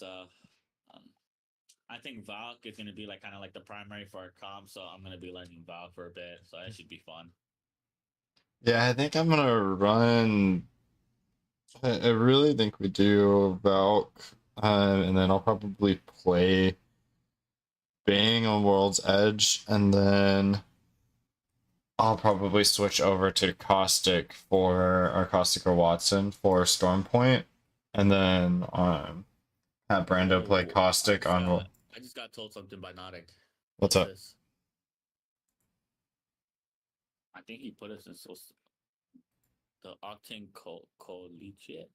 So um, I think Valk is gonna be like kind of like the primary for our comp. So I'm gonna be learning Valk for a bit. So that should be fun. Yeah, I think I'm gonna run. I really think we do Valk, and then I'll probably play Bang on World's Edge, and then I'll probably switch over to Caustic for or Caustic or Watson for Stormpoint, and then have Brando play Caustic on. I just got told something by Nautic. What's up? This? I think he put us in the Octane Collegiate.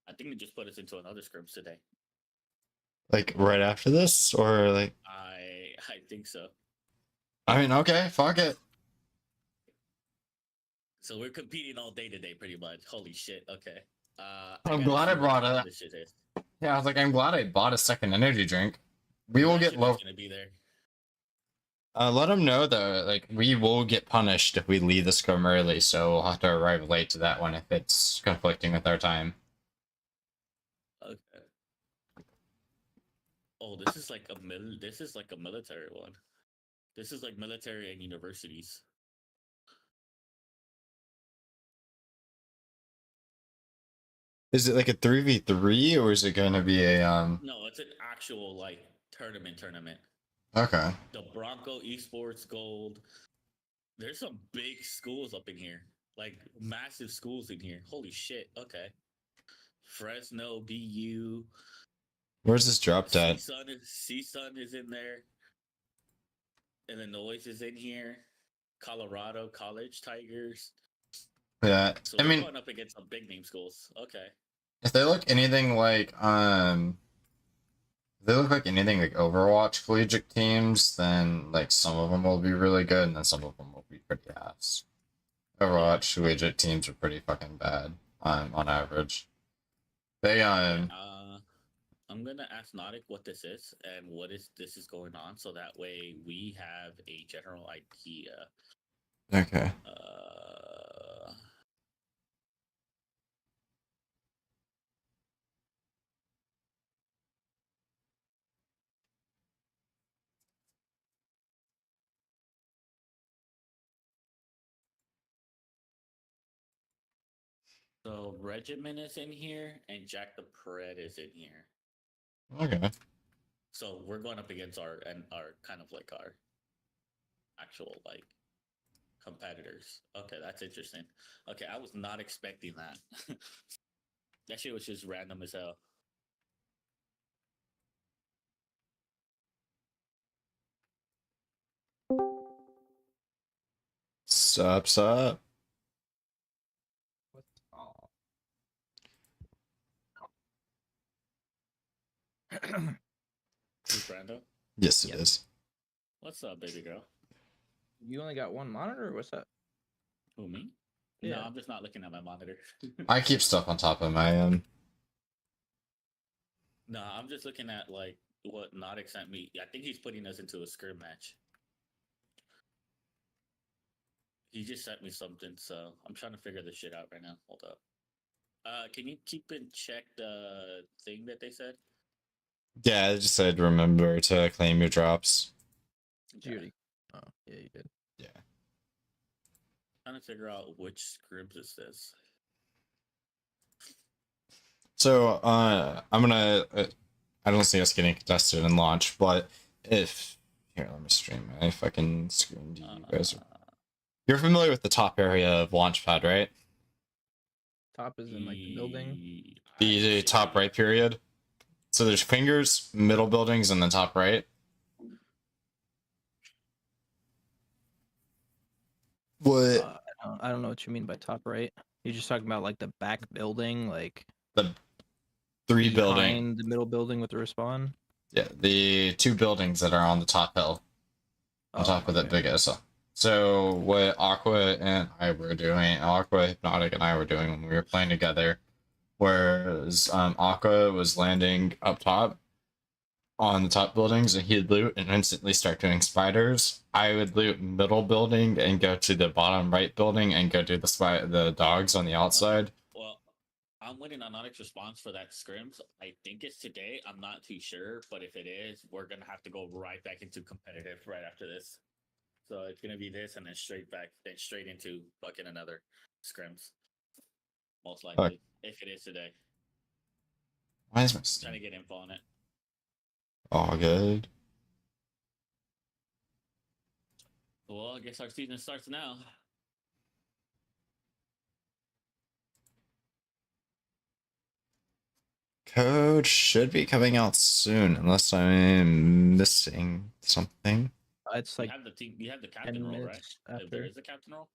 I think he just put us into another scrims today. Like right after this, or like? I think so. I mean, okay, fuck it. So we're competing all day today, pretty much. Holy shit! Okay. I'm glad I brought it. This shit is. Yeah, I was like, I'm glad I bought a second energy drink. We will get low. Gonna be there. Let them know though, like we will get punished if we leave the scrum early, so we'll have to arrive late to that one if it's conflicting with our time. Okay. Oh, this is like a military one. This is like military and universities. Is it like a 3v3 or is it gonna be a No, it's an actual like tournament. Okay. The Bronco Esports Gold. There's some big schools up in here. Like massive schools in here. Holy shit. Okay. Fresno, BU. Where's this dropped at? CSUN is in there. Illinois is in here. Colorado College Tigers. Yeah, so I mean, going up against some big name schools. Okay. If they look anything like if they look like anything like Overwatch collegiate teams, then like some of them will be really good, and then some of them will be pretty ass. Overwatch collegiate teams are pretty fucking bad on average. They I'm gonna ask Nautic what this is and this is going on, so that way we have a general idea. Okay. So Regiment is in here, and Jack the Pred is in here. Okay. So we're going up against our kind of like our actual like competitors. Okay, that's interesting. Okay, I was not expecting that. That shit was just random as hell. Sup. Who's Brando? Yes, it is. What's up, baby girl? You only got one monitor, or what's up? Who, me? Yeah. No, I'm just not looking at my monitor. I keep stuff on top of my No, I'm just looking at like what Nautic sent me. I think he's putting us into a scrim match. He just sent me something, so I'm trying to figure this shit out right now. Hold up. Can you keep in check the thing that they said? Yeah, I just said remember to claim your drops. Judy. Oh, yeah, you did. Yeah. Trying to figure out which scrims is this. So, I'm gonna. I don't see us getting contested in launch, but if here, let me stream my fucking screen. Do you guys? You're familiar with the top area of Launchpad, right? Top is in like the building. The top right period. So there's fingers, middle buildings, and then top right. What? I don't know what you mean by top right. You're just talking about like the back building, like the 3 building, the middle building with the respawn. Yeah, the 2 buildings that are on the top hill, on top of that big S. So what Aqua and I were doing, Aqua, Hypnotic, and I were doing when we were playing together, whereas Aqua was landing up top on the top buildings and he'd loot and instantly start doing spiders. I would loot middle building and go to the bottom right building and go do the dogs on the outside. Well, I'm waiting on Onyx response for that scrims. I think it's today. I'm not too sure, but if it is, we're gonna have to go right back into competitive right after this. So it's gonna be this, and then straight back, then straight into fucking another scrims. Most likely, if it is today. Why is my Trying Steam to get info on it. all good? Well, I guess our season starts now. Code should be coming out soon, unless I'm missing something. It's like You have the team. You have the captain 10 role, right? minutes If there after. is a captain role.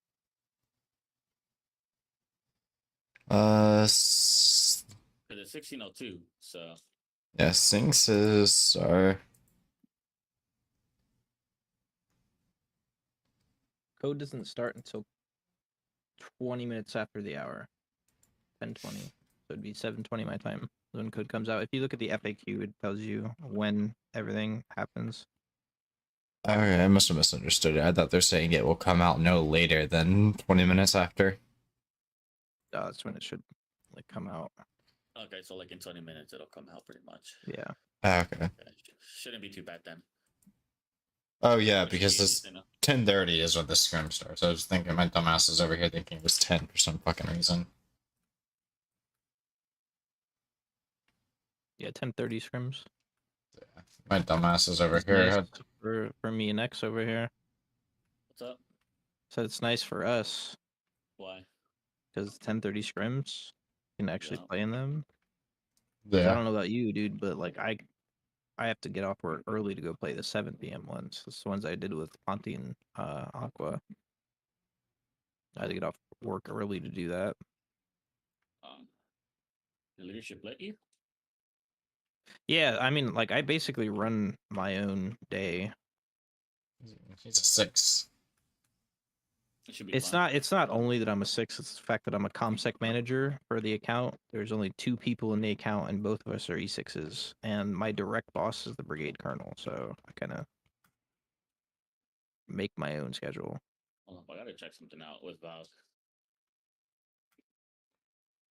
Because it's 1602, so Yeah, Sinks is our. Code doesn't start until 20 minutes after the hour. 10:20. So it'd be 7:20 my time when code comes out. If you look at the FAQ, it tells you when everything happens. Okay, I must have misunderstood it. I thought they're saying it will come out no later than 20 minutes after. That's when it should like come out. okay. So like in 20 minutes, it'll come out pretty much. Yeah. Okay. Okay. Shouldn't be too bad then. Oh yeah, Which because means, this 10:30 is when the scrim starts. I was thinking my dumbass is over here thinking it was 10 for some fucking reason. Yeah, 10:30 scrims. Yeah. My dumbass is over It's here. nice Had... for me and X over here. What's up? So it's nice for us Why? because 10:30 scrims you can actually Yeah. play in them. 'Cause I Yeah. don't know about you, dude, but like I have to get off work early to go play the 7 p.m. ones. That's the ones I did with Ponte and Aqua. I had to get off work early to do that. The leadership let you? Yeah, I mean, like I basically run my own day. He's a 6. It should be It's fun. not only that I'm a 6, it's the fact that I'm a ComSec manager for the account. There's only 2 people in the account and both of us are E6s. And my direct boss is the brigade colonel, so I kinda make my own schedule. Hold on, I gotta check something out with Valve.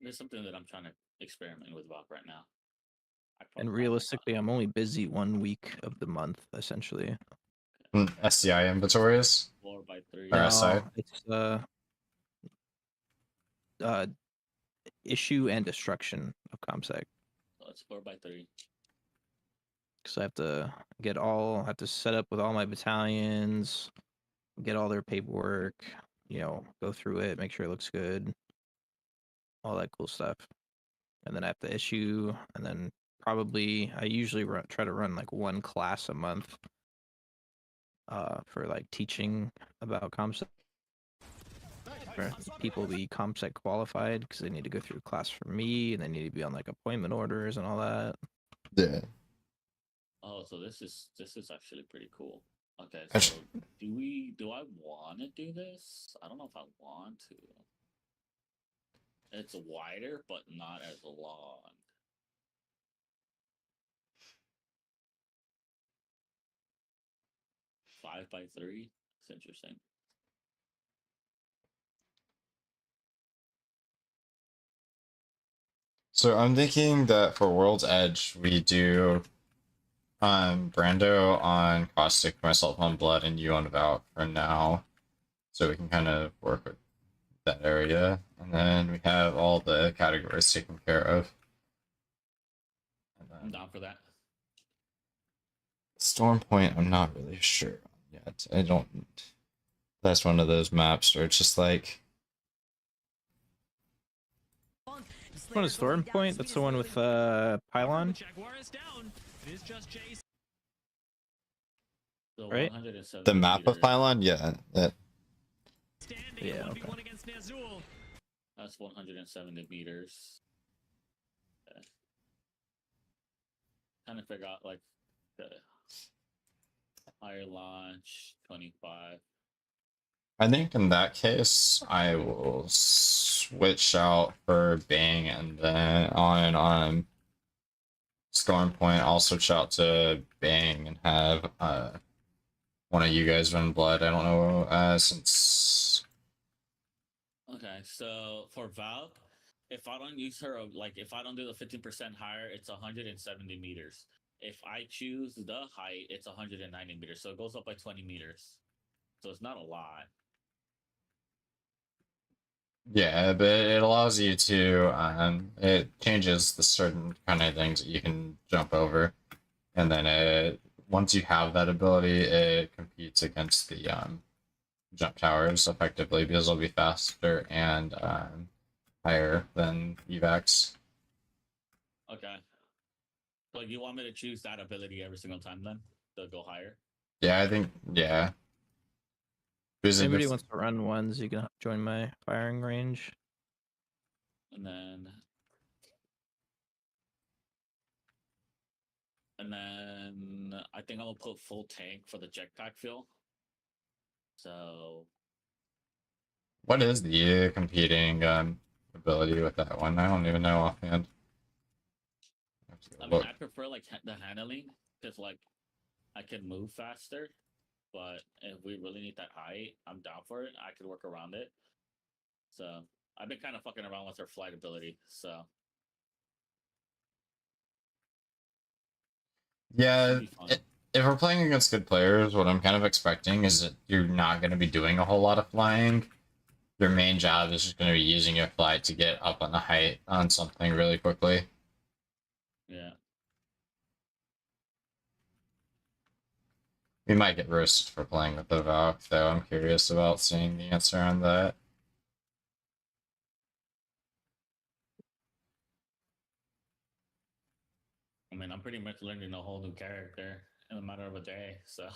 There's something that I'm trying to experiment with Valve right now. And realistically, I'm only busy 1 week of the month, essentially. SCI inventories? 4x3. Or SI? It's issue and destruction of ComSec. So it's 4x3. Because I have to have to set up with all my battalions, get all their paperwork, go through it, make sure it looks good, all that cool stuff. And then I have to issue, and then probably I usually try to run like 1 class a month for like teaching about ComSec. For people to be ComSec qualified because they need to go through a class for me, and they need to be on like appointment orders and all that. Yeah. Oh, so this is actually pretty cool. Okay, so Actually- do I want to do this? I don't know if I want to. It's wider, but not as long. Five by 3. It's interesting. So I'm thinking that for World's Edge, we do Brando on Caustic, myself on Blood, and you on Valk for now. So we can kind of work with that area. And then we have all the categories taken care of. And I'm then down for that. Storm Point, I'm not really sure on yet. I don't. That's one of those maps where it's just like. What is Storm Point? That's the one with Pylon, So Right? 170 The map of meters. Pylon? Yeah. That, Yeah, okay. That's 170 meters. Okay. Trying to figure out like the higher launch 25. I think in that case, I will switch out for Bang, and then on Storm Point, I'll switch out to Bang and have one of you guys run Blood. I don't know since. Okay, so for Valk, if I don't use her, like if I don't do the 15% higher, it's 170 meters. If I choose the height, it's 190 meters. So it goes up by 20 meters. So it's not a lot. Yeah, but it allows you to it changes the certain kind of things that you can jump over, and then it once you have that ability, it competes against the jump towers effectively because they'll be faster and higher than evacs. Okay. So you want me to choose that ability every single time then to go higher? Yeah, I think yeah. If anybody wants to run ones, you can join my firing range. And then I think I'm gonna put full tank for the jetpack fuel. So what is the competing ability with that one? I don't even know offhand. I mean, I prefer like the handling because like I can move faster. But if we really need that height, I'm down for it. I could work around it. So I've been kind of fucking around with her flight ability. So yeah, if we're playing against good players, what I'm kind of expecting is that you're not going to be doing a whole lot of flying. Your main job is just going to be using your flight to get up on the height on something really quickly. Yeah. We might get roasted for playing with the Valk, though. I'm curious about seeing the answer on that. I mean, I'm pretty much learning a whole new character in a matter of a day, so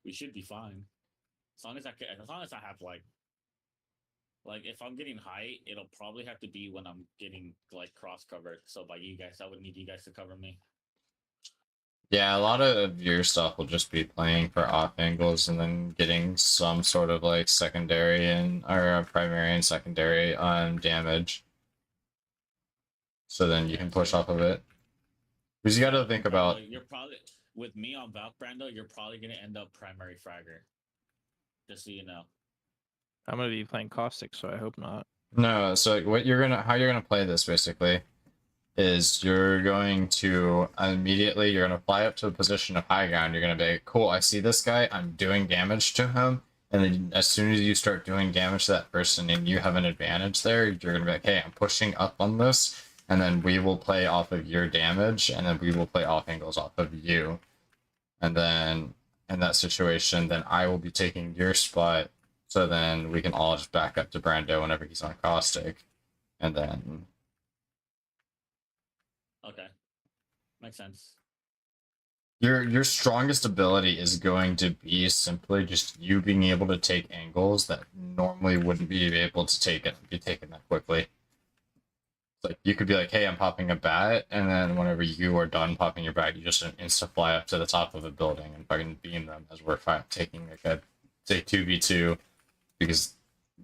we should be fine. As long as I have like if I'm getting height, it'll probably have to be when I'm getting like cross covered. So by you guys, I would need you guys to cover me. Yeah, a lot of your stuff will just be playing for off angles and then getting some sort of like secondary and or primary and secondary damage. So then you can push off of it. Because you got to think about. You're probably with me on Valk Brando. You're probably gonna end up primary fragger. Just so you know. I'm gonna be playing caustic, so I hope not. No, so how you're gonna play this basically is you're going to immediately you're gonna fly up to a position of high ground. You're gonna be cool. I see this guy. I'm doing damage to him, and then as soon as you start doing damage to that person and you have an advantage there, you're gonna be like, hey, I'm pushing up on this, and then we will play off of your damage, and then we will play off angles off of you, and then in that situation, then I will be taking your spot. So then we can all just back up to Brando whenever he's on caustic, and then. Okay, makes sense. Your strongest ability is going to be simply just you being able to take angles that normally wouldn't be able to be taken that quickly. It's like you could be like, "Hey, I'm popping a bat," and then whenever you are done popping your bat, you just insta fly up to the top of a building and fucking beam them as we're taking like a say 2v2 because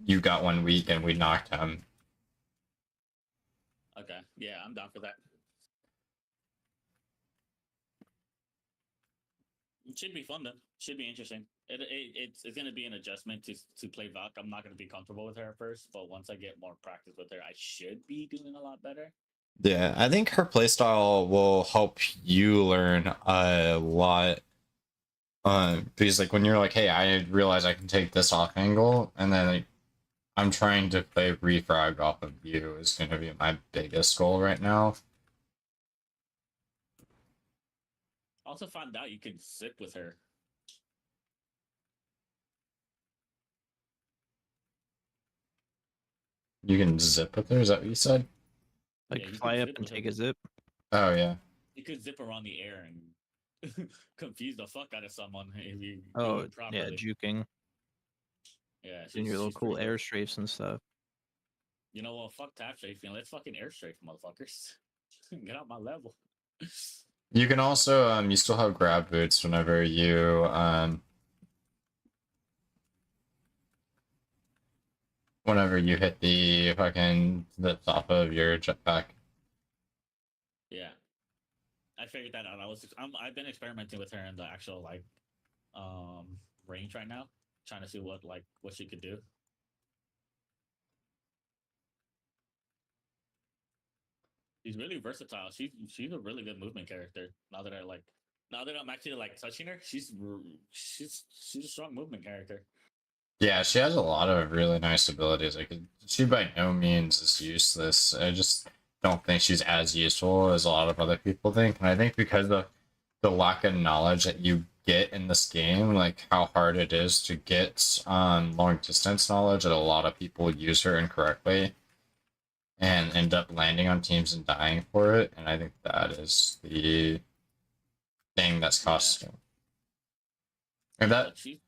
you got one weak and we knocked him. Okay, yeah, I'm down for that. It should be fun then. Should be interesting. It's going to be an adjustment to play Valk. I'm not going to be comfortable with her at first, but once I get more practice with her, I should be doing a lot better. Yeah, I think her playstyle will help you learn a lot. Because like when you're like, hey, I realize I can take this off angle, and then like, I'm trying to play refrag off of you is going to be my biggest goal right now. Also found out you can zip with her. You can zip with her? Is that what you said? Like fly up and take a zip? Oh, yeah. You could zip around the air and confuse the fuck out of someone if you do it properly. Yeah, juking. Yeah, doing your little cool air strafes and stuff. You know what? Fuck tap strafing. Let's fucking air strafe, motherfuckers. Get out my level. You can also you still have grab boots whenever you hit the fucking top of your jetpack. Yeah, I figured that out. I've been experimenting with her in the actual like range right now, trying to see what she could do. She's really versatile. She's a really good movement character. Now that I'm actually like touching her, she's a strong movement character. Yeah, she has a lot of really nice abilities. Like she by no means is useless. I just don't think she's as useful as a lot of other people think. And I think because of the lack of knowledge that you get in this game, like how hard it is to get long distance knowledge, that a lot of people use her incorrectly and end up landing on teams and dying for it. And I think that is the thing that's costing. And Yeah, that but she's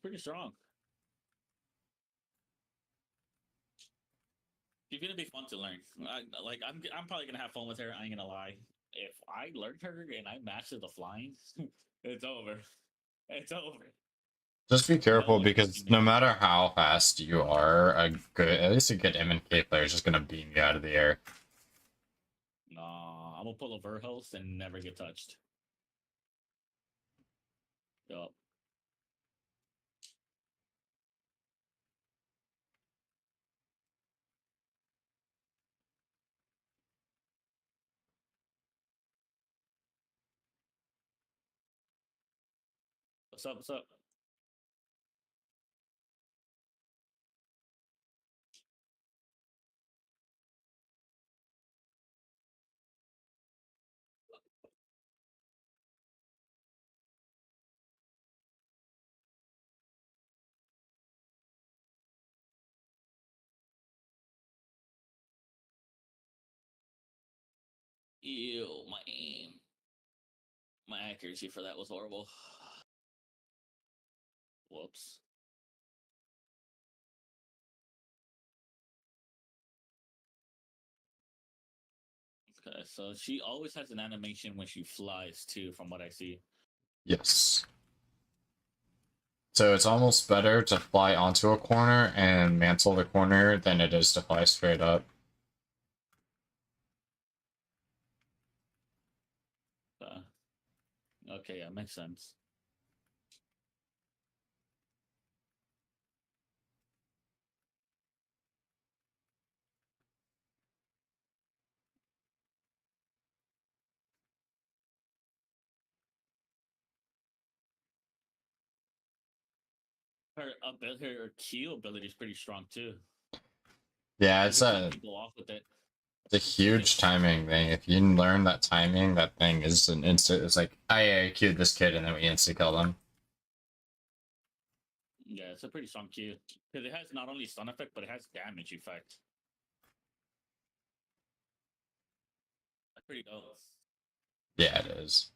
pretty strong. She's gonna be fun to learn. I'm probably gonna have fun with her. I ain't gonna lie. If I learned her and I mastered the flying, it's over. It's over. just be careful one because touching no me. matter how fast you are, at least a good MNK player is just gonna beam you out of the air. Nah, I'm gonna pull a Verhost and never get touched. Yup. What's up? What's up? Ew, my aim. My accuracy for that was horrible. Whoops. Okay, so she always has an animation when she flies too, from what I see. Yes. So it's almost better to fly onto a corner and mantle the corner than it is to fly straight up. Okay, yeah, makes sense. Her Q ability is pretty strong too. Yeah, You can flip people off with it. it's a huge timing thing. If you learn that timing, that thing is an instant. It's like I queued this kid and then we instantly kill them. Yeah, it's a pretty strong Q because it has not only stun effect but it has damage effect. That's pretty dope. Yeah, it is.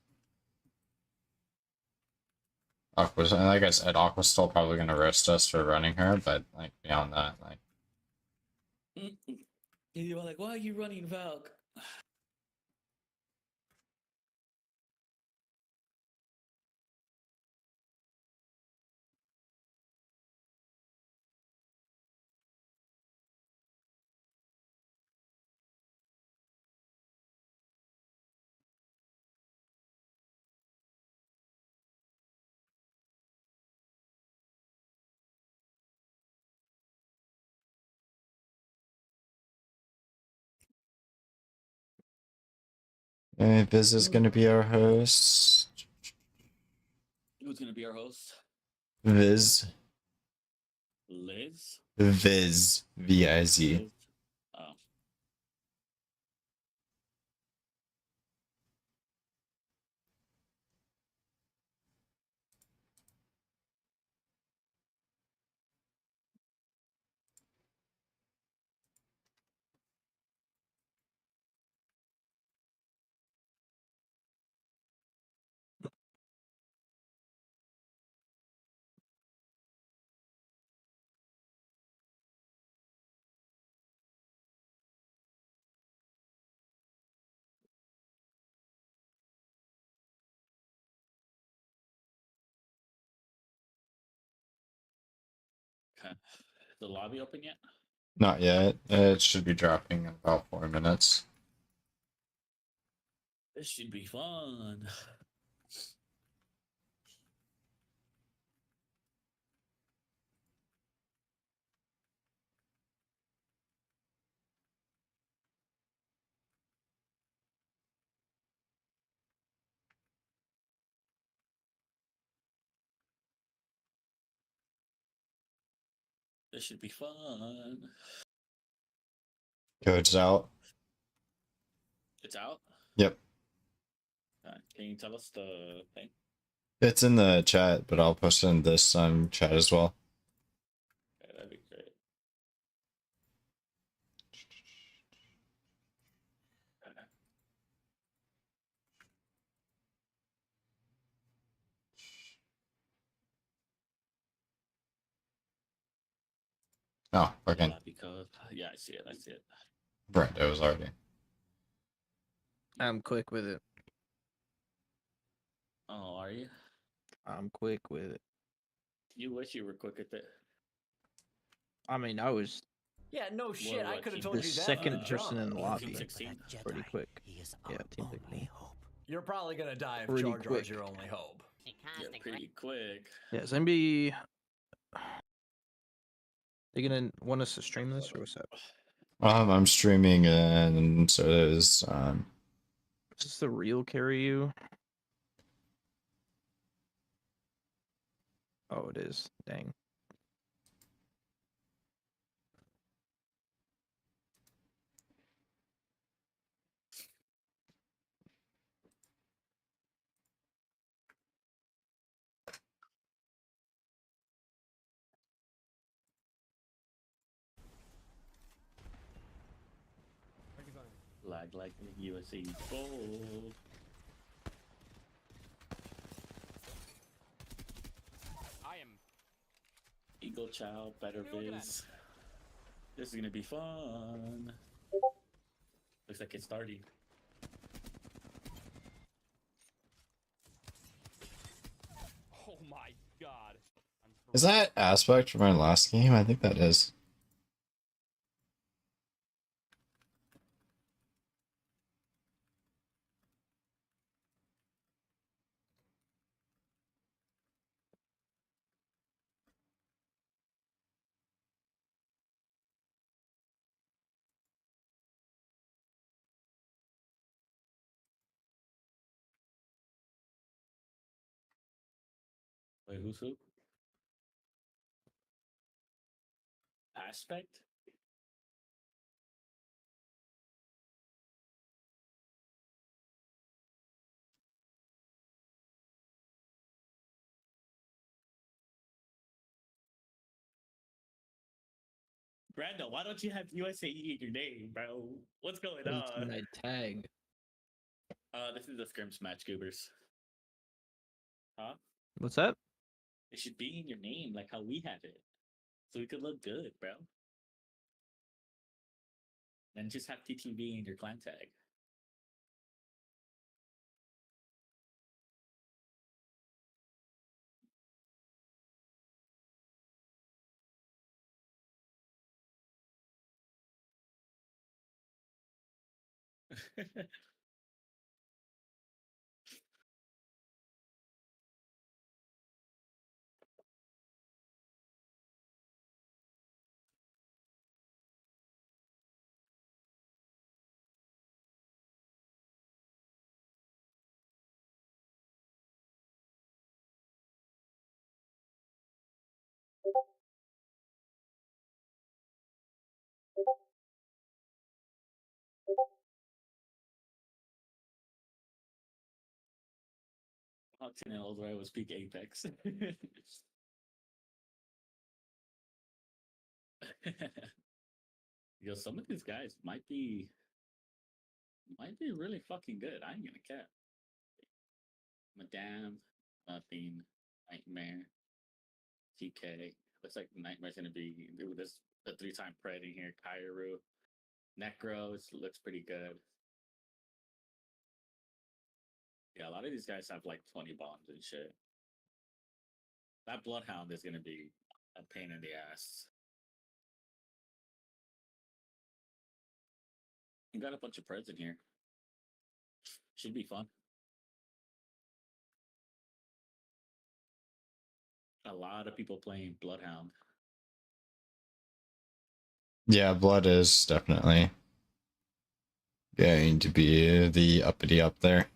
Aqua's, and like I said, Aqua's still probably gonna roast us for running her, but like beyond that, like You were like, "Why are you running Valk?" Viz is gonna be our host. Who's gonna be our host? Viz. Liz. Viz. V-I-Z. Liz? Oh. Okay. Is the lobby open yet? Not yet. It should be dropping in about 4 minutes. This should be fun. This should be fun. Code's out. It's out. Yep. Can you tell us the thing? It's in the chat, but I'll post it in this chat as well. Okay, that'd be great. Oh, fucking Because yeah, I see it. I see it. Brent, it was already. I'm quick with it. Oh, are you? I'm quick with it. You wish you were quick at that. I mean, I was Yeah, no shit. I what, could have team- told the you that. second from the jump. person in the Team lobby. 16? Pretty quick. Yeah, Team 16. You're probably gonna die if Pretty Jar Jar's quick. your only hope. Yeah, pretty quick. Yeah, is anybody... You gonna want us to stream this or what's up? I'm streaming and so is Is this the real carry you? Oh, it is. Dang. Lag like the USC gold. I am. Eagle Chow, Better Viz. This is gonna be fun. Looks like it's starting. Oh my god. is that aspect from my last game? I think that is. Wait, who's who? Aspect? Brando, why don't you have USAE in your name, bro? What's going It's on? my tag. This is the Scrims match, Goobers. Huh? What's that? It should be in your name, like how we have it. So we could look good, bro. Then just have TTV in your clan tag. How 10 L's where I would speak Apex. Yo, some of these guys might be really fucking good. I ain't gonna cap. Madame, Nothing, Nightmare, TK. Looks like Nightmare's gonna be this the 3-time pred in here. Kairu, Necro looks pretty good. Yeah, a lot of these guys have like 20 bombs and shit. That Bloodhound is gonna be a pain in the ass. You got a bunch of preds in here. Should be fun. A lot of people playing Bloodhound. Yeah, blood is definitely going to be the uppity up there.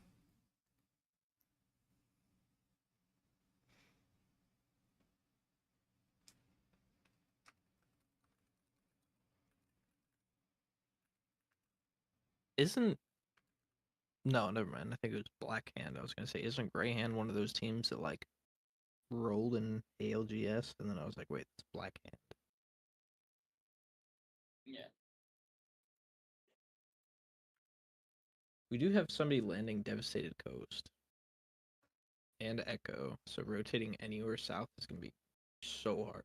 isn't no, never mind. I think it was Black Hand. I was gonna say, isn't Gray Hand one of those teams that like rolled in ALGS? And then I was like, wait, it's Black Hand. Yeah. We do have somebody landing Devastated Coast and Echo, so rotating anywhere south is gonna be so hard.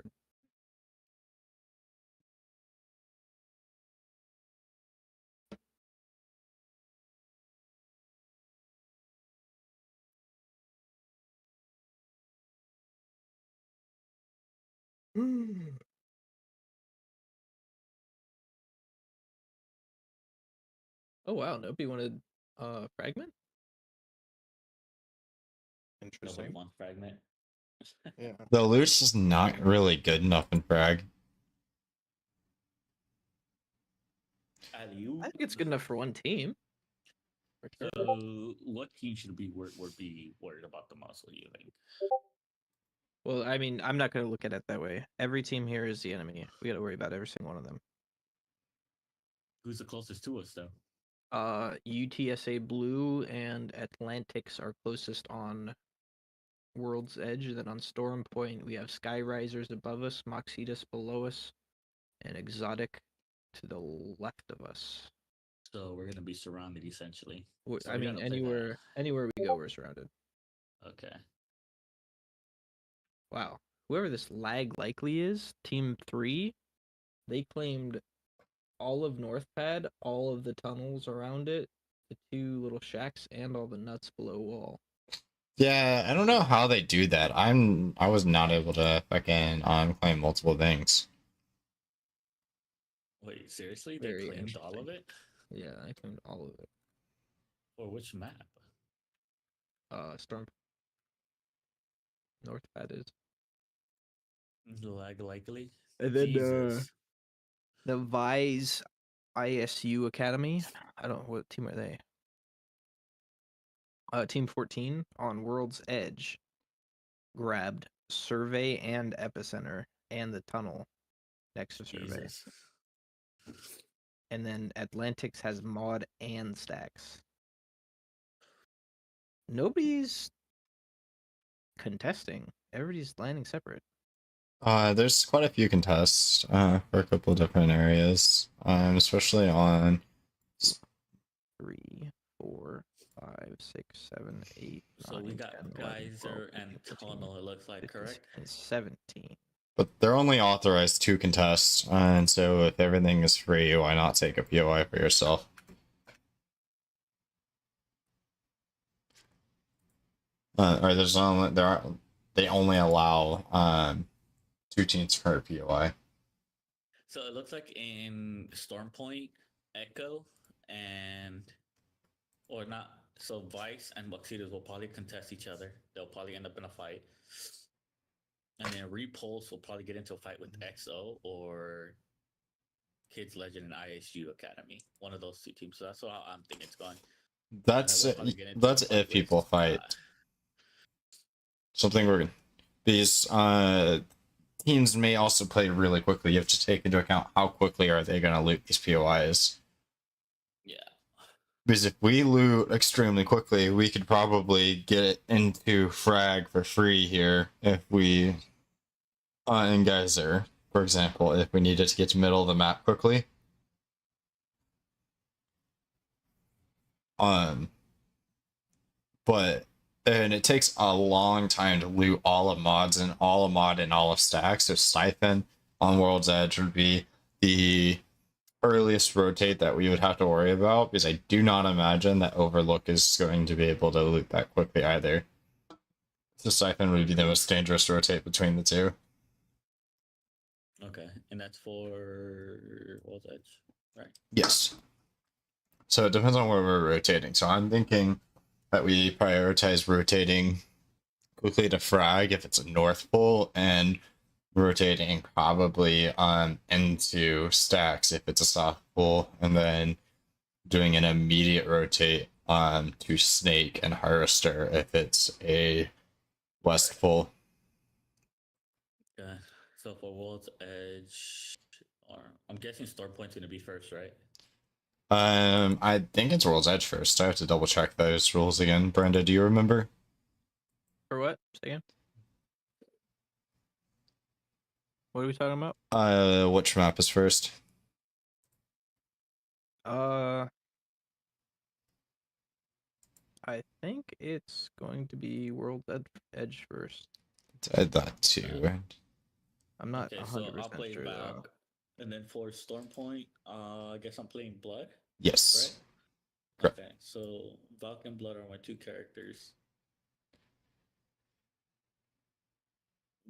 Oh wow, nobody wanted Fragment? Nobody Interesting. wants fragment. Yeah. The loot's just not really good enough in frag. Alley-oop. I think it's good enough for one team. For sure. So, what team should be worried about the most? What do you think? Well, I mean, I'm not going to look at it that way. Every team here is the enemy. We got to worry about every single one of them. Who's the closest to us, though? UTSA Blue and Atlantics are closest on World's Edge. Then on Storm Point, we have Sky Risers above us, Moxitas below us, and Exotic to the left of us. So we're gonna be surrounded essentially. So I we mean, gotta play that. anywhere we go, we're surrounded. Okay. Wow. Whoever this lag likely is, Team 3, they claimed all of North Pad, all of the tunnels around it, the 2 little shacks, and all the nuts below wall. Yeah, I don't know how they do that. I was not able to fucking claim multiple things. Wait, seriously? They Very claimed all of interesting. it? Yeah, I claimed all of it. Or which map? Storm. North Pad is. Lag likely. And then Jesus. the Vise ISU Academy. I don't know what team are they. Team 14 on World's Edge grabbed Survey and Epicenter and the tunnel next to Survey. Jesus. And then Atlantics has Mod and Stacks. Nobody's contesting. Everybody's landing separate. There's quite a few contests for a couple of different areas, especially on 3, 4, 5, 6, 7, 8. So 9, we got 10, 11, 12, Geyser 13, and 14, Tunnel, it looks like, 15, correct? 16, 17. but they're only authorized to contest, and so if everything is free, why not take a POI for yourself? Or they only allow 2 teams per POI. So it looks like in Storm Point, Echo or not. So Vice and Moxitas will probably contest each other. They'll probably end up in a fight. And then Repulse will probably get into a fight with XO or Kids Legend and ISU Academy. One of those 2 teams. So that's what I'm thinking it's going. That's if people fight. Something we're gonna. These teams may also play really quickly. You have to take into account how quickly are they going to loot these POIs. Yeah. Because if we loot extremely quickly, we could probably get into frag for free here if we in Geyser, for example, if we needed to get to middle of the map quickly. And it takes a long time to loot all of mods and all of mod and all of stacks. So Siphon on World's Edge would be the earliest rotate that we would have to worry about, because I do not imagine that Overlook is going to be able to loot that quickly either. So Siphon would be the most dangerous rotate between the 2. Okay, and that's for World's Edge, right? Yes. So it depends on where we're rotating. So I'm thinking that we prioritize rotating quickly to frag if it's a north pole, and rotating probably into stacks if it's a south pole, and then doing an immediate rotate to Snake and Harvester if it's a west pole. Okay, so for World's Edge, or I'm guessing Storm Point's gonna be first, right? I think it's World's Edge first. I have to double check those rules again. Brenda, do you remember? For what? Say again. What are we talking about? Which map is first? I think it's going to be Edge first. I thought too. I'm not Okay, so 100% I'll play sure though. Valk, and then for Storm Point, I guess I'm playing Blood, Yes. right? Correct. Okay, so Valk and Blood are my two characters.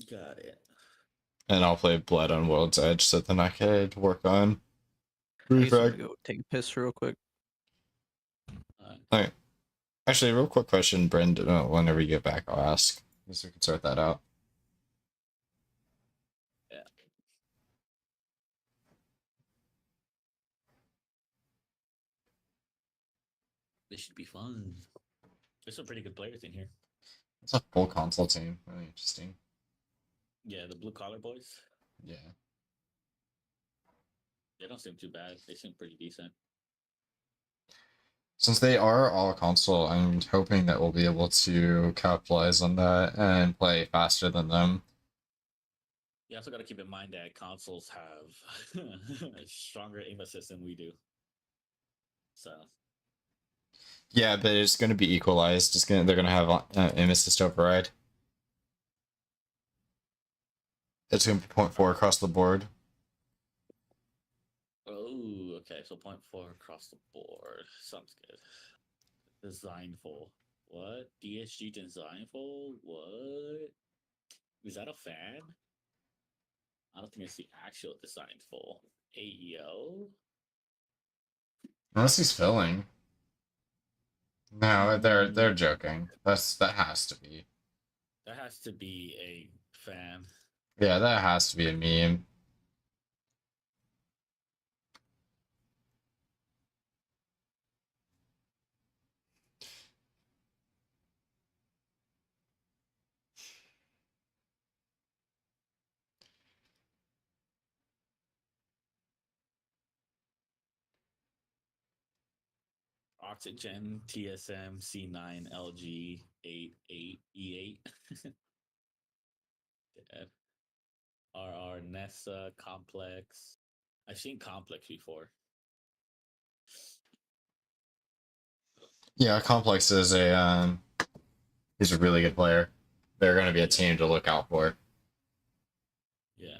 Got it. And I'll play Blood on World's Edge, so then I could work on I guess I'm refrag. gonna go take a piss real quick. Alright. Actually, real quick question, Brendan. Whenever you get back, I'll ask. So we can sort that out. Yeah. This should be fun. There's some pretty good players in here. It's a full console team. Really interesting. Yeah, the blue collar boys. Yeah. They don't seem too bad. They seem pretty decent. Since they are all console, I'm hoping that we'll be able to capitalize on that and play faster than them. You also got to keep in mind that consoles have a stronger aim assist than we do. So Yeah, but it's going to be equalized. They're going to have aim assist override. It's going to be 0.4 across the board. oh, okay. So 0.4 across the board. Sounds good. Designful. What? DSG Designful? What? Is that a fan? I don't think it's the actual Designful. AEO? Unless he's filling. No, they're joking. That has to be. That has to be a fan. Yeah, that has to be a meme. Oxygen, TSM, C9, LG, 8, E8. Dead. RR, Nessa, Complex. I've seen Complex before. Yeah, Complex is he's a really good player. They're going to be a team to look out for. Yeah.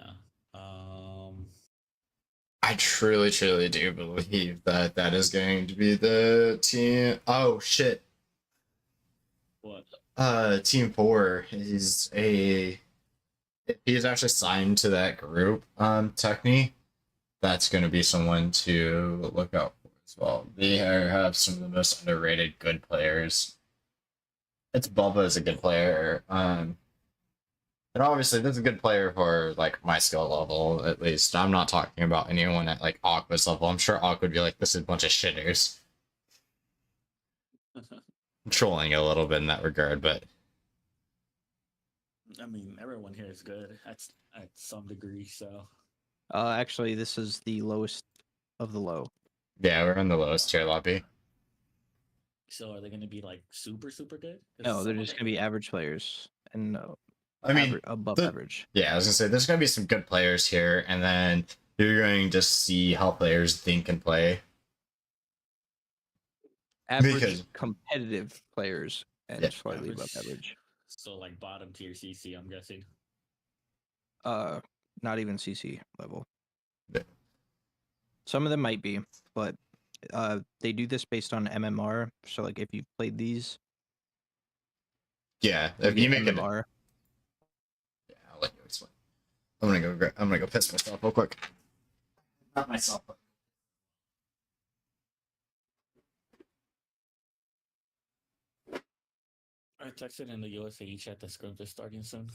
I truly do believe that that is going to be the team. Oh shit. What? Team 4 is he's actually signed to that group, Techni. That's going to be someone to look out for as well. They have some of the most underrated good players. It's Bubba is a good player. And obviously, this is a good player for like my skill level, at least. I'm not talking about anyone at like Aqua's level. I'm sure Aqua would be like, this is a bunch of shitters. I'm trolling a little bit in that regard, but I mean, everyone here is good at some degree, so. Actually, this is the lowest of the low. yeah, we're in the lowest tier lobby. So are they going to be like super good? 'Cause No, they're some of just them- gonna be average players and I mean, above the- average. yeah, I was gonna say there's gonna be some good players here, and then you're going to see how players think and play. Average because- competitive players and Yeah, slightly above average. average. So like bottom tier CC, I'm guessing. Not even CC level. Yeah. Some of them might be, but they do this based on MMR. So like if you've played these, Yeah, if you get make it, MMR. yeah, I'll let you explain. I'm gonna go piss myself real quick. Not myself. But... I texted in the USA chat that Scrub is starting soon.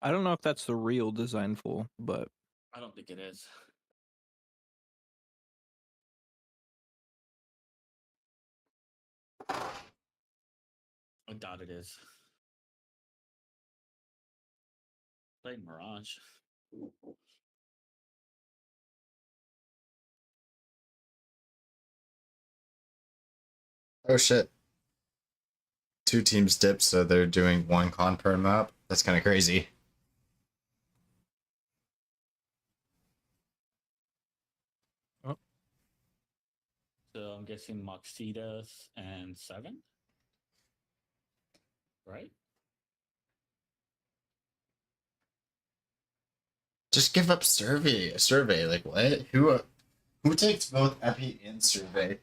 I don't know if that's the real Designful, but I don't think it is. I doubt it is. Play Mirage. Oh shit. Two teams dipped, so they're doing one con per map. That's kind of crazy. So I'm guessing Moxitas and 7? Right? Just give up survey. Survey, like what? Who takes both epi and survey?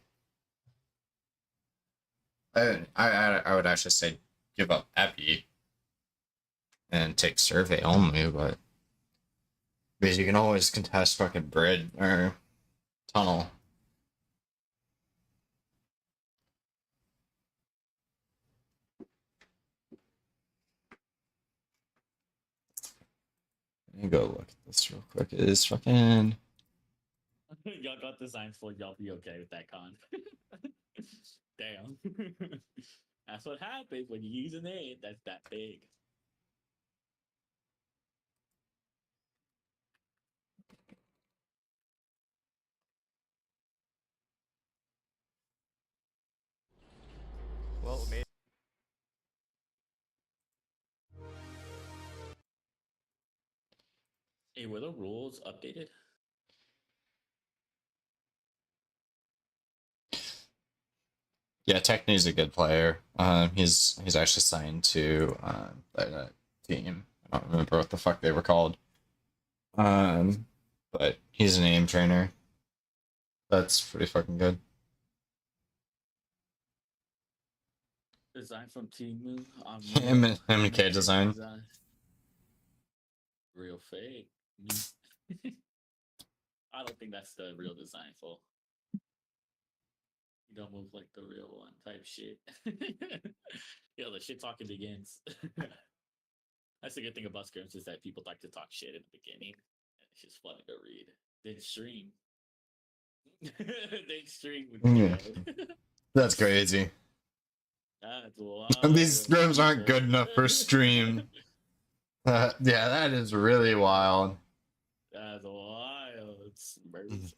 I would actually say give up epi and take survey only, but because you can always contest fucking bridge or tunnel. Let me go look at this real quick. It is fucking. Y'all got designs for y'all be okay with that con. Damn. That's what happens when you use an aid that's that big. Well, maybe. Hey, were the rules updated? Yeah, Techni's a good player. He's actually signed to that team. I don't remember what the fuck they were called. But he's an aim trainer. That's pretty fucking good. Design from Timu. Him and K design. Real fake. I don't think that's the real design for. You don't move like the real one type shit. Yo, the shit talking begins. That's the good thing about scrims is that people like to talk shit in the beginning. It's just funny to read. Then stream. Then stream with Yeah. That's crazy. That's wild. These scrims aren't good enough for stream. Yeah, that is really wild. That's wild. It's smurfs.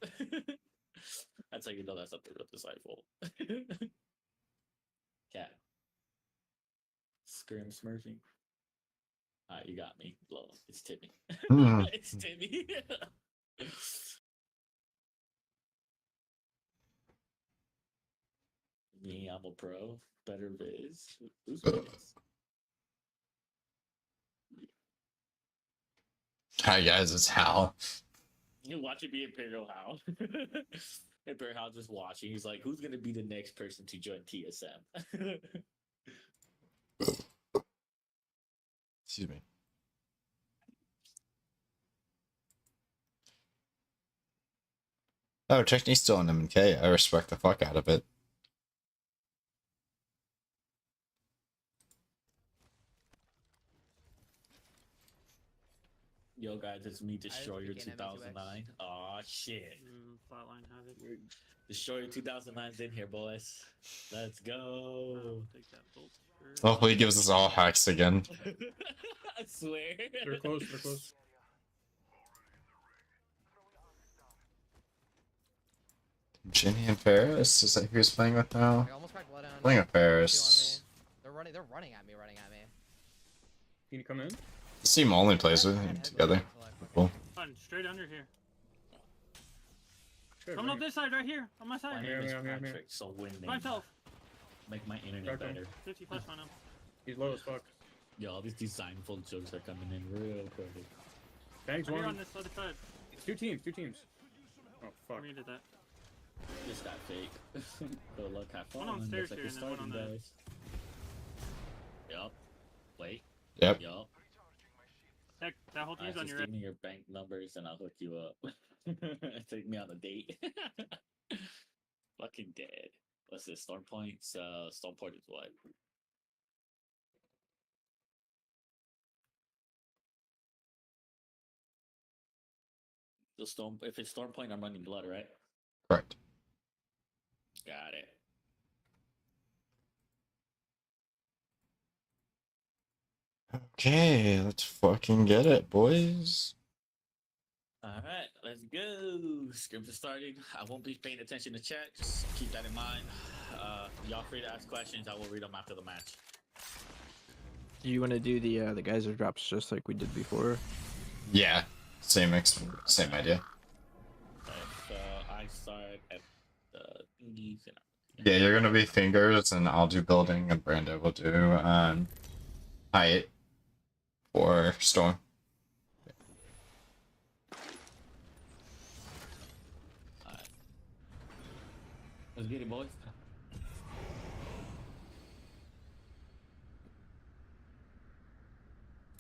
That's how you know that's not the real disciple. Cat. Scrim smurfing. Alright, you got me. Blow. It's Timmy. Hmm. It's Timmy. Me, I'm a pro. Better Viz. Who's Viz? Hi guys, it's Hal. You watch it be Imperial How. Imperial How just watching. He's like, who's gonna be the next person to join TSM? Excuse me. Oh, Techni's still on M&K. I respect the fuck out of it. Yo, guys, it's me, Destroyer became M2X. 2009. Aw, shit. Flatline have it. Destroyer 2009's in here, boys. Let's go. Take that bolt. Hopefully he gives us all hacks again. I swear. They're close, they're close. Ginny and Ferris? Is that who he's playing with now? I almost cracked blood down. Playing with Two on Ferris. me. They're running at me. Can you come in? The team only plays with him together. Cool. Fine, straight under here. Good, Coming up right. this side, right here, on my My side. name is yeah, yeah. Patrick, so win name. Myself. Make my internet Okay. better. 50 plus on him. He's low as fuck. Yo, all these designful jokes are coming in real quick. Thanks, Right here on one. this other side. It's two teams, two teams. Oh, fuck. We did that. This got fake. Good luck, have fun. One on stairs Looks like here it's and then one on starting, the- guys. Yup. Wait. Yep. Yup. Heck, that whole team's on Just your give right. me your bank numbers and I'll hook you up. Take me on a date. Fucking dead. What's this? Storm points? Storm point is what? The storm. If it's storm point, I'm running blood, right? Correct. Got it. Okay, let's fucking get it, boys. All right, let's go. Scrims are starting. I won't be paying attention to chat. Just keep that in mind. Y'all free to ask questions. I will read them after the match. Do you want to do the geyser drops just like we did before? Yeah, same idea. So I start at the thingies and Yeah, you're gonna be fingers, and I'll do building, and Brando will do height for storm. Alright. Let's get it, boys.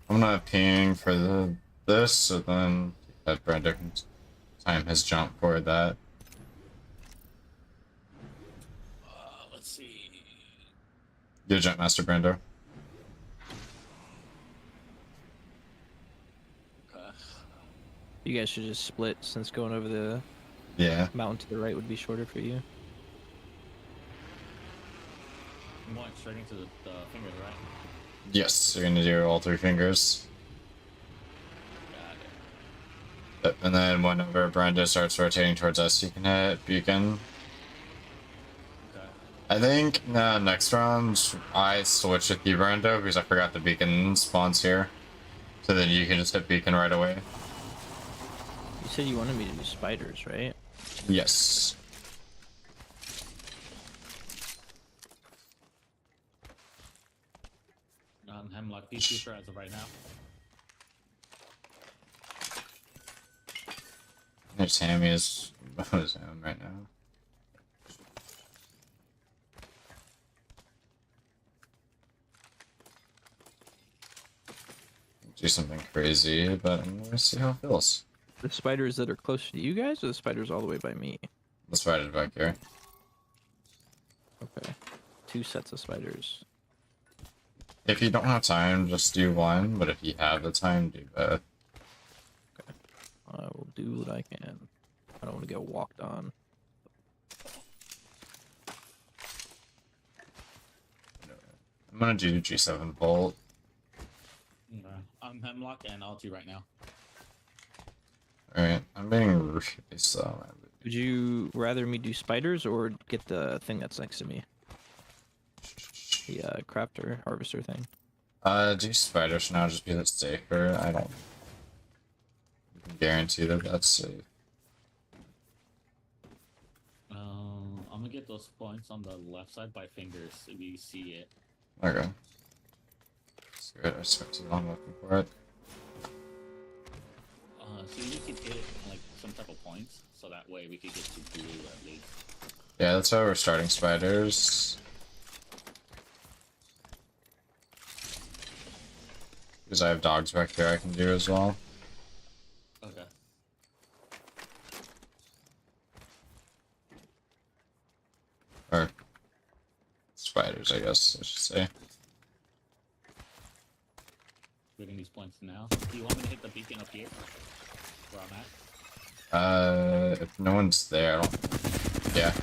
I'm gonna ping for this, so then that Brando can time his jump for that. Let's see. Do jump master, Brando. Okay. You guys should just split since going over the Yeah. mountain to the right would be shorter for you. I'm going straight into the fingers, right? Yes, you're gonna do all 3 fingers. Got it. And then whenever Brando starts rotating towards us, you can hit beacon. Okay. I think next round I switch with you, Brando, because I forgot the beacon spawns here. So then you can just hit beacon right away. You said you wanted me to do spiders, right? Yes. Hemlock peacekeeper as of right now. There's Sammy is him right now. Do something crazy, but I'm gonna see how it feels. The spiders that are closer to you guys, or the spiders all the way by me? The spider's back here. Okay. 2 sets of spiders. If you don't have time, just do 1, but if you have the time, do both. I will do what I can. I don't want to get walked on. I'm gonna do G7 Bolt. Okay. I'm Hemlock and Alti right now. Alright, I'm being really slow. Would you rather me do spiders or get the thing that's next to me? The crafter, harvester thing. Do spiders now, just because it's safer. I don't guarantee that that's safe. I'm gonna get those points on the left side by fingers if you see it. Okay. That's good. I spent too long looking for it. So you could get like some type of points, so that way we could get to blue at least. Yeah, that's how we're starting spiders. Because I have dogs back there I can do as well. Okay. Or spiders, I guess I should say. Getting these points now. Do you want me to hit the beacon up here? Where I'm at? If no one's there, I don't... Yeah.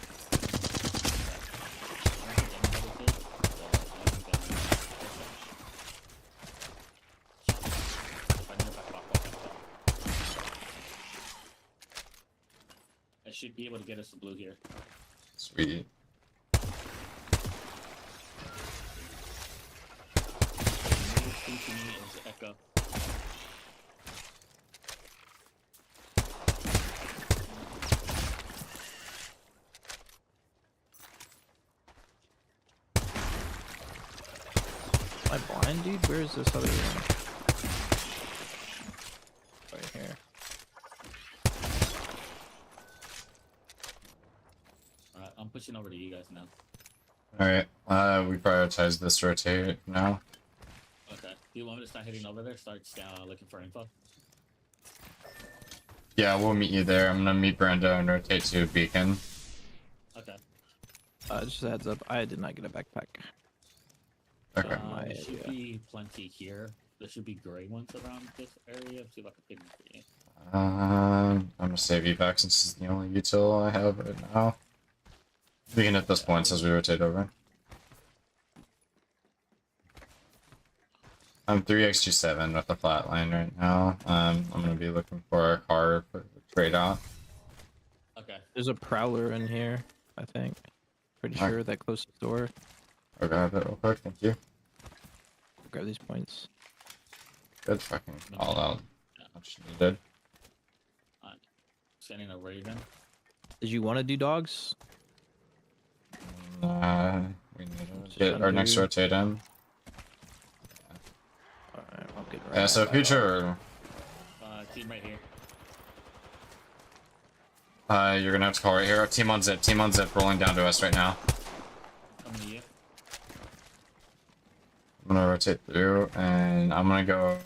I should be able to get us the blue here. Sweet. Nearest thing to me is Echo. Am I blind, dude? Where is this other one? Right here. Alright, I'm pushing over to you guys now. Alright, we prioritize this rotate now. Okay. Do you want me to start heading over there? Start looking for info? Yeah, we'll meet you there. I'm gonna meet Brando and rotate to beacon. Okay. Just a heads up, I did not get a backpack. Okay. my There should area. be plenty here. There should be gray ones around this area. See if I can pick them for you. I'm gonna save evac since it's the only util I have right now. We can hit this point as we rotate over. I'm 3x27 with the flatline right now. I'm gonna be looking for a car for the trade off. Okay. There's a prowler in here, I think. Pretty Alright. sure that closest door. I'll grab it real quick, thank you. Grab these points. Good fucking all out. Much needed. Sending a Raven. Did you want to do dogs? We need to Just get our next undo. rotate in. Alright, I'll get right Yeah, so back. future, Team right here. you're gonna have to call right here. Team on zip, rolling down to us right now. Coming to you. I'm gonna rotate through, and I'm gonna go.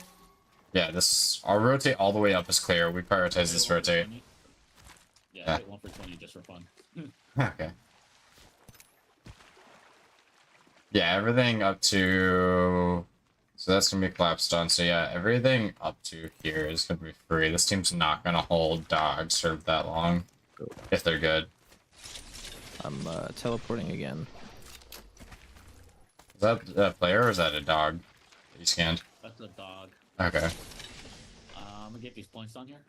Yeah, our rotate all the way up is clear. We prioritize this Hit 1 for rotate. 20. Yeah, Yeah. hit 1 for 20 just for fun. Okay. Yeah, everything up to. So that's gonna be collapsed on. So yeah, everything up to here is gonna be free. This team's not gonna hold dogs for that long, if they're good. I'm teleporting again. Is that a player or is that a dog that you scanned? That's a dog. Okay. I'm gonna get these points on here.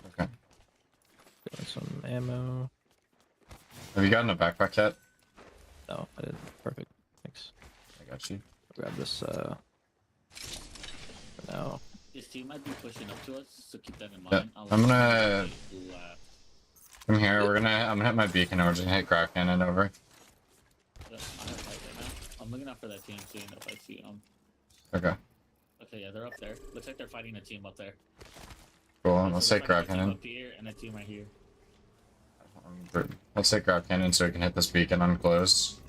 Okay. Got some ammo. Have you gotten a backpack yet? No, I didn't. Perfect. Thanks. I got you. Grab this for now. This team might be pushing up to us, so keep that in Yeah, mind. I'll I'm let gonna- you know left. Come here. I'm gonna hit my beacon and we're just gonna hit Graf Cannon over. Yeah, I have light right now. I'm looking out for that team, seeing if I see them. Okay. Okay, yeah, they're up there. Looks like they're fighting a team up there. Cool. So Let's they're take fighting Graf a team Cannon. up here and a team right here. Let's take Graf Cannon so we can hit this beacon unclosed.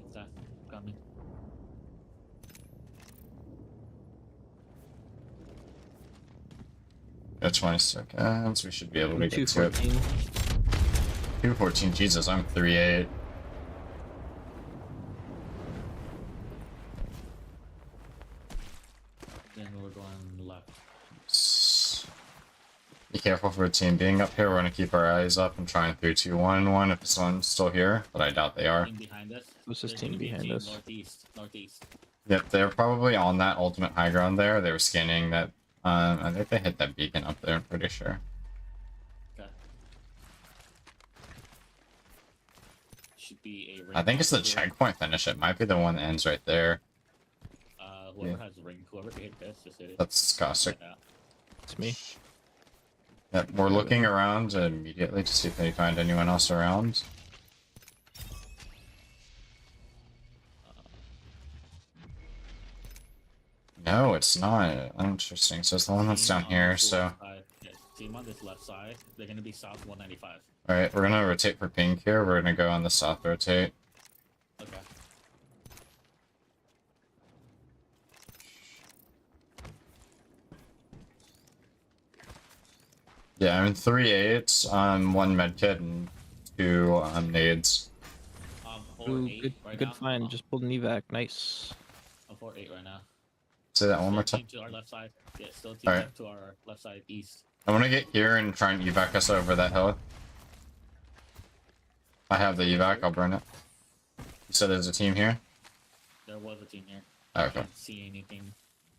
Is that coming? Got 20 seconds. We should be able to get to it. 214. 214. Jesus, I'm 3-8. Then we're going left. Be careful for a team being up here. We're gonna keep our eyes up and try and 3, 2, 1, 1 if someone's still here, but I doubt they are. Team behind us. Who's this There's team gonna be a behind us? Northeast. Yep, they're probably on that ultimate high ground there. They were scanning that. I think they hit that beacon up there. I'm pretty sure. Okay. Should be a ring I think it's the box here. checkpoint finish. It might be the one that ends right there. Whoever Yeah. has the ring, whoever can hit this, just hit it. That's Caustic. Yeah. It's me. Yep, we're looking around immediately to see if we find anyone else around. No, it's not. Interesting. So it's the one that's Team down on here. this So, left side. Yes, team on this left side. They're gonna be south 195. all right, we're gonna rotate for pink here. We're gonna go on the south rotate. Okay. Yeah, I'm 3-8 on 1 medkit and 2 nades. 4-8 Ooh, good, right good now. find. Just pulled an evac. Nice. I'm 4-8 right now. Say that one more Still time. team to our left side. Yeah, still team Alright. left to our left side east. I want to get here and try and evac us over that hill. I have the evac. I'll burn it. You said there's a team here? There was a team here. I Okay. can't see anything.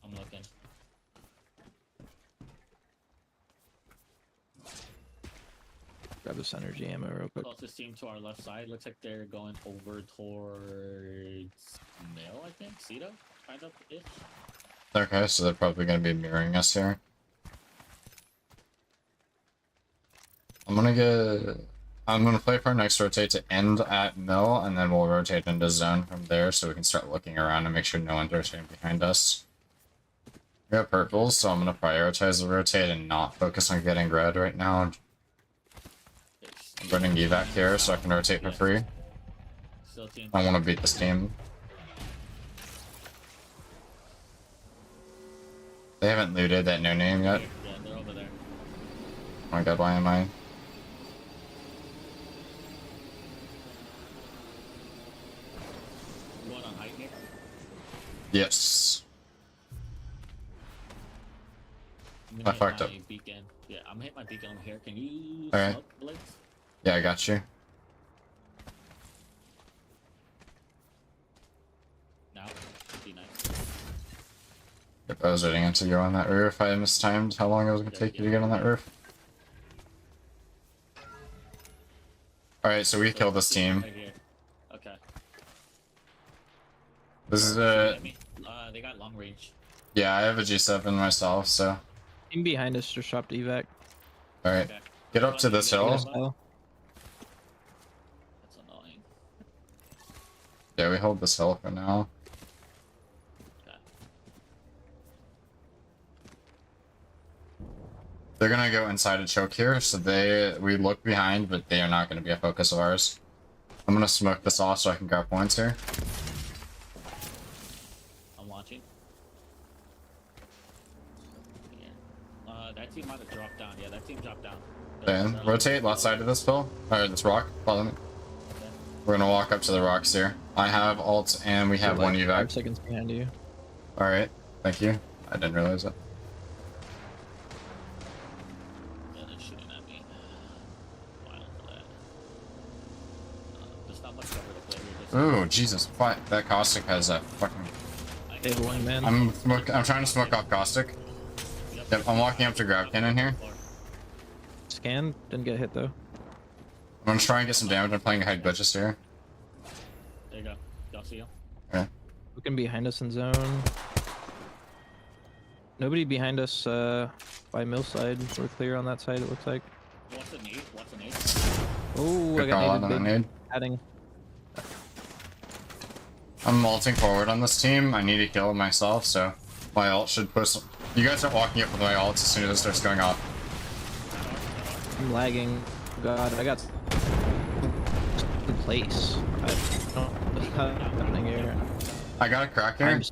I'm looking. Grab this energy ammo real quick. Closest team to our left side. Looks like they're going over towards Mill, I think. Cito? Kind of ish. Okay, so they're probably going to be mirroring us here. I'm gonna play for our next rotate to end at mill, and then we'll rotate into zone from there, so we can start looking around and make sure no one's rotating behind us. We got purples, so I'm gonna prioritize the rotate and not focus on getting red right now. I'm running evac here, so I can rotate for free. Still team. I want to beat this team. They haven't looted that no name yet. Yeah, they're over there. Oh my god, why am I? One on height here. Yes. I'm I gonna hit fucked my up. beacon. Yeah, I'm gonna hit my beacon over here. Can you Okay. smoke, Blitz? Yeah, I got you. Now? Be nice. If I was waiting until you go on that roof, I mistimed how long it was gonna Yeah, take you yeah. to get on that roof. Alright, so we killed this team. Right here. Okay. This is Shoot a... at me. They got long range. Yeah, I have a G7 myself, so... Team behind us just dropped evac. Alright, Okay. get up to this Yeah, hill. Yes, Kyle. That's annoying. Yeah, we hold this hill for now. Okay. They're gonna go inside a choke here, so we look behind, but they are not gonna be a focus of ours. I'm gonna smoke this off so I can grab points here. I'm watching. Yeah. That team might have dropped down. Yeah, that team dropped down. Then rotate left side of this hill, or this rock. Follow me. We're gonna walk up to the rocks here. I have ult and we have one 5 evac. seconds behind you. Alright, thank you. I didn't realize it. Yeah, they're shooting at me. Wild for that. There's not much cover to play with. Ooh, Jesus, what? That caustic has a fucking... They have one man. I'm trying to smoke off caustic. Yep, I'm walking up to grab cannon here. Scan didn't get hit though. I'm gonna try and get some damage. I'm playing hide glitches here. There you go. Y'all see him? Looking behind us in zone. Nobody behind us by mill side. We're clear on that side, it looks like. What's the need? What's the need? Oh, I Good call got out on that naded big nade. padding. I'm ulting forward on this team. I need to kill myself, so my ult should push. You guys are walking up with my ults as soon as it starts going off. I'm lagging. God, I got in place. I don't know what's happening here. I got a crack here. I'm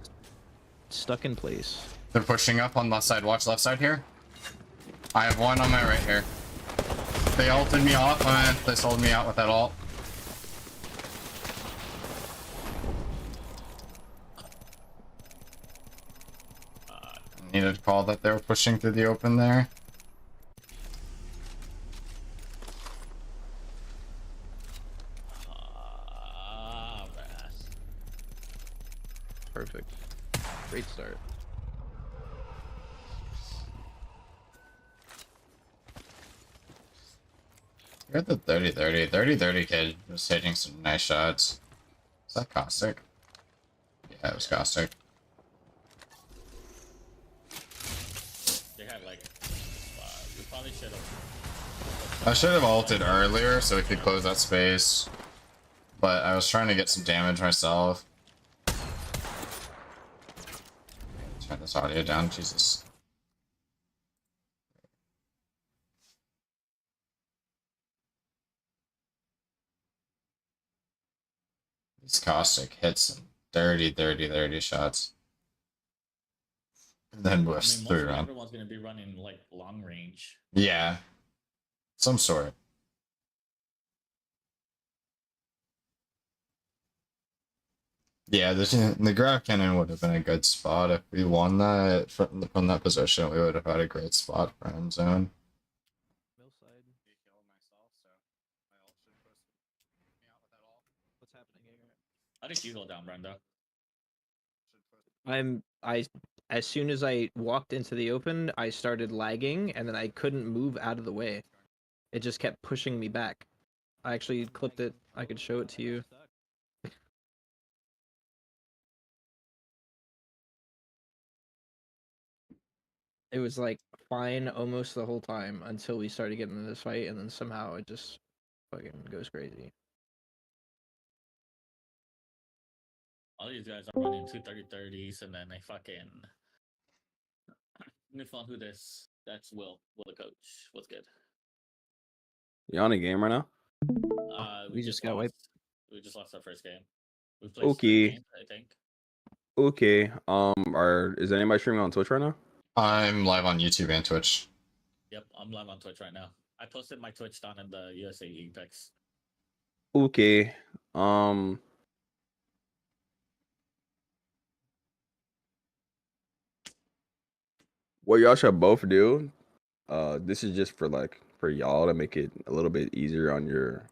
stuck in place. They're pushing up on left side. Watch left side here. I have one on my right here. They ulted me off and they sold me out with that ult. Needed to call that they were pushing through the open there. Man. Perfect. Great start. You're at the 30-30. 30-30 kid was hitting some nice shots. Is that caustic? Yeah, it was caustic. They had like. We probably should have. I should have ulted earlier so we could close that space. But I was trying to get some damage myself. Turn this audio down, Jesus. These caustic hits some dirty shots. And then whiffs through around. Everyone's gonna be running like long range. Yeah. Some sort. Yeah, the grab cannon would have been a good spot if we won that from that position. We would have had a great spot for end zone. Mill side. What's happening here? How did you go down, Brenda? As soon as I walked into the open, I started lagging and then I couldn't move out of the way. It just kept pushing me back. I actually clipped it. I could show it to you. It was like fine almost the whole time until we started getting into this fight, and then somehow it just fucking goes crazy. All these guys are running 230-30s and then they fucking. Let me find who this. That's Will. Will the coach. What's good? You on a game right now? We just got wiped. We just lost our first game. We played Okay. games, I think. Okay. Is anybody streaming on Twitch right now? I'm live on YouTube and Twitch. Yep, I'm live on Twitch right now. I posted my Twitch down in the USA Apex. Okay. what y'all should both do. This is just for like for y'all to make it a little bit easier on your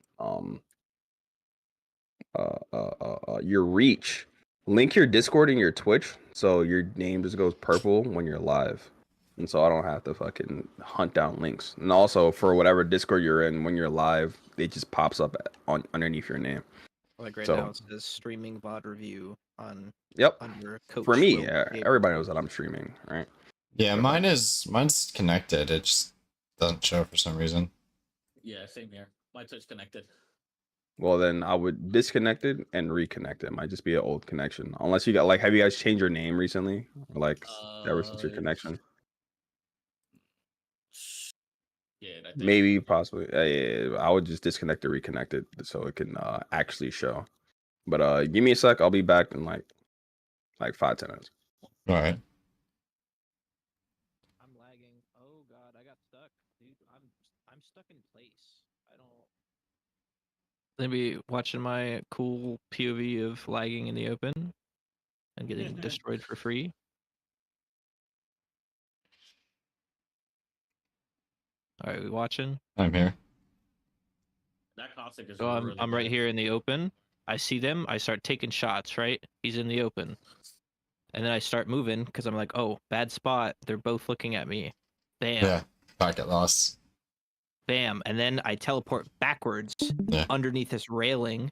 reach. Link your Discord and your Twitch so your name just goes purple when you're live. And so I don't have to fucking hunt down links. And also for whatever Discord you're in, when you're live, it just pops up underneath your name. Like right So- now, it says streaming VOD review on Yep. under Coach. For me, Will Gabriel. everybody knows that I'm streaming, right? Yeah, mine's connected. It just doesn't show for some reason. Yeah, same here. My Twitch connected. Well, then I would disconnect it and reconnect it. Might just be an old connection. Unless you got like, have you guys changed your name recently? Or, like ever since your connection? Yeah, I think Maybe, possibly. Yeah, I would just disconnect it, reconnect it, so it can actually show. But give me a sec. I'll be back in like 5-10 minutes. All right. I'm lagging. Oh god, I got stuck, dude. I'm stuck in place. I don't. Maybe watching my cool POV of lagging in the open and getting destroyed for free. All right, we watching. I'm here. that Caustic is So I'm really right bad. here in the open. I see them. I start taking shots. Right, he's in the open, and then I start moving because I'm like, oh, bad spot. They're both looking at me. Bam. Yeah. Packet loss. Bam, and then I teleport backwards Yeah. underneath this railing,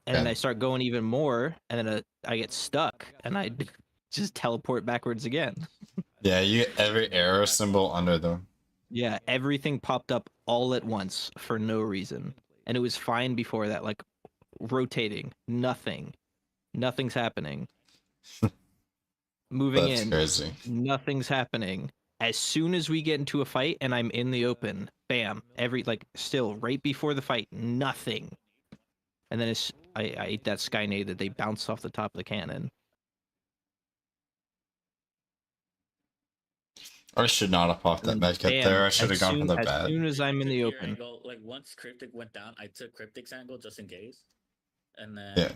and then Yeah. I start going even more, and then I get stuck, and I just teleport backwards again. Yeah, you get every arrow symbol under them. Yeah, everything popped up all at once for no reason, and it was fine before that, like rotating, nothing's happening. Moving That's in, crazy. nothing's happening. As soon as we get into a fight and I'm in the open, bam, still right before the fight, nothing. And then I ate that Skynade that they bounced off the top of the cannon. I should not have popped that And then medkit bam, there. I should have gone for the as bat. soon as I'm in the Your open. angle, like once Cryptic went down, I took Cryptic's angle just in case, and then Yeah.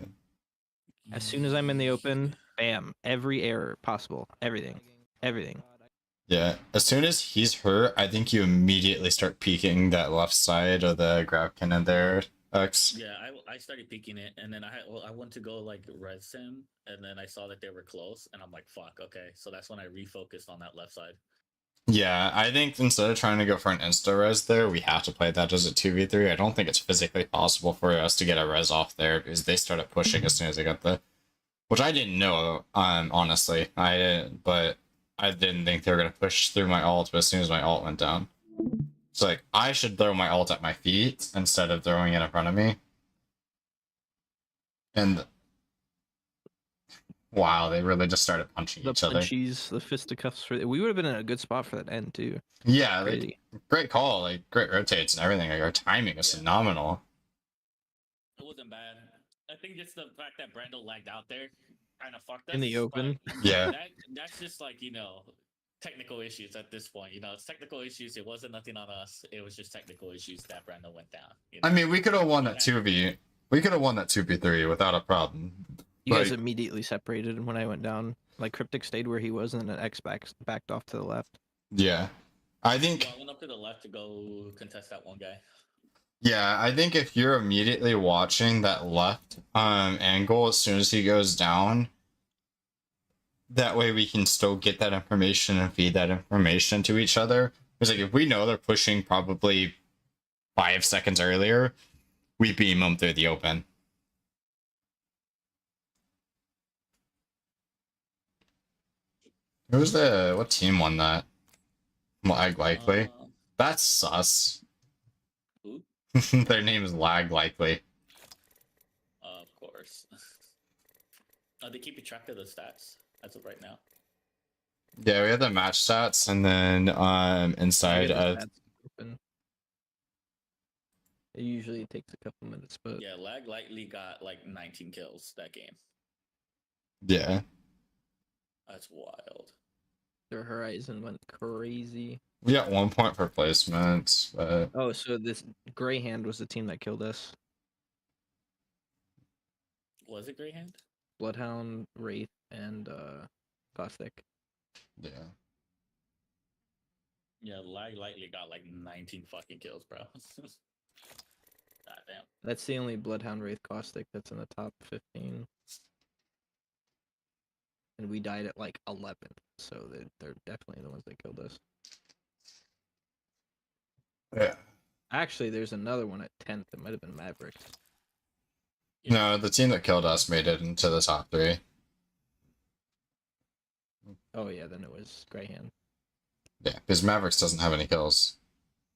As soon as I'm in the open, bam, every error possible, everything. Yeah. As soon as he's hurt, I think you immediately start peeking that left side of the grab cannon there, X. Yeah, I started peeking it, and then I went to go like res him, and then I saw that they were close, and I'm like, fuck, okay. So that's when I refocused on that left side. Yeah, I think instead of trying to go for an insta res there, we have to play that as a 2v3. I don't think it's physically possible for us to get a res off there because they started pushing as soon as they got the, which I didn't know, honestly. But I didn't think they were gonna push through my ult, but as soon as my ult went down. It's like I should throw my ult at my feet instead of throwing it in front of me. And wow, they really just started punching The each other. punchies, the fisticuffs. We would have been in a good spot for that end too. Yeah, like, Crazy. great call, like great rotates and everything. Like our timing is phenomenal. It wasn't bad. I think just the fact that Brando lagged out there kind of fucked us. In the but open? Yeah. that's just like, technical issues at this point. It's technical issues. It wasn't nothing on us. It was just technical issues that Brando went down. I mean, we could have won that 2v. We could have won that 2v3 without a problem. You guys Like- immediately separated when I went down. Like Cryptic stayed where he was, and then X backed off to the left. Yeah. I think So I went up to the left to go contest that one guy. Yeah, I think if you're immediately watching that left angle as soon as he goes down, that way we can still get that information and feed that information to each other. Because like if we know they're pushing probably 5 seconds earlier, we beam them through the open. What team won that? Lag Likely. That's sus. Who? Their name is Lag Likely. Of course. They keep track of the stats as of right now. Yeah, we have the match stats, and then inside Get the of stats open. It usually takes a couple minutes, but Yeah, Lag Lightly got like 19 kills that game. yeah, That's wild. their Horizon went crazy. we got 1 point for placement. But Oh, so this Greyhand was the team that killed us. Was it Greyhand? Bloodhound, Wraith, and Gothic. Yeah. Yeah, Lag Lightly got like 19 fucking kills, bro. God damn. That's the only Bloodhound Wraith Caustic that's in the top 15. And we died at like 11th, so they're definitely the ones that killed us. Yeah. Actually, there's another one at 10th. It might have been Mavericks. No, the team that killed us made it into the top 3. Oh yeah, then it was Greyhand. Yeah, because Mavericks doesn't have any kills.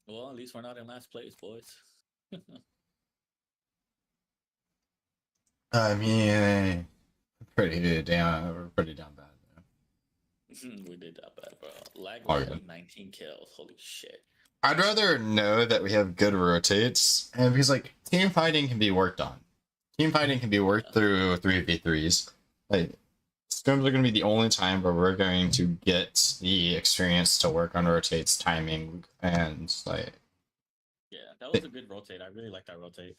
Well, at least we're not in last place, boys. I mean, we're pretty down bad. We did that bad, bro. Lag Oh, Lightly, yeah. 19 kills. Holy shit. I'd rather know that we have good rotates, and because like team fighting can be worked on. Team fighting can be worked through 3v3s. Like scrims are going to be the only time where we're going to get the experience to work on rotates, timing, and like. Yeah, that was a good rotate. I really like that rotate.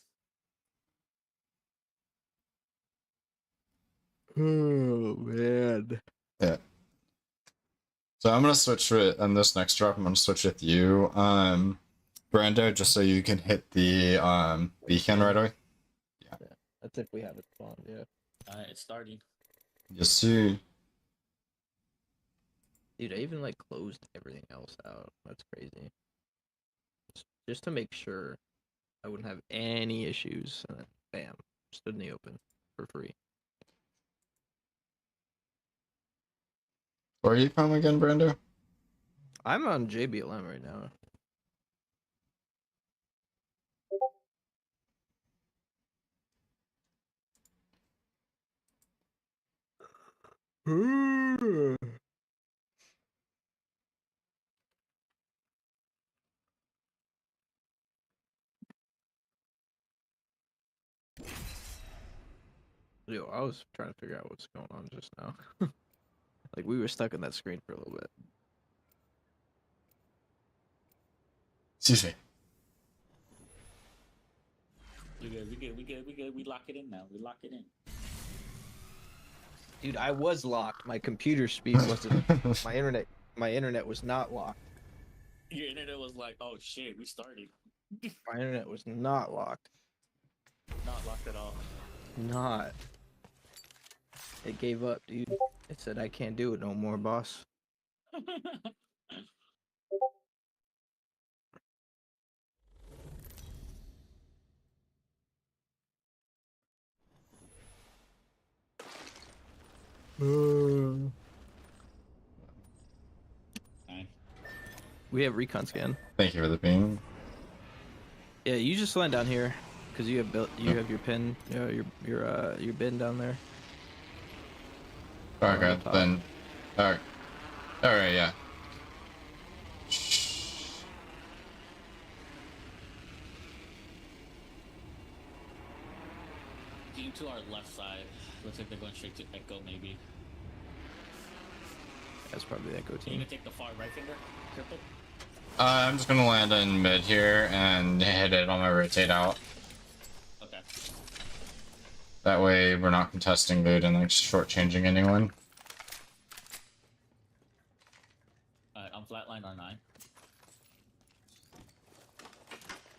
Oh man. Yeah. So I'm gonna switch with on this next drop. I'm gonna switch with you, Brando, just so you can hit the beacon right away. That's if we have it spawned, yeah. Alright, it's starting. You see. Dude, I even like closed everything else out. That's crazy. Just to make sure I wouldn't have any issues, and then bam, stood in the open for free. Where are you from again, Brando? I'm on JBLM right now. Yo, I was trying to figure out what's going on just now. Like we were stuck in that screen for a little bit. Excuse me. We good. We lock it in now. We lock it in. Dude, I was locked. My computer speed wasn't. My internet was not locked. Your internet was like, oh shit, we started. My internet was not locked. Not locked at all. Not. It gave up, dude. It said I can't do it no more, boss. Alright. We have recon scan. Thank you for the ping. Yeah, you just land down here because you have you have your pin, your bin down there. Okay, top. then. Alright. Alright, yeah. Team to our left side. Looks like they're going straight to Echo, maybe. That's probably the Echo You team. gonna take the far right finger? Cripple? I'm just gonna land in mid here and hit it on my rotate out. Okay. That way we're not contesting loot and like shortchanging anyone. Alright, I'm flatline R9.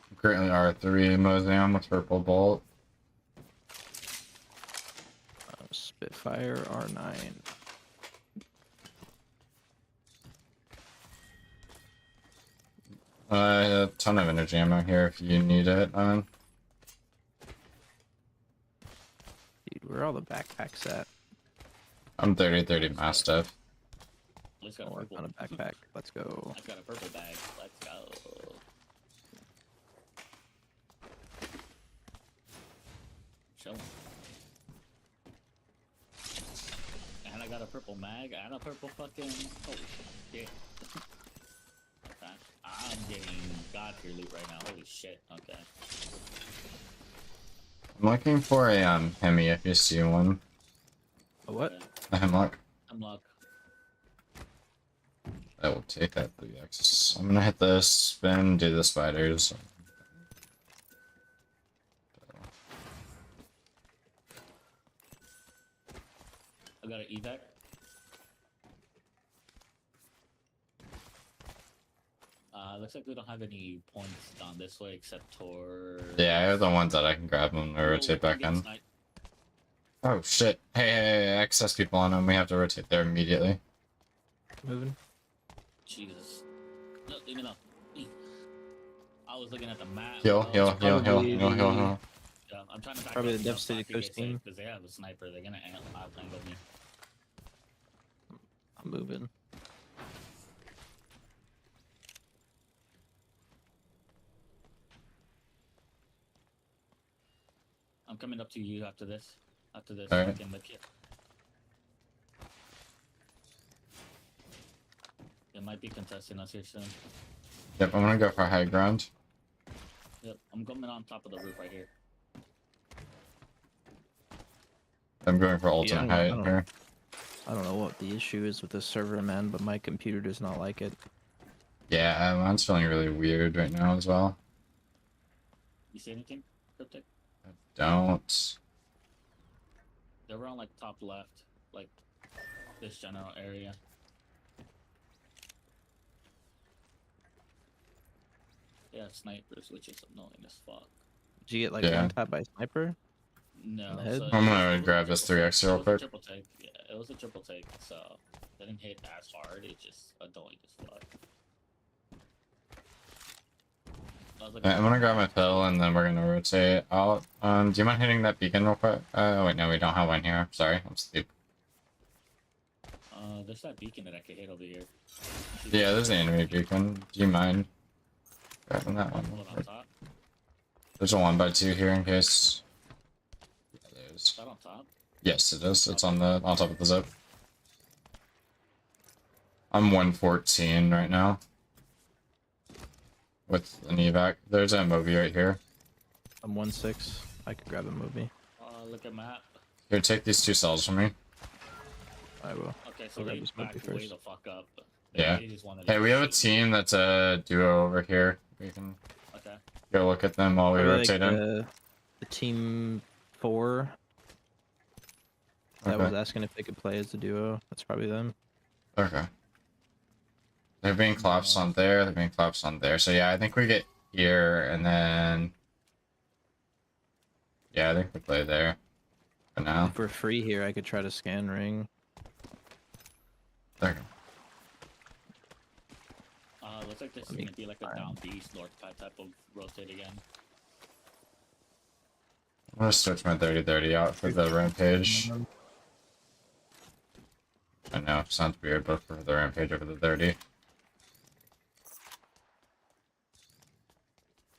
I'm currently R3 Mosaic with purple bolt. Spitfire R9. A ton of energy ammo here if you need it. Dude, where are all the backpacks at? I'm 30-30 Mastiff. Let's got a Oh, I purple. found a backpack. Let's go. I've got a purple bag. Let's go. Chillin'. And I got a purple mag and a purple fucking. Holy shit. Okay. I'm getting god tier loot right now. Holy shit. Okay. I'm looking for a Hemi if you see one. A what? Okay. A Hemlock. Unlock. I will take that 3x. I'm gonna hit this, spin, do the spiders. I got an evac. Looks like we don't have any points down this way except toward. Yeah, I have the ones that I can grab them or rotate back in. Oh shit! Hey, excess people on them. We have to rotate there immediately. Moving. Jesus. No, leave me alone. I was looking at the map. Heal. Yeah, I'm trying to back Probably up the Devastated Coast team. because they have a sniper. They're gonna outlangle me. I'm moving. I'm coming up to you after this. After this, Alright. I can look it. They might be contesting us here soon. Yep, I'm gonna go for high ground. Yep, I'm coming on top of the roof right here. I'm going for ultimate I height don't- here. I don't know what the issue is with the server, man, but my computer does not like it. Yeah, mine's feeling really weird right now as well. You see anything, Cryptic? Don't. They were on like top left, like this general area. They have snipers, which is annoying as fuck. Did you get like Yeah. one tap by sniper? No, the head? so I'm it gonna was- grab this 3x real it was a quick. triple take. Yeah, it was a triple take, so it didn't hit as hard. It's just annoying as fuck. I was looking Alright, I'm gonna grab my pill and then we're gonna rotate out. Do you mind hitting that beacon real quick? Wait, no, we don't have one here. Sorry, I'm asleep. there's that beacon that I could hit over here. Yeah, there's the enemy beacon. Do you mind grabbing that one? Hold on top. There's a 1x2 here in case. Yeah, there Is is. that on top? Yes, it is. It's on top of the zip. I'm 114 right now. With an evac. There's a movie right here. I'm 1-6. I could grab a movie. Look at map. Here, take these 2 cells from me. I will. Okay, so I'll grab they this backed movie way first. the fuck up. Yeah. They just wanted to Hey, we have a shoot. team that's a duo over here. We can Okay. go look at them while we Probably, like, rotate in. the team 4 that Okay. was asking if they could play as a duo. That's probably them. Okay. They're being collapsed on there. They're being collapsed on there. So yeah, I think we get here and then. Yeah, I think we play there. For now. If we're free here, I could try to scan ring. Okay. Looks like this is Let me gonna be like a find- down east north type of rotate again. I'm gonna switch my 30-30 out for the rampage. I know, sounds weird, but for the rampage over the 30.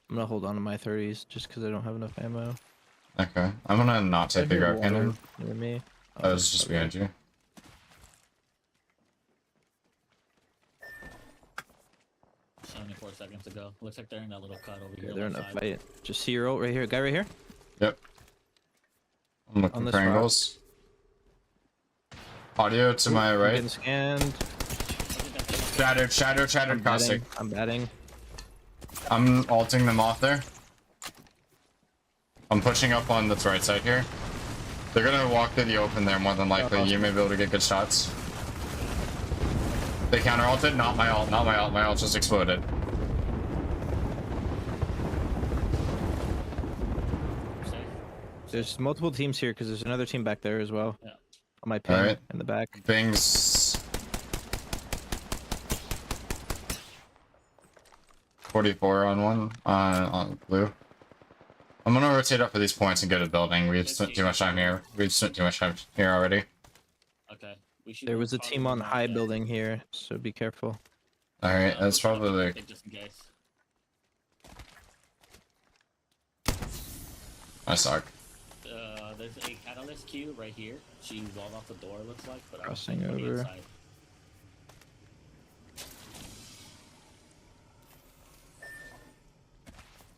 I'm gonna hold on to my 30s just because I don't have enough ammo. Okay. I'm gonna not take I the hear grab cannon. water near me. That was just okay. behind you. So 24 seconds ago. Looks like they're in that little cut over here. Yeah, they're in a left side. fight. Just see your ult right here. Guy right here. Yep. I'm looking this for rock. angles. Audio to my I'm right. getting scanned. Shattered, I'm caustic. batting. I'm batting. I'm ulting them off there. I'm pushing up on the right side here. They're gonna walk through the open there more than likely. You may be able to get good shots. They counter ulted. Not my ult. Not my ult. My ult just exploded. Safe. There's multiple teams here because there's another team back there as well. Yeah. On my ping Alright. in the back. Bing's 44 on one on blue. I'm gonna rotate up for these points and go to building. We've spent too much time here. We've spent too much time here already. Okay. We should There was a team on high building. building here, so be careful. All right, that's probably like Just in case. I suck. There's a catalyst queue right here. She walled off the door, looks like, but Crossing I'm over. inside.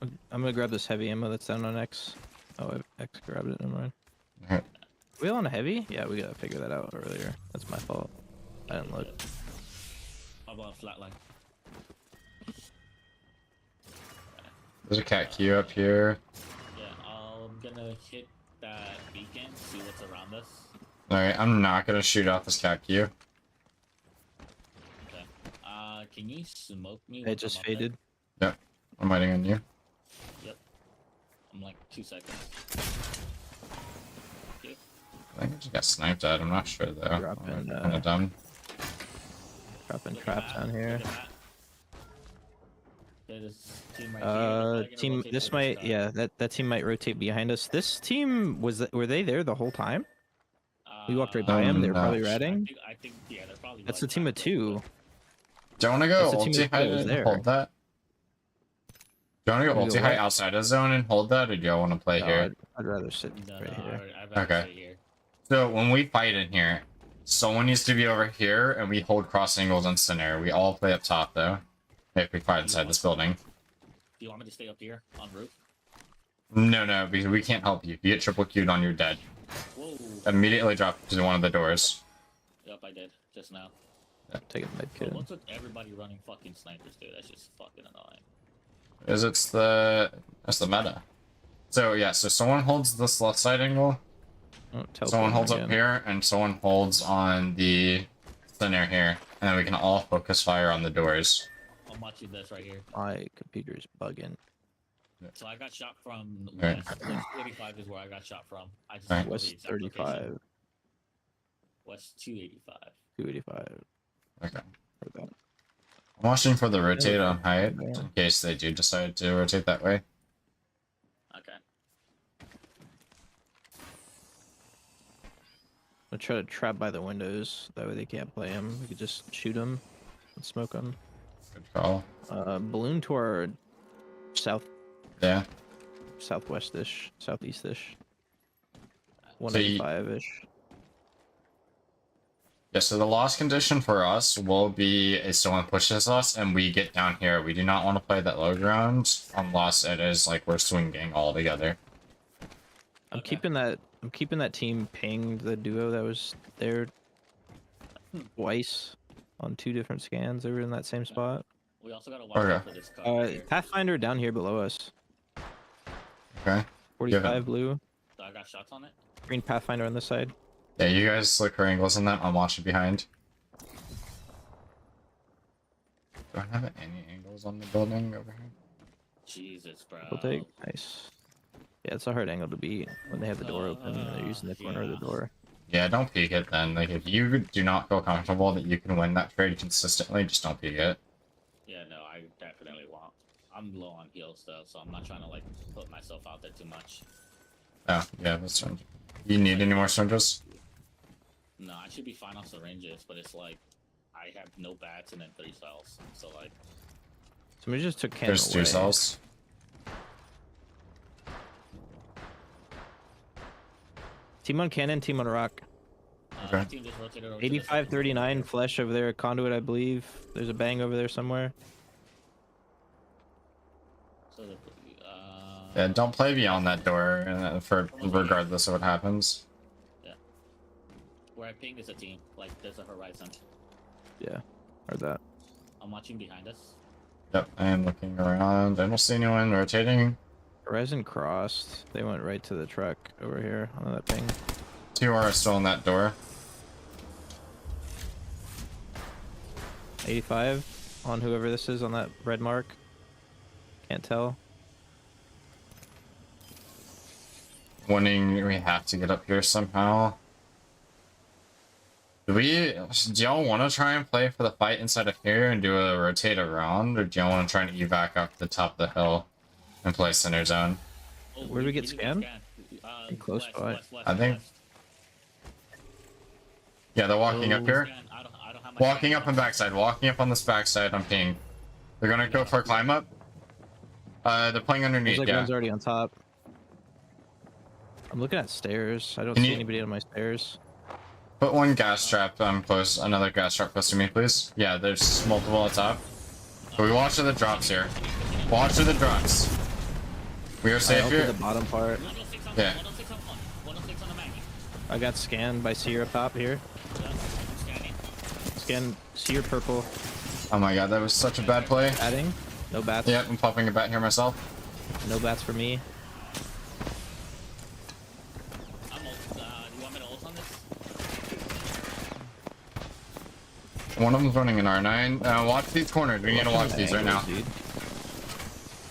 I'm gonna grab this heavy ammo that's down on X. Oh, X grabbed it. Never mind. Alright. We on a heavy? Yeah, we gotta figure that out earlier. That's my fault. I didn't look. How about flatline? There's a cat queue up here. Yeah, I'm gonna hit that beacon, see what's around us. All right, I'm not gonna shoot off this cat queue. Okay. Can you smoke me? It once just I'm up there? faded. I'm waiting on you. I'm like 2 seconds. I think I just got sniped at. I'm not sure though. Dropping, Kind of dumb. Dropping Look at traps that, down here. look at that. Okay, this team right here, they're probably gonna Team. rotate This to might. side. Yeah, that team might rotate behind us. This team were they there the whole time? We walked right by them. They're no. probably I ratting. think yeah, they're probably. That's like the team of tactical, two. Do you want to go That's the team ulti that height was and there. hold that? Do you want to go Wanna go ulti height what? outside of zone and hold that, or do y'all want to play No, here? I'd rather sit No, right no, here. I'd rather Okay. stay here. So when we fight in here, someone needs to be over here, and we hold cross angles and center. We all play up top though. If we fight inside this building. Do you want me to stay up here on roof? No, because we can't help you. If you get triple queued on, you're dead. Whoa. Immediately drop to one of the doors. Yep, I did just now. Taking the med But kit. what's with everybody running fucking snipers, dude? That's just fucking annoying. It's the meta. So yeah, so someone holds this left side angle, Oh, someone teleporting holds up again. here, and someone holds on the center here, and then we can all focus fire on the doors. I'm watching this right here. My computer's bugging. So I got shot from Alright. west. West 35 is where I got shot from. I just Alright. don't know the West exact location. 35, West 285. 285. Okay. Heard that. I'm watching for the rotate on height, Yeah. in case they do decide to rotate that way. Okay. I'll try to trap by the windows. That way they can't play him. We could just shoot him and smoke him. Good call. Balloon to our Yeah. southwest-ish, southeast-ish. So you- 185-ish. Yeah, so the loss condition for us will be if someone pushes us and we get down here. We do not want to play that low ground unless it is like we're swinging all together. I'm Okay. keeping that team pinged, the duo that was there twice on 2 different scans. They were in that same spot. We also gotta watch Okay. out for this car. right here. Pathfinder down here below us. Okay. 45 blue. So I got shots on it. Green Pathfinder on this side. Yeah, you guys look for angles in that. I'm watching behind. Do I have any angles on the building over here? Jesus, bro. We'll take. Nice. Yeah, it's a hard angle to beat when they have the door open and they're using the corner of the Yeah. door. Yeah, don't peek it then. Like, if you do not feel comfortable that you can win that trade consistently, just don't peek it. Yeah, no, I definitely won't. I'm low on heals though, so I'm not trying to like put myself out there too much. Oh, yeah, that's fine. You need any more syringes? No, I should be fine on syringes, but it's like I have no bats and then 3 cells. So like, Somebody just took Ken There's away. 2 cells. Team on cannon, team on rock. Okay. my team just rotated over to the 85-39 flesh over there, conduit, I believe. There's a bang over there somewhere. So the, Yeah, don't play beyond that door for regardless of what happens. where I ping is a team. Like there's a horizon. Yeah, heard that. I'm watching behind us. Yep, I am looking around. I don't see anyone rotating. Horizon crossed. They went right to the truck over here on that ping. 2 are still in that door. 85 on whoever this is on that red mark. Can't tell. Winning, we have to get up here somehow. Do y'all want to try and play for the fight inside of here and do a rotate around, or do y'all want to try and evac up the top of the hill and play center zone? Oh, Where do we get need to scanned? scanned. Close west, by. west, west, I think- west. Yeah, they're walking up Oh. here. Scan. I don't have my Walking scan up and backside. Walking up on this backside on ping. They're gonna go for a climb up. They're playing underneath, Looks like yeah. one's already on top. I'm looking at stairs. I don't Can see you- anybody on my stairs. Put one gas trap close, another gas trap close to me, please. Yeah, there's multiple on top. But we watch for the drops here. Watch for the drops. We are I safe ulted here. the bottom part. 106 on Yeah. 106 on one. 106 on the Maggie. I got scanned by Seer up top here. Yeah, I'm scanning. Scan Seer purple. Oh my god, that was such a bad play. Batting. No bats. Yeah, I'm popping a bat here myself. No bats for me. I'm ult. Do you want me to ult on this? One of them's running an R9. Watch these corners. We need to watch these right now. Dude.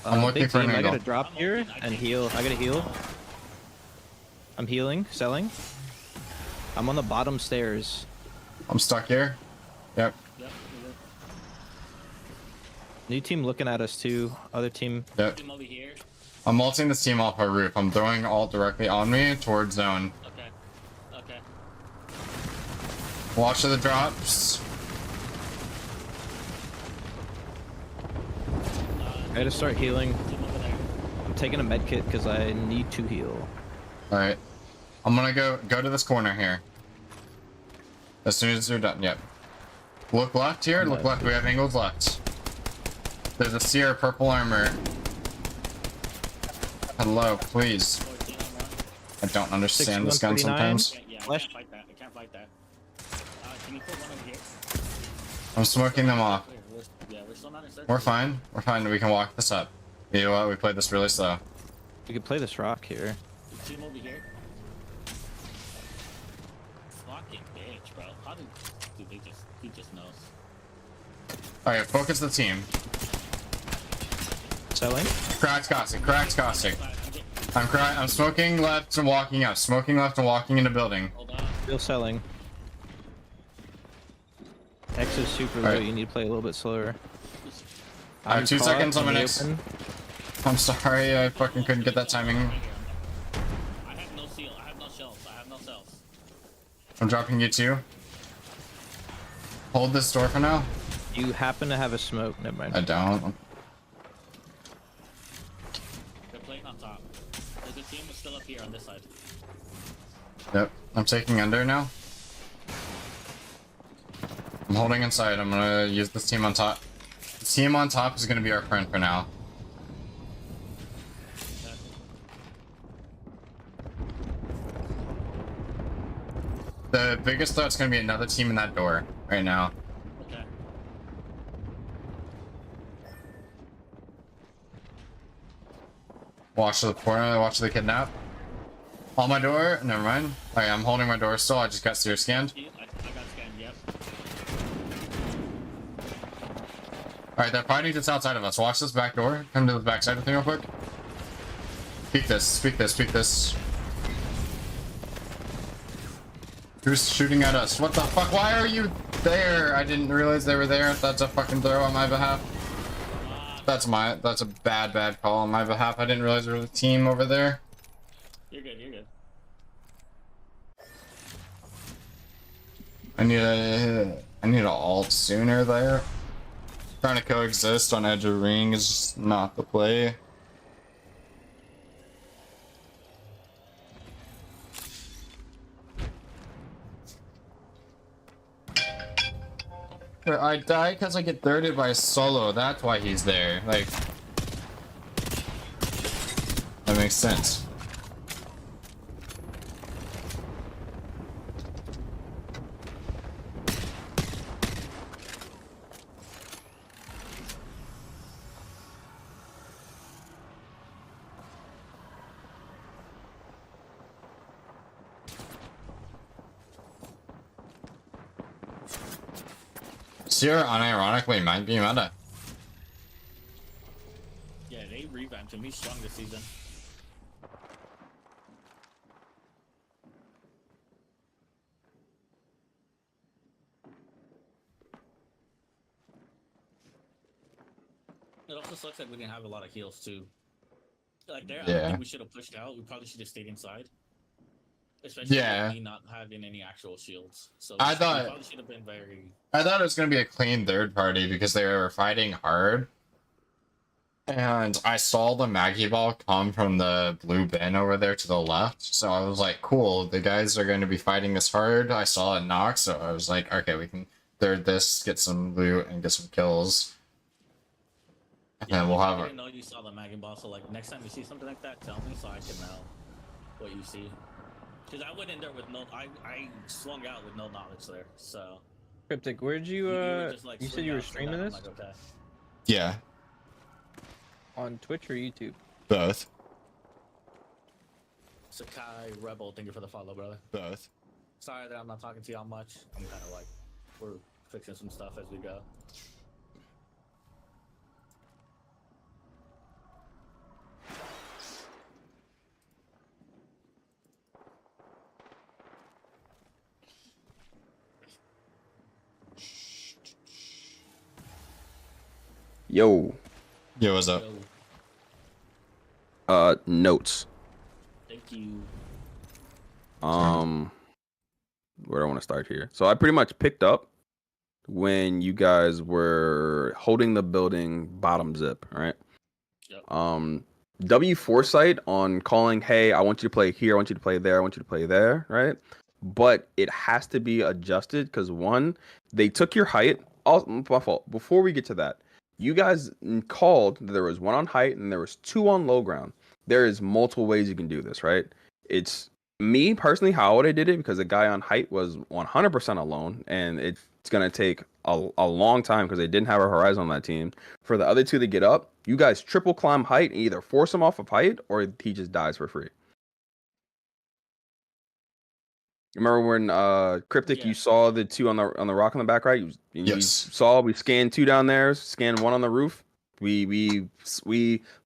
I'm looking big for an team, I angle. gotta drop here and heal. I gotta heal. I'm healing, selling. I'm on the bottom stairs. I'm stuck here. Yep. Yep. New team looking at us too. Other team. Yep. Team over here. I'm ulting this team off our roof. I'm throwing ult directly on me towards zone. Okay. Okay. Watch the drops. I gotta start healing. Team over there. I'm taking a med kit because I need to heal. All right. I'm gonna go to this corner here. As soon as you're done. Yep. Look left here. Look left. We have angles left. There's a seer purple armor. Hello, please. 14 on one. I don't understand this gun 6139. sometimes. Yeah, I Flash. can't fight that. I can't fight that. Can you put one over here? I'm smoking them off. Yeah, we're still not in circle. We're fine. We're fine. We can walk this up. You know what? We played this really slow. We could play this rock here. Team over here. Fucking bitch, bro. How did he just knows? Alright, focus the team. Selling. Cracked caustic. Cracked caustic. I'm smoking left and walking up. Smoking left and walking into building. Hold on. Still selling. X is super low. Alright. You need to play a little bit slower. I have 2 caught seconds on in my the next. open. I'm sorry, I fucking couldn't get that timing. I have no seal. I have no shells. I have no cells. I'm dropping you too. Hold this door for now. You happen to have a smoke. Never mind. I don't. They're playing on top. There's a team that's still up here on this side. Yep. I'm taking under now. I'm holding inside. I'm gonna use this team on top. The team on top is gonna be our friend for now. The biggest threat's gonna be another team in that door right now. Okay. Watch the corner, watch the kidnap. On my door, never mind. Alright, I'm holding my door still, I just got seer scanned. I got scanned, yep. Alright, they're fighting just outside of us. Watch this back door. Come to the back side with me real quick. Peek this, speak this, speak this. Who's shooting at us? What the fuck? Why are you there? I didn't realize they were there. That's a fucking throw on my behalf. That's a bad call on my behalf. I didn't realize there was a team over there. You're good, you're good. I need a alt sooner there. Trying to coexist on edge of ring is just not the play. I die because I get thirded by a solo. That's why he's there. Like, that makes sense. Seer unironically might be meta. Yeah, they revamped him. He's strong this season. It also sucks that we didn't have a lot of heals too. Like there, I don't Yeah. think we should have pushed out. We probably should have stayed inside. Especially Yeah. with me not having any actual shields. So I we thought- probably should have been very. I thought it was going to be a clean third party because they were fighting hard. And I saw the Maggie ball come from the blue bin over there to the left. So I was like, cool, the guys are going to be fighting this hard. I saw it knock, so I was like, okay, we can third this, get some loot, and get some kills. And then we'll have I a... didn't know you saw the Magging ball, so like next time you see something like that, tell me so I can know what you see. Because I went in there with no, I swung out with no knowledge there, so. Cryptic, where'd you were just, like, you said swing you were out for streaming that, I'm this like, okay. Yeah, on Twitch or YouTube? both. Sakai Rebel, thank you for the follow, brother. Both. Sorry that I'm not talking to y'all much. I'm kind of like, we're fixing some stuff as we go. Yo, Yo, what's up? So, notes. thank you. Where do I want to start here? So I pretty much picked up when you guys were holding the building bottom zip, right? Yep. W foresight on calling, hey, I want you to play here, I want you to play there, I want you to play there, right? But it has to be adjusted because one, they took your height. My fault. Before we get to that, you guys called that there was one on height and there was two on low ground. There is multiple ways you can do this, right? It's me personally how I would have did it because the guy on height was 100% alone, and it's gonna take a long time because they didn't have a horizon on that team. For the other two to get up, you guys triple climb height and either force him off of height or he just dies for free. Remember when Cryptic, Yeah. you saw the two on the rock on the back, right? You Yes. saw we scanned two down there, scanned one on the roof. We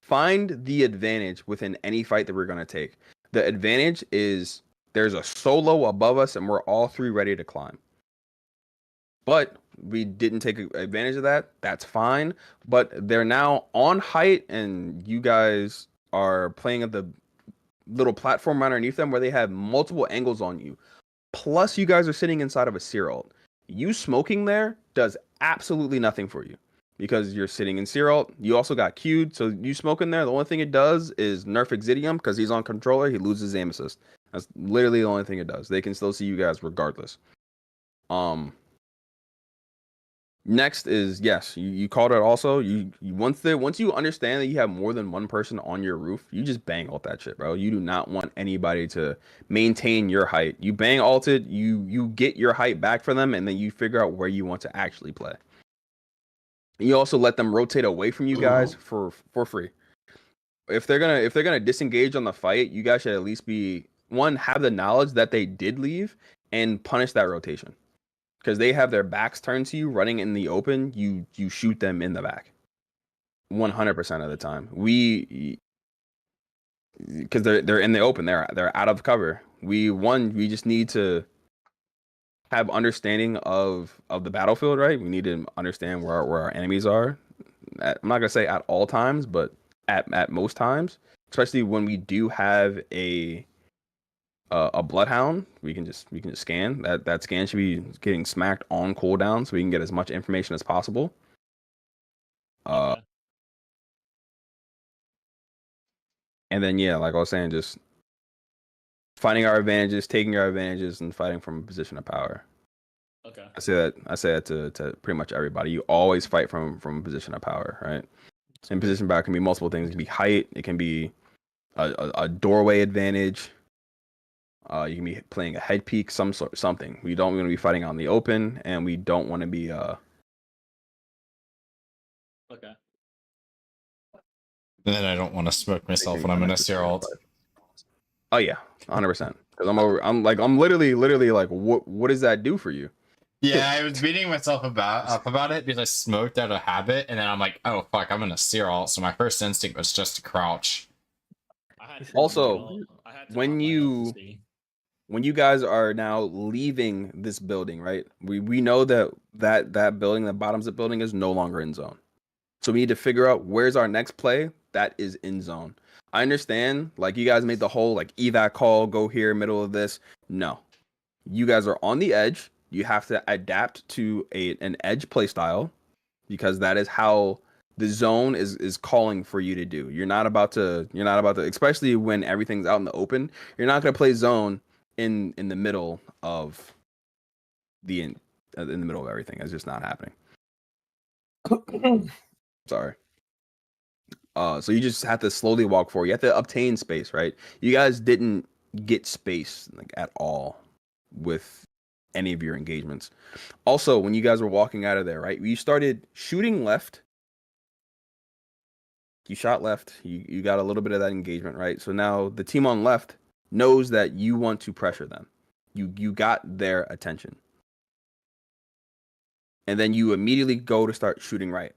find the advantage within any fight that we're gonna take. The advantage is there's a solo above us and we're all three ready to climb. But we didn't take advantage of that. That's fine. But they're now on height and you guys are playing at the little platform underneath them where they have multiple angles on you. Plus, you guys are sitting inside of a Seer ult. You smoking there does absolutely nothing for you because you're sitting in Seer ult. You also got queued, so you smoking there. The only thing it does is nerf Exidium because he's on controller. He loses aim assist. That's literally the only thing it does. They can still see you guys regardless. Next is yes, you called it also. You once you understand that you have more than one person on your roof, you just bang ult that shit, bro. You do not want anybody to maintain your height. You bang ulted, you get your height back for them, and then you figure out where you want to actually play. You also let them rotate away from you guys for free. If they're gonna disengage on the fight, you guys should at least be have the knowledge that they did leave and punish that rotation. Because they have their backs turned to you, running in the open, you shoot them in the back. 100% of the time, because they're in the open, they're out of cover. We just need to have understanding of the battlefield, right? We need to understand where our enemies are. I'm not gonna say at all times, but at most times, especially when we do have a bloodhound, we can just scan. That scan should be getting smacked on cooldown so we can get as much information as possible. Okay. And then yeah, like I was saying, just finding our advantages, taking our advantages, and fighting from a position of power. Okay. I say that to pretty much everybody. You always fight from a position of power, right? And position of power can be multiple things. It can be height. It can be a doorway advantage. You can be playing a head peek, something. We don't want to be fighting out in the open, and we don't want to be Okay. And then I don't want to smoke myself when I'm in a Seer ult. Oh yeah, 100%. Because I'm literally like, what does that do for you? Yeah, I was beating myself up about it because I smoked out of habit, and then I'm like, oh fuck, I'm in a Seer ult, so my first instinct was just to crouch. Also, I had to when lock my you- LTC. When you guys are now leaving this building, right? We know that building, the bottoms of the building, is no longer in zone. So we need to figure out where's our next play that is in zone. I understand, like you guys made the whole like evac call, go here, middle of this. No, you guys are on the edge. You have to adapt to an edge play style because that is how the zone is calling for you to do. You're not about to, especially when everything's out in the open. You're not going to play zone in the middle of in the middle of everything. It's just not happening. Sorry. So you just have to slowly walk forward. You have to obtain space, right? You guys didn't get space like at all with any of your engagements. Also, when you guys were walking out of there, right? You started shooting left. You shot left. You got a little bit of that engagement, right? So now the team on left knows that you want to pressure them. You got their attention. and then you immediately go to start shooting right.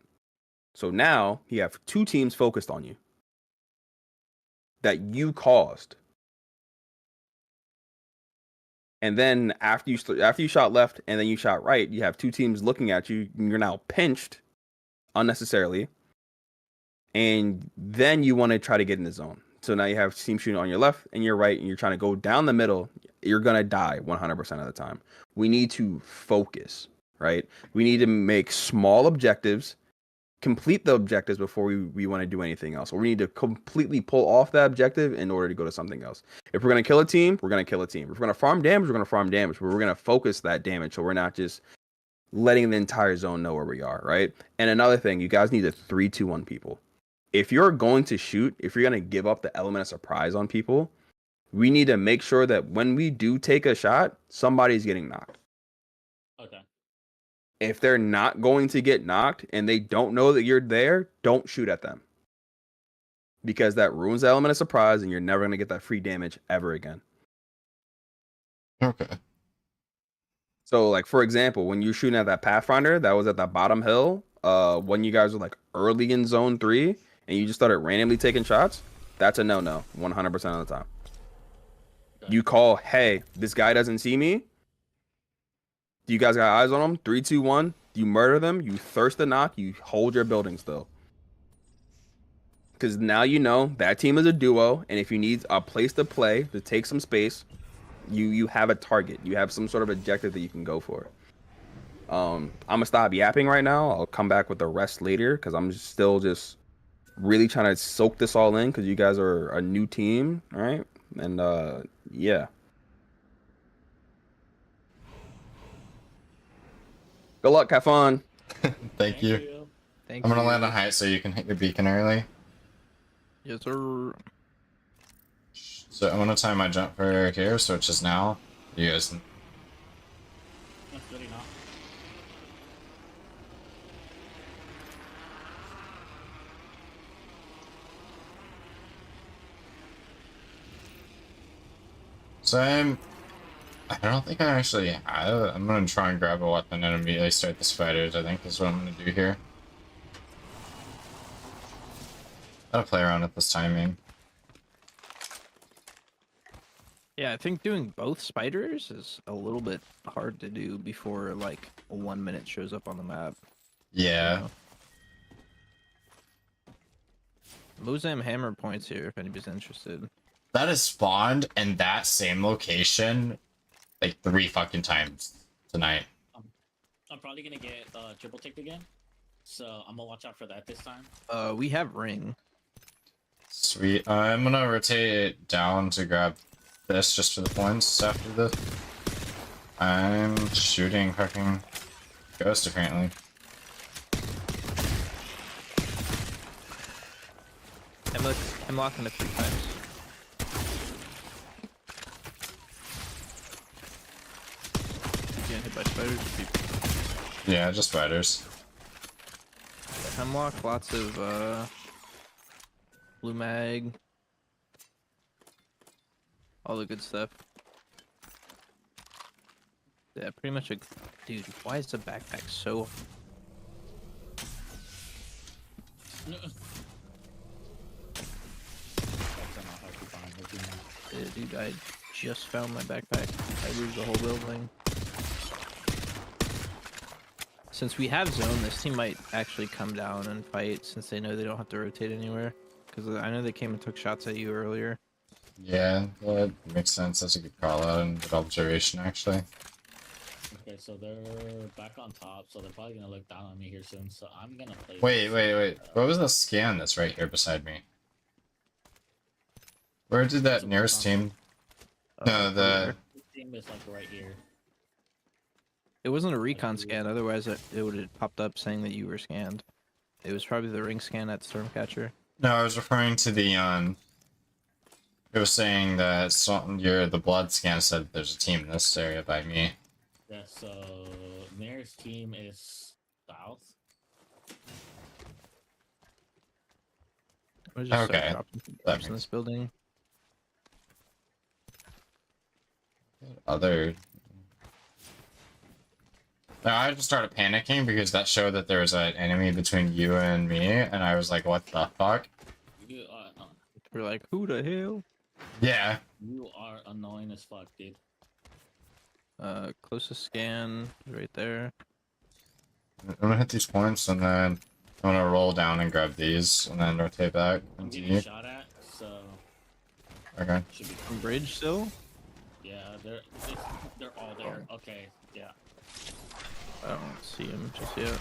So now you have 2 teams focused on you that you caused. And then after you shot left and then you shot right, you have 2 teams looking at you. And you're now pinched unnecessarily, and then you want to try to get in the zone. So now you have team shooting on your left and your right, and you're trying to go down the middle. You're gonna die 100% of the time. We need to focus, right? We need to make small objectives, complete the objectives before we want to do anything else. Or we need to completely pull off that objective in order to go to something else. If we're gonna kill a team, we're gonna kill a team. If we're gonna farm damage, we're gonna farm damage. But we're gonna focus that damage, so we're not just letting the entire zone know where we are, right? And another thing, you guys need to 3-2-1 people. If you're going to shoot, if you're going to give up the element of surprise on people, we need to make sure that when we do take a shot, somebody's getting knocked. Okay. If they're not going to get knocked and they don't know that you're there, don't shoot at them. Because that ruins the element of surprise and you're never going to get that free damage ever again. Okay. So, like, for example, when you're shooting at that Pathfinder that was at that bottom hill, when you guys were like early in zone 3 and you just started randomly taking shots, that's a no-no 100% of the time. Okay. You call, hey, this guy doesn't see me. Do you guys got eyes on him? 3, 2, 1. You murder them. You thirst the knock. You hold your building still. Because now you know that team is a duo, and if you need a place to play to take some space, you have a target. You have some sort of objective that you can go for. I'm gonna stop yapping right now. I'll come back with the rest later because I'm still just really trying to soak this all in because you guys are a new team, all right? And yeah. Good luck, have fun. Thank you. Thank I'm gonna you. land on height so you can hit your beacon early. Yes, sir. So I'm gonna time my jump for here, so it's just now. You guys. That's good enough. So I don't think I actually have. I'm gonna try and grab a weapon and immediately start the spiders. I think is what I'm gonna do here. Gotta play around with this timing. Yeah, I think doing both spiders is a little bit hard to do before like 1 minute shows up on the map. Yeah. Mozam hammer points here if anybody's interested. That is spawned in that same location like 3 fucking times tonight. I'm probably gonna get triple ticked again, so I'm gonna watch out for that this time. We have ring. Sweet. I'm gonna rotate down to grab this just for the points after this. I'm shooting fucking ghost apparently. I'm locking it 3 times. Getting hit by spiders. Yeah, just spiders. Hemlock, lots of blue mag, all the good stuff. Yeah, pretty much a dude. Why is the backpack so? Yeah, dude, I just found my backpack. I lose the whole building. Since we have zone, this team might actually come down and fight since they know they don't have to rotate anywhere. Because I know they came and took shots at you earlier. Yeah, that makes sense. That's a good call out and good observation actually. Okay, so they're back on top, so they're probably gonna look down on me here soon. So I'm gonna play. Wait. What was the scan that's right here beside me? Where did that nearest team? No, the This team is like right here. It wasn't a recon scan, otherwise it would have popped up saying that you were scanned. It was probably the ring scan at Stormcatcher. No, I was referring to the it was saying that the blood scan said there's a team in this area by me. Yeah, so nearest team is south. I'm just Okay, dropping that troops in makes- this building. I just started panicking because that showed that there was an enemy between you and me, and I was like, what the fuck? You are, We're like, who the hell? Yeah. you are annoying as fuck, dude. Closest scan is right there. I'm gonna hit these points, and then I'm gonna roll down and grab these, and then rotate back. I'm getting Continue. shot at, so Okay. should be. On bridge still? Yeah, they're all there. Okay, yeah. I don't see him just yet. Are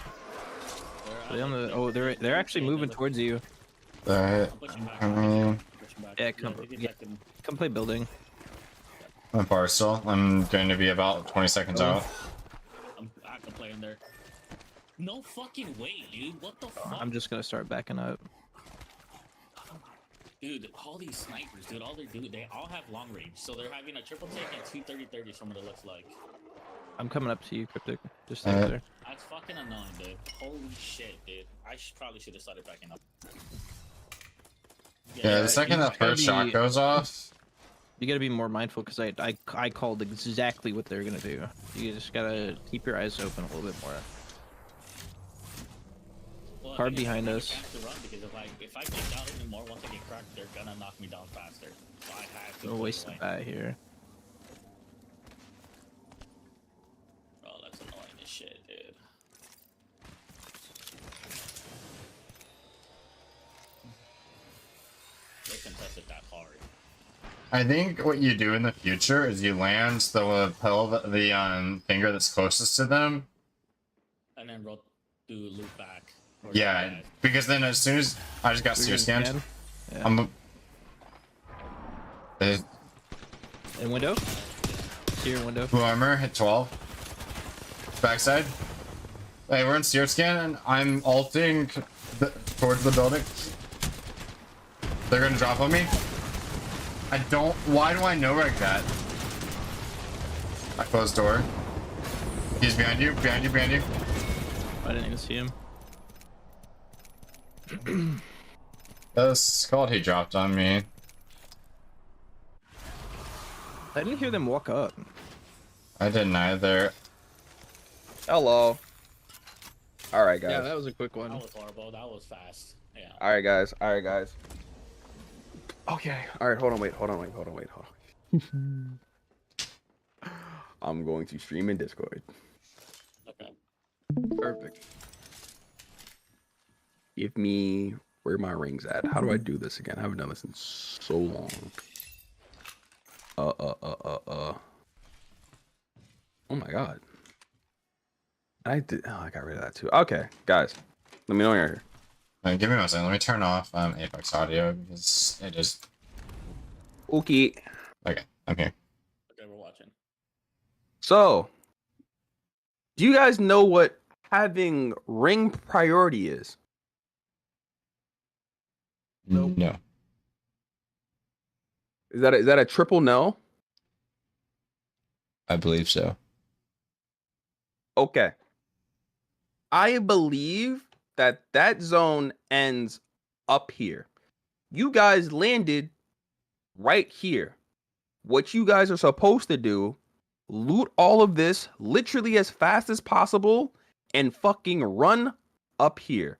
They're they on at, the? Oh, they're actually moving towards you. Alright. I'm pushing back. I'm Pushing back. Yeah, come- I think yeah. I can- Come play building. parcel. I'm going to be about 20 seconds Oh. out. I can play in there. No fucking way, dude. What the fuck? I'm just gonna start backing up. Dude, all these snipers, dude, all they're doing, they all have long range. So they're having a triple take and two 30-30s from what it looks like. I'm coming up to you, Cryptic. Just stay Alright. there. That's fucking annoying, dude. Holy shit, dude. I probably should have started backing up. Yeah, the second you that first gotta shot be- goes off, You gotta be more mindful because I called exactly what they're gonna do. You just gotta keep your eyes open a little bit more. Well, Hard I guess behind I us. have to run because if I get down anymore, once I get cracked, they're gonna knock me down faster. So I have to. No put waste away. of bat here. Oh, that's annoying as shit, dude. They contested that hard. I think what you do in the future is you land the lapel, the finger that's closest to them. And then do loop back. Or Yeah, back. because then as soon as I just got We're sear gonna scanned, scan. Yeah. I'm. The In window. See your window. blue armor hit 12. Backside. Hey, we're in sear scan, and I'm ulting towards the building. They're gonna drop on me. I don't. Why do I know like that? I closed door. He's behind you. Behind you. Behind you. I didn't even see him. That's called he dropped on me. I didn't hear them walk up. I didn't either. Hello. All right, guys. Yeah, that was a quick That one. was horrible. That was fast. Yeah. All right, guys. All right, guys. Okay. All right. Hold on. Wait. I'm going to stream in Discord. Okay. Perfect. Give me where my ring's at. How do I do this again? I haven't done this in so long. Oh my god. I got rid of that too. Okay, guys. Let me know when you're here. Give me one second. Let me turn off Apex audio because it is. Okay. Okay, I'm here. Okay, we're watching. So, do you guys know what having ring priority is? Nope. No. Is that a triple no? I believe so. Okay. I believe that zone ends up here. You guys landed right here. What you guys are supposed to do, loot all of this literally as fast as possible and fucking run up here.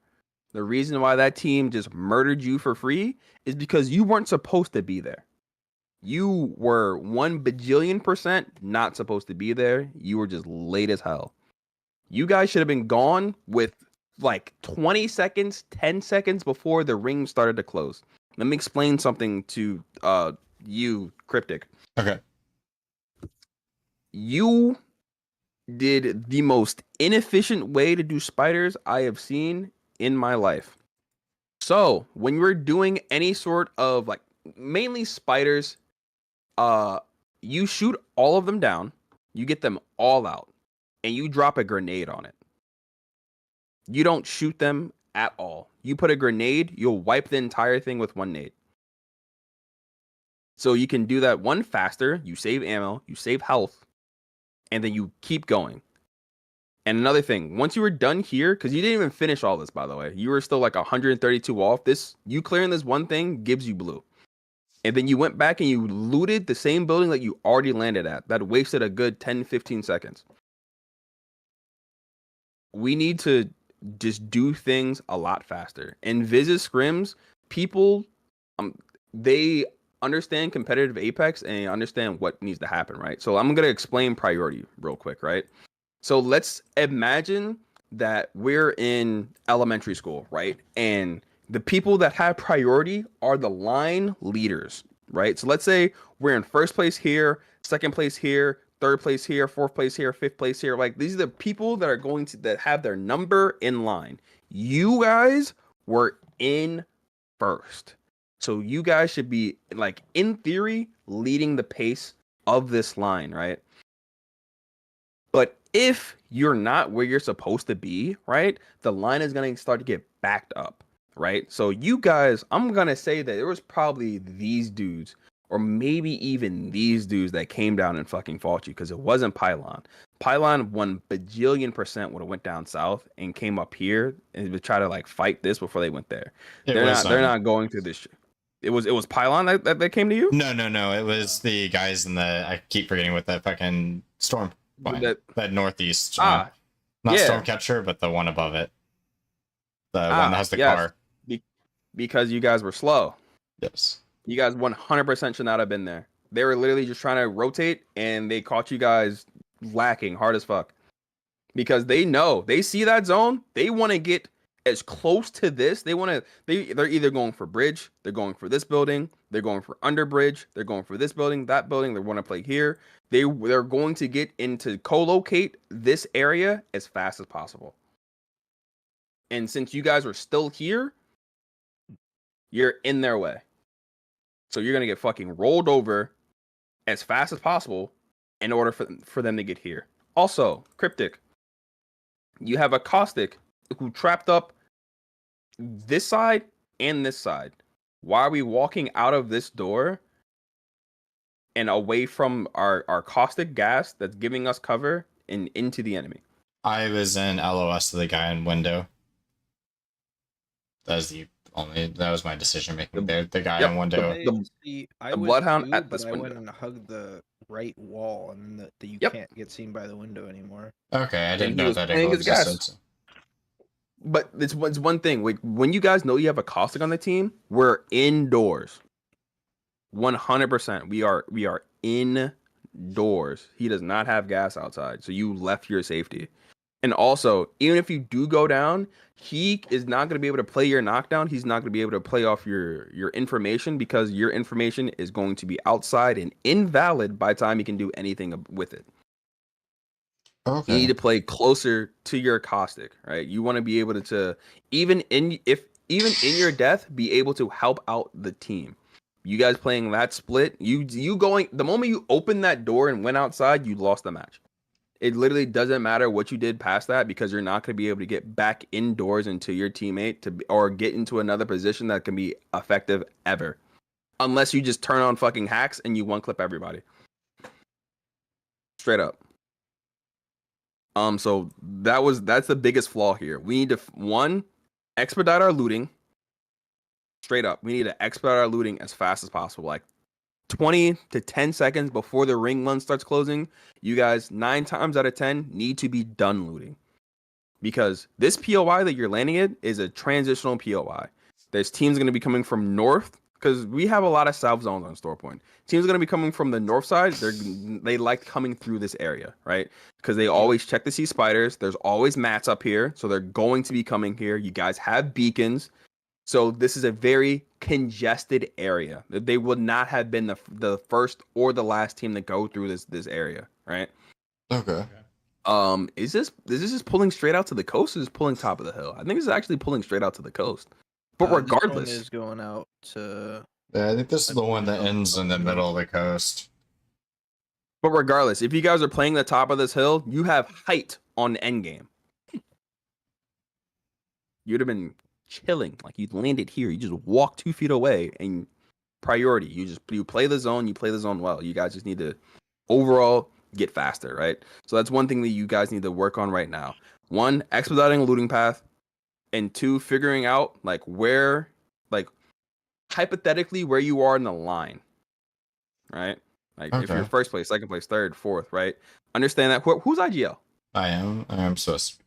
The reason why that team just murdered you for free is because you weren't supposed to be there. You were 1 bajillion% not supposed to be there. You were just late as hell. You guys should have been gone with like 20 seconds, 10 seconds before the ring started to close. Let me explain something to you, Cryptic. Okay. You did the most inefficient way to do spiders I have seen in my life. So when you're doing any sort of like mainly spiders, you shoot all of them down, you get them all out, and you drop a grenade on it. You don't shoot them at all. You put a grenade, you'll wipe the entire thing with one nade. So you can do that one faster, you save ammo, you save health, and then you keep going. And another thing, once you were done here, because you didn't even finish all this, by the way, you were still like 132 off. You clearing this one thing gives you blue. And then you went back and you looted the same building that you already landed at. That wasted a good 10, 15 seconds. we need to just do things a lot faster. In Viz's scrims, people they understand competitive Apex and understand what needs to happen, right? So I'm gonna explain priority real quick, right? So let's imagine that we're in elementary school, right? And the people that have priority are the line leaders, right? So let's say we're in first place here, second place here, third place here, fourth place here, fifth place here. Like these are the people that are going to that have their number in line. You guys were in first. So you guys should be, like, in theory, leading the pace of this line, right? But if you're not where you're supposed to be, right, the line is going to start to get backed up, right? So you guys, I'm going to say that there was probably these dudes or maybe even these dudes that came down and fucking fought you because it wasn't Pylon. Pylon 1 bajillion% would have went down south and came up here and would try to like fight this before they went there. They're not going through this shit. It was Pylon that came to you? No. It was the guys in the, I keep forgetting what that fucking storm, that northeast. Not yeah. Stormcatcher, but the one above it. The one that has the car. Because you guys were slow. Yes. You guys 100% should not have been there. They were literally just trying to rotate, and they caught you guys lacking hard as fuck. Because they know, they see that zone, they want to get as close to this. They're either going for bridge, they're going for this building, they're going for under bridge, they're going for this building, that building, they want to play here. They're going to get into co-locate this area as fast as possible. And since you guys are still here, you're in their way. So you're going to get fucking rolled over as fast as possible in order for them to get here. Also, Cryptic, you have a Caustic who trapped up this side and this side. Why are we walking out of this door and away from our Caustic gas that's giving us cover and into the enemy? I was in LOS to the guy in window. That was my decision making there. The guy in window. The Bloodhound at this I window. went and hugged the right wall, and that you can't get seen by the window anymore. Okay, I didn't he know was that paying it his gas. existed. But it's one thing. When you guys know you have a Caustic on the team, we're indoors. 100%. We are indoors. He does not have gas outside, so you left your safety. And also, even if you do go down, he is not going to be able to play your knockdown. He's not going to be able to play off your information because your information is going to be outside and invalid by the time he can do anything with it. Okay. You need to play closer to your Caustic, right? You want to be able to even in your death, be able to help out the team. You guys playing that split, you going the moment you opened that door and went outside, you lost the match. It literally doesn't matter what you did past that because you're not going to be able to get back indoors into your teammate or get into another position that can be effective ever. Unless you just turn on fucking hacks and you one-clip everybody. Straight up. So that's the biggest flaw here. We need to, one, expedite our looting. Straight up. We need to expedite our looting as fast as possible. Like 20 to 10 seconds before the ring run starts closing, you guys 9 times out of 10 need to be done looting. Because this POI that you're landing in is a transitional POI. There's teams going to be coming from north, because we have a lot of south zones on Storepoint. Teams are going to be coming from the north side. They like coming through this area, right? Because they always check to see spiders. There's always mats up here, so they're going to be coming here. You guys have beacons. So this is a very congested area. They would not have been the first or the last team to go through this area, right? Okay. Is this just pulling straight out to the coast or is pulling top of the hill? I think it's actually pulling straight out to the coast. But regardless, this one is going out to. Yeah, I think this is the one that ends in the middle of the coast. But regardless, if you guys are playing the top of this hill, you have height on endgame. You'd have been chilling, like you landed here. You just walk 2 feet away, and priority. You play the zone. You play the zone well. You guys just need to overall get faster, right? So that's one thing that you guys need to work on right now. 1, expediting a looting path, and 2, figuring out like where, like hypothetically where you are in the line, right? Like if you're first place, second place, third, fourth, right? Understand that. Who's IGL? I am Swiss.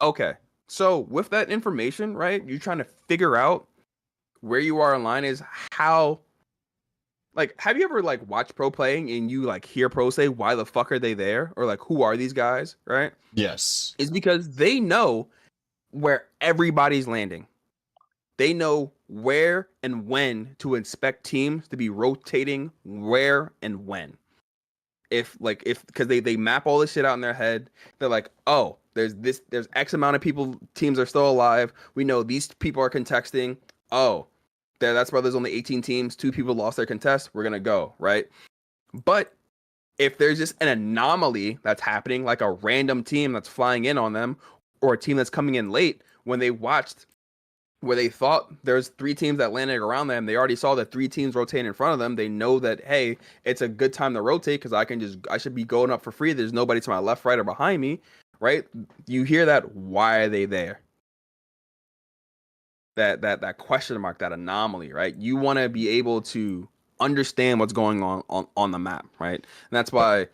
Okay. So with that information, right, you're trying to figure out where you are in line is how. Like, have you ever like watched pro playing and you like hear pro say, "Why the fuck are they there?" or like, "Who are these guys?" Right? Yes. It's because they know where everybody's landing. They know where and when to inspect teams to be rotating where and when. If because they map all this shit out in their head, they're like, oh, there's X amount of people, teams are still alive. We know these people are contesting. Oh, that's why there's only 18 teams. 2 people lost their contest. We're gonna go, right? But if there's just an anomaly that's happening, like a random team that's flying in on them, or a team that's coming in late, when they watched where they thought there's 3 teams that landed around them, they already saw the 3 teams rotate in front of them. They know that, hey, it's a good time to rotate because I should be going up for free. There's nobody to my left, right, or behind me, right? You hear that? Why are they there? That question mark, that anomaly, right? You want to be able to understand what's going on the map, right? And that's why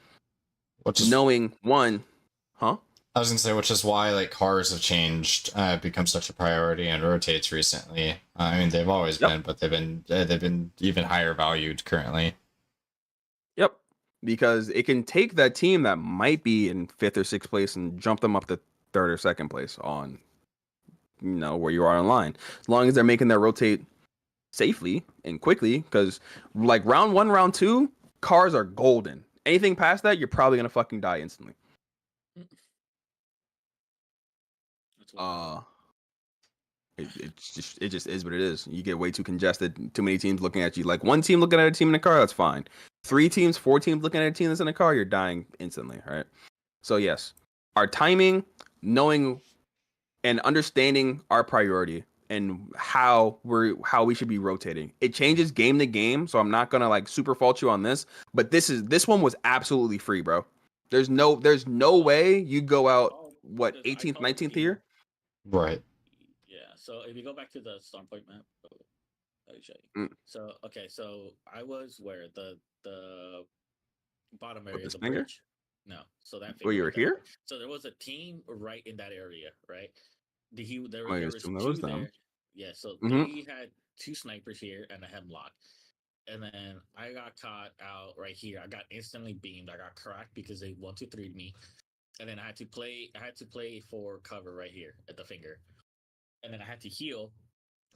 Which is knowing one, huh? I was gonna say, which is why like cars have changed, become such a priority and rotates recently. I mean, they've always Yep. been, but they've been even higher valued currently. Yep. Because it can take that team that might be in 5th or 6th place and jump them up to 3rd or 2nd place on, where you are in line. As long as they're making their rotate safely and quickly, because like round 1, round 2, cars are golden. Anything past that, you're probably gonna fucking die instantly. That's wild. It just is what it is. You get way too congested, too many teams looking at you. Like one team looking at a team in a car, that's fine. 3 teams, 4 teams looking at a team that's in a car, you're dying instantly, right? So yes, our timing, knowing and understanding our priority and how we should be rotating. It changes game to game, so I'm not gonna like super fault you on this, but this one was absolutely free, bro. There's no way you go out Oh, what because I 18th, told 19th you- here. Right. Yeah. So if you go back to the Stormpoint map, let me show you. Mm. So okay, so I was where the bottom With area this of the finger? bridge. No, so that. Oh, you were finger here? there. So there was a team right in that area, right? There I was assume that 2 was them. there. Yeah. So Mhm. they had 2 snipers here and a hemlock. And then I got caught out right here. I got instantly beamed. I got cracked because they 1-2-3'd me. And then I had to play for cover right here at the finger. And then I had to heal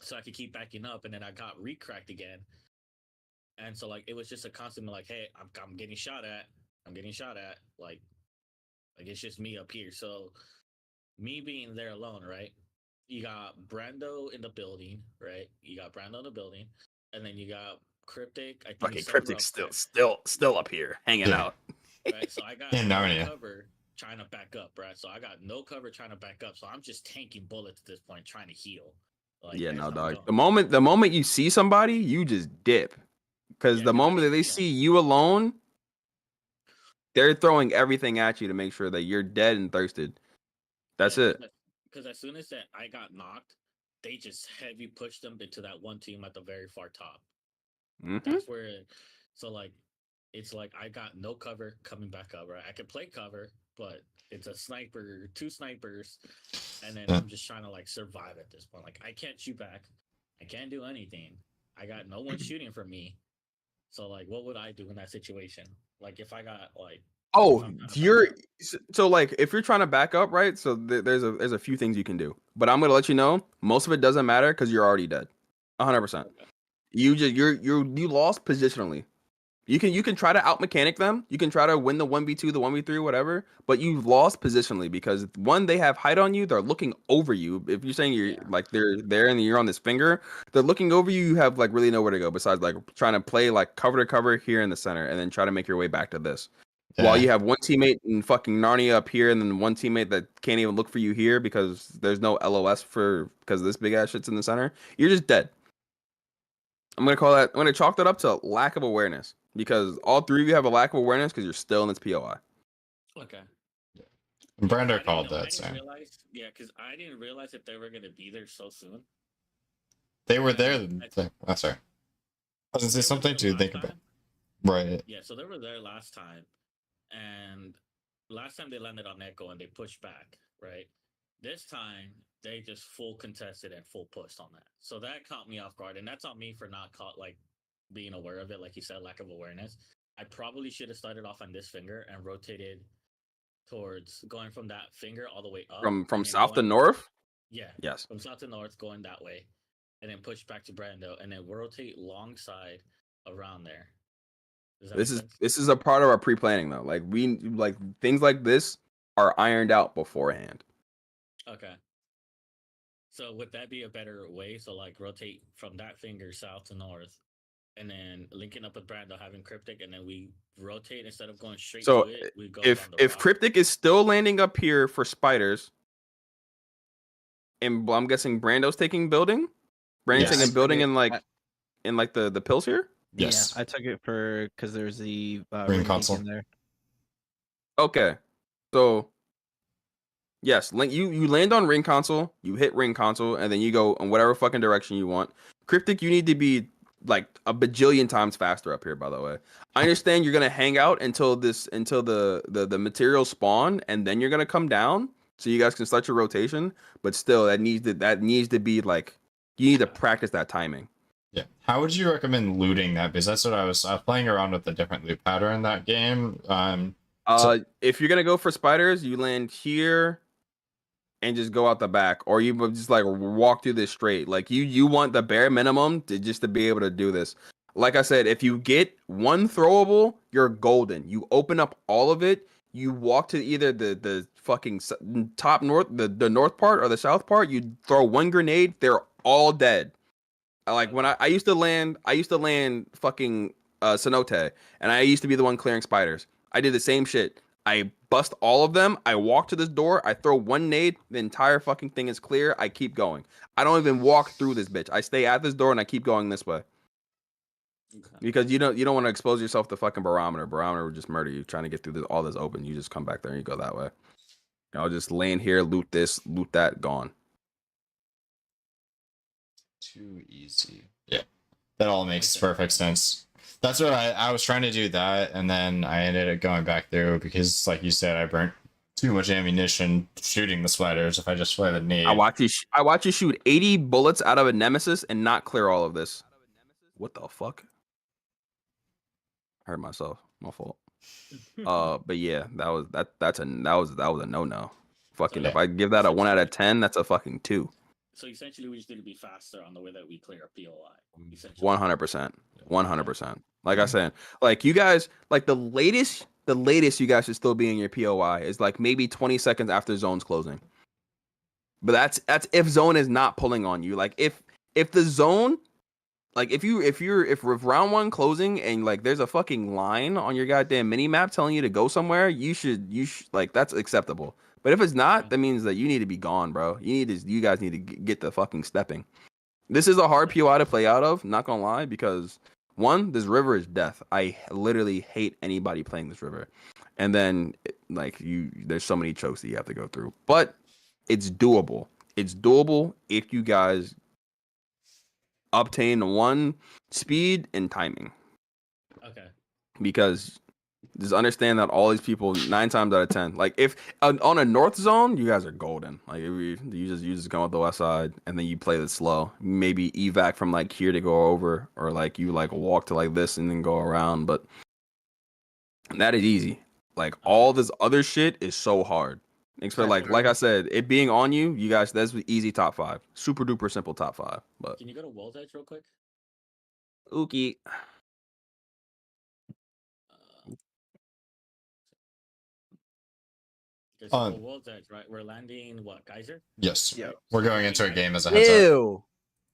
so I could keep backing up. And then I got re-cracked again. And so like it was just a constant like, hey, I'm getting shot at. I'm getting shot at. Like it's just me up here. So me being there alone, right? You got Brando in the building, right? You got Brando in the building, and then you got Cryptic. I think Fucking he's somewhere Cryptic's up still up here hanging Yeah. out. there, right? So I got In no Narnia. cover trying to back up, right? So I got no cover trying to back up. So I'm just tanking bullets at this point, trying to heal. Like, Yeah, as no, I'm dog. going. The moment you see somebody, you just dip. Because Yeah, the 'cause I moment that didn't- they yeah. see you alone, they're throwing everything at you to make sure that you're dead and thirsted. That's it. Because as soon as that I got knocked, they just heavy pushed them into that one team at the very far top. Mhm. That's where, so like, it's like I got no cover coming back up, right? I could play cover, but it's a sniper, 2 snipers, and then Yeah. I'm just trying to like survive at this point. Like I can't shoot back, I can't do anything. I got no one shooting for me. So like, what would I do in that situation? Like if I got like, Oh, if I'm trying to back you're up. so like if you're trying to back up, right? So there's a few things you can do, but I'm gonna let you know most of it doesn't matter because you're already dead, 100%. Okay. You lost positionally. You can try to out mechanic them. You can try to win the 1v2, the 1v3, whatever, but you've lost positionally because one, they have height on you. They're looking over you. If you're saying you're Yeah. like they're there and you're on this finger, they're looking over you. You have like really nowhere to go besides like trying to play like cover to cover here in the center and then try to make your way back to this. While Yeah. you have one teammate in fucking Narnia up here and then one teammate that can't even look for you here because there's no LOS because this big ass shit's in the center, you're just dead. I'm gonna chalk that up to lack of awareness because all 3 of you have a lack of awareness because you're still in this POI. Okay. And I Brander didn't called know- I that, didn't so realize, yeah, because I didn't realize that they were gonna be there so soon. they were there. I- Oh, sorry. I was gonna say They were something there to last think about. time. Right. Yeah, so they were there last time, and last time they landed on Echo and they pushed back, right? This time they just full contested and full pushed on that. So that caught me off guard, and that's on me for not being aware of it. Like you said, lack of awareness. I probably should have started off on this finger and rotated towards going from that finger all the way up. From and then south to going- north. Yeah, Yes. from south to north, going that way, and then push back to Brando, and then rotate long side around there. Does that This make is sense? this is a part of our pre-planning though. Like things like this are ironed out beforehand. Okay. So would that be a better way? So like rotate from that finger south to north, and then linking up with Brando, having Cryptic, and then we rotate instead of going straight So to it. We go if down the rock. Cryptic is still landing up here for spiders, and I'm guessing Brando's taking building, Brando's Yes. taking building I- in like the pills here. Yes. Yeah, I took it for because there's the Ring ring console. in there. Okay, so yes, you land on ring console, you hit ring console, and then you go in whatever fucking direction you want. Cryptic, you need to be like a bajillion times faster up here. By the way, I understand you're gonna hang out until the materials spawn, and then you're gonna come down so you guys can start your rotation. But still, that needs to be like you need to practice that timing. Yeah. How would you recommend looting that? Because that's what I was playing around with a different loot pattern in that game. If you're gonna go for spiders, you land here and just go out the back, or you just like walk through this straight. Like you want the bare minimum to be able to do this. Like I said, if you get one throwable, you're golden. You open up all of it. You walk to either the fucking top north, the north part or the south part. You throw one grenade, they're all dead. Like when I used to land fucking cenote, and I used to be the one clearing spiders. I did the same shit. I bust all of them. I walk to this door. I throw one nade. The entire fucking thing is clear. I keep going. I don't even walk through this bitch. I stay at this door and I keep going this way Okay. because you don't want to expose yourself to fucking barometer. Barometer would just murder you trying to get through all this open. You just come back there and you go that way. I'll just land here, loot this, loot that, gone. Too easy. Yeah. That all makes perfect sense. That's what I was trying to do that, and then I ended up going back through because, like you said, I burnt too much ammunition shooting the spiders if I just play the nade. I watch you shoot 80 bullets out of a nemesis and not clear all of this. What the fuck? I hurt myself. My fault. But yeah, that was a no-no. Fucking if I give that a 1 out of 10, that's a fucking 2. So essentially, we just need to be faster on the way that we clear our POI. Essentially. 100%. 100%. Like I said, like you guys, like the latest you guys should still be in your POI is like maybe 20 seconds after zone's closing. But that's if zone is not pulling on you. Like if the zone, like if round 1 closing and like there's a fucking line on your goddamn mini map telling you to go somewhere, you should like that's acceptable. But if it's not, that means that you need to be gone, bro. You guys need to get the fucking stepping. This is a hard POI to play out of, not gonna lie, because 1, this river is death. I literally hate anybody playing this river. And then like there's so many chokes that you have to go through. But it's doable. It's doable if you guys obtain 1 speed and timing. Okay. Because just understand that all these people 9 times out of 10, like if on a north zone, you guys are golden. Like you just come up the west side and then you play this slow. Maybe evac from like here to go over, or like you like walk to like this and then go around. But that is easy. Like all this other shit is so hard. Except like I said, it being on you, you guys, that's easy top 5. Super duper simple top 5. But Can you go to World's Edge real quick? Ookie. Because World's Edge, right? We're landing what, Geyser? Yes. Yeah. We're going into a game as a heads up. Ew.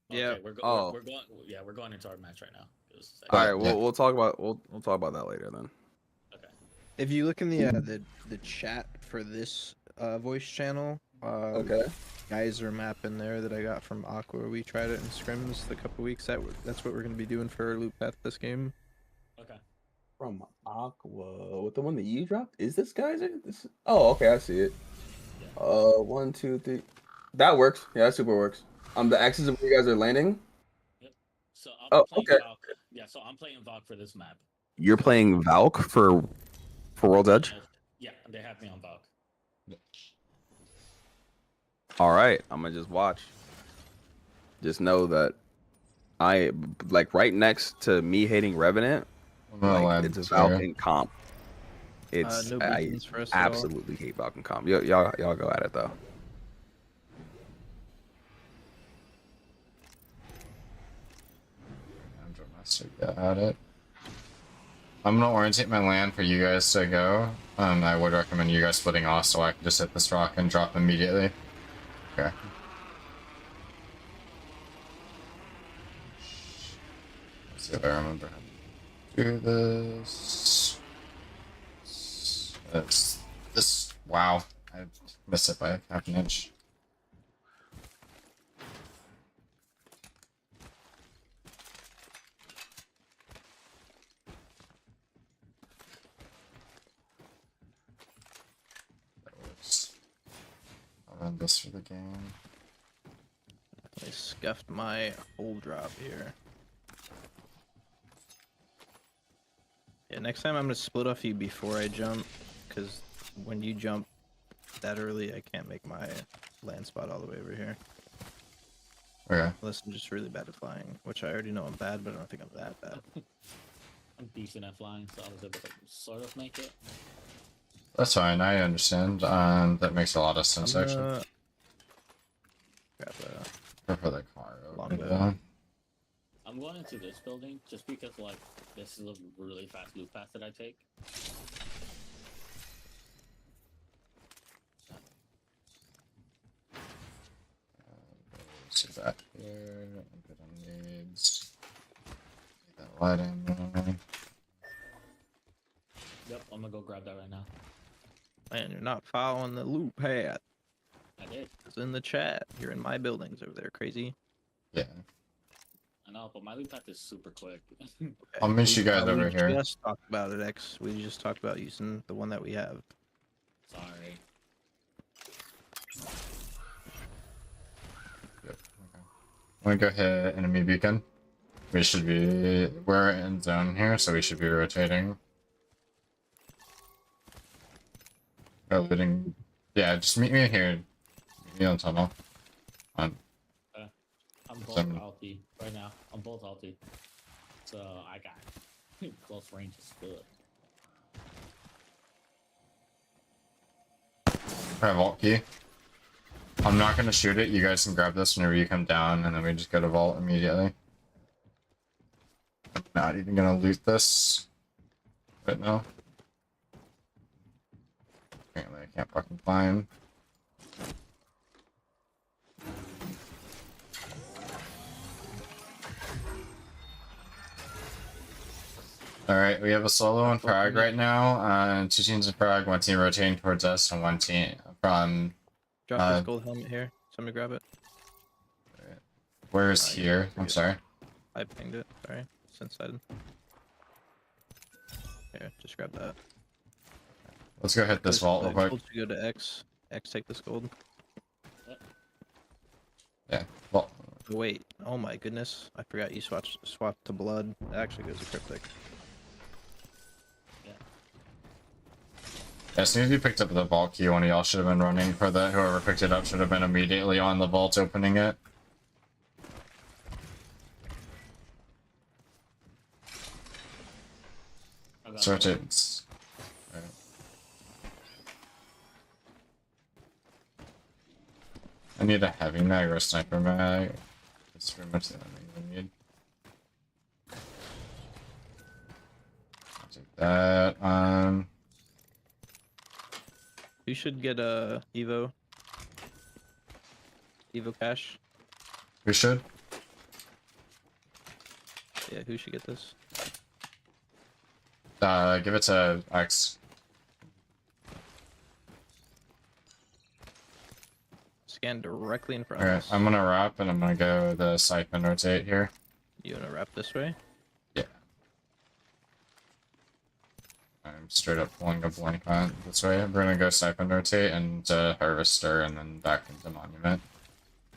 Yeah. We're going. Yeah, we're going into our match right now. All right, yeah. we'll talk about that later then. Okay. If you look in the chat for this voice channel, Geyser map in there that I got from Aqua. We tried it in scrims a couple weeks. That's what we're gonna be doing for Loot Path this game. Okay. From Aqua, with the one that you dropped, is this Geyser? Oh, okay, I see it. 1, 2, 3. That works. Yeah, that super works. The axis of where you guys are landing. Yep. So I'm playing okay. Valk. Yeah, so I'm playing Valk for this map. You're playing Valk for World's Edge. Yeah, they have me on Valk. All right, I'm gonna just watch. Just know that I like right next to me hating Revenant. I'm gonna Like land it's a here. Falcon comp. It's No I beacons for us at all? absolutely hate Falcon comp. Y'all go at it though. Andrew Master, get at it. I'm gonna orientate my land for you guys to go. I would recommend you guys splitting off so I can just hit this rock and drop immediately. Okay. Let's see if I remember how to do this. It's this. Wow, I missed it by half an inch. That works. I'll run this for the game. I scuffed my whole drop here. Yeah, next time I'm gonna split off you before I jump, because when you jump that early, I can't make my land spot all the way over here. Okay. Unless I'm just really bad at flying, which I already know I'm bad, but I don't think I'm that bad. I'm decent at flying, so I was able to sort of make it. That's fine, I understand. That makes a lot of sense, I'm actually. gonna grab Go for the car. Longbow. Yeah. I'm going into this building just because, like, this is a really fast loop path that I take. See that here. Good on needs. Get that light in there. Yep, I'm gonna go grab that right now. Man, you're not following the loop path. I did. It's in the chat. You're in my buildings over there, crazy. Yeah. I know, but my loop path is super quick. I'll meet you guys over We here. just talked about it, X. We just talked about using the one that we have. Sorry. Yep. Okay. I'm gonna go hit enemy beacon. We should be. We're in zone here, so we should be rotating. Looting. Yeah, just meet me here. Meet me on tunnel. On. I'm both Seven. ulti right now. I'm both ulti. So I got close range is good. I have vault key. I'm not gonna shoot it. You guys can grab this whenever you come down, and then we just go to vault immediately. I'm not even gonna loot this right now. Apparently, I can't fucking climb. Alright, we have a solo in Prague right now. Two teams in Prague, one team rotating towards us, and one team from. Drop this gold helmet here. Somebody grab it. Where's yeah, here? I'm forget. sorry. I pinged it. Sorry. It's inside. Here, just grab that. Let's go hit this vault real quick. Gold should go to X. X, take this gold. Yeah, vault. Oh, wait. Oh my goodness. I forgot you swapped to blood. That actually goes to cryptic. As soon as you picked up the vault key, one of y'all should have been running for that. Whoever picked it up should have been immediately on the vault opening it. I got Search it. it. Right. I need a heavy mag or a sniper mag. That's pretty much the only thing I need. I'll take that. You should get a Evo. Evo cash. We should. Yeah, who should get this? Give it to X. Scan directly in front of Alright, us. I'm gonna wrap and I'm gonna go the siphon rotate here. You wanna wrap this way? Yeah. I'm straight up pulling a blank on this way. We're gonna go siphon rotate and Harvester and then back into Monument.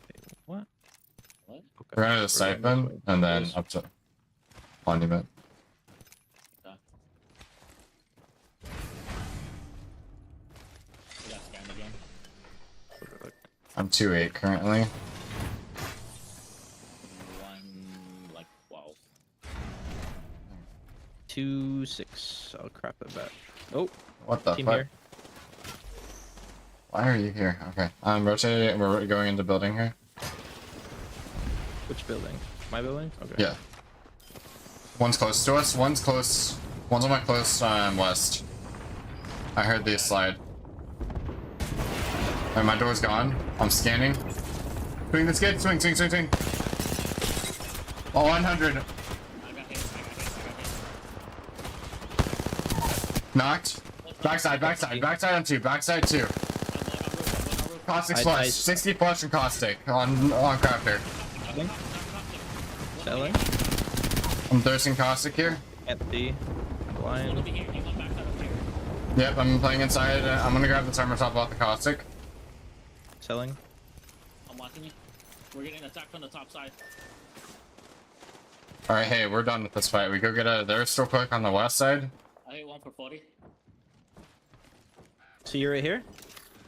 Wait, what? What? Okay. We're gonna do We're siphon going this way. and then Yes. up to Monument. We got scanned again. Overlook. I'm 2-8 currently. 12. 2-6. I'll crap it back. Oh, What the team fuck? here. Why are you here? Okay. I'm rotating. We're going into building here. Which building? My building? Okay. Yeah. One's close to us. One's close. One's on my close west. I heard the slide. And my door's gone. I'm scanning. Swing this kid. Swing. Oh, 100. I got hit. Knocked. Backside on two. Backside two. Caustic I- flush. 60 flush and caustic on crafter. Selling. I'm thirsting caustic here. Can't see. Blind. Over here. He went backside over here. Yep, I'm playing inside. I'm gonna grab the timer top off the caustic. Selling. I'm watching you. We're getting attacked from the top side. Alright, hey, we're done with this fight. We go get out of there still quick on the west side. I hit one for 40. So you're right here?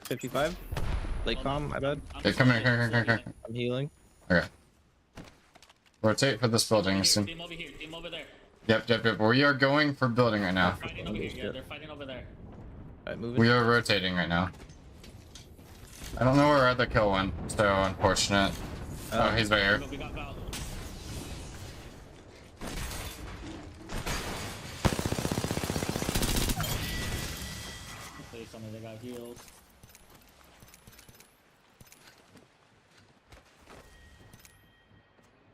55? Late com, my bad. Hey, come here. I'm healing. Okay. Rotate for this building soon. Team over here. Team over there. Yep. We are going for building right now. Fighting over here. Yeah, they're fighting over there. Alright, moving. We are rotating right now. I don't know where our other kill went, so unfortunate. Oh, he's right here. We got Val. Okay, some of them got healed.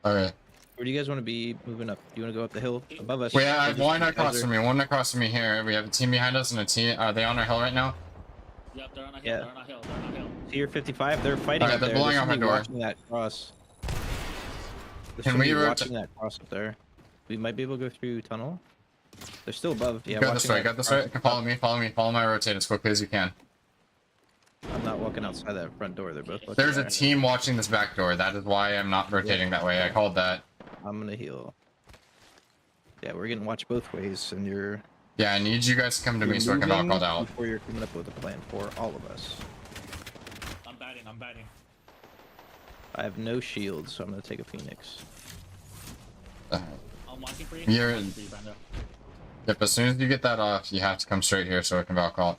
Okay. Where do you guys want to be moving up? Do you want to go up the hill above us? We Or have just one you guys across are- from me. One across from me here. We have a team behind us and a team. Are they on our hill right now? Yep, they're on a hill. Yeah. They're on a hill. They're on a hill. Tier 55, they're fighting Okay, up they're there. blowing There's out my somebody door. watching that cross. There's Can we somebody rota- watching that cross up there. We might be able to go through tunnel. They're still above. Yeah, Go this watching way. that Go this cross. way. Follow me. Follow my rotate as quickly as you can. I'm not walking outside that front door. They're both looking There's a back. team watching this back door. That is why I'm not rotating that way. I called that. I'm gonna heal. Yeah, we're getting watched both ways, and you're Yeah, I need you guys to come to me you're so I can knock moving called out. before you're coming up with a plan for all of us. I'm batting. I'm batting. I have no shield, so I'm gonna take a phoenix. Uh, I'm watching for you. You're- I'm watching for you, Brando. Yep, as soon as you get that off, you have to come straight here so I can valve call.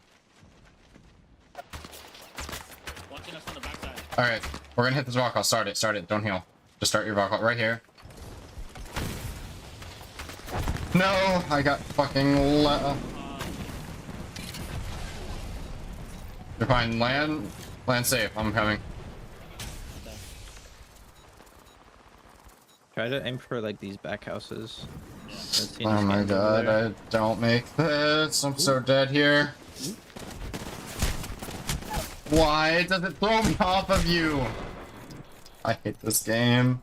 Watching us on the backside. Alright, we're gonna hit this valve call. Start it. Don't heal. Just start your valve call right here. No, I got fucking You're fine. Land safe. I'm coming. Okay. Try to aim for like these back houses. That team Oh is my getting over god, there. I don't make this. I'm so dead here. Why does it throw me off of you? I hate this game.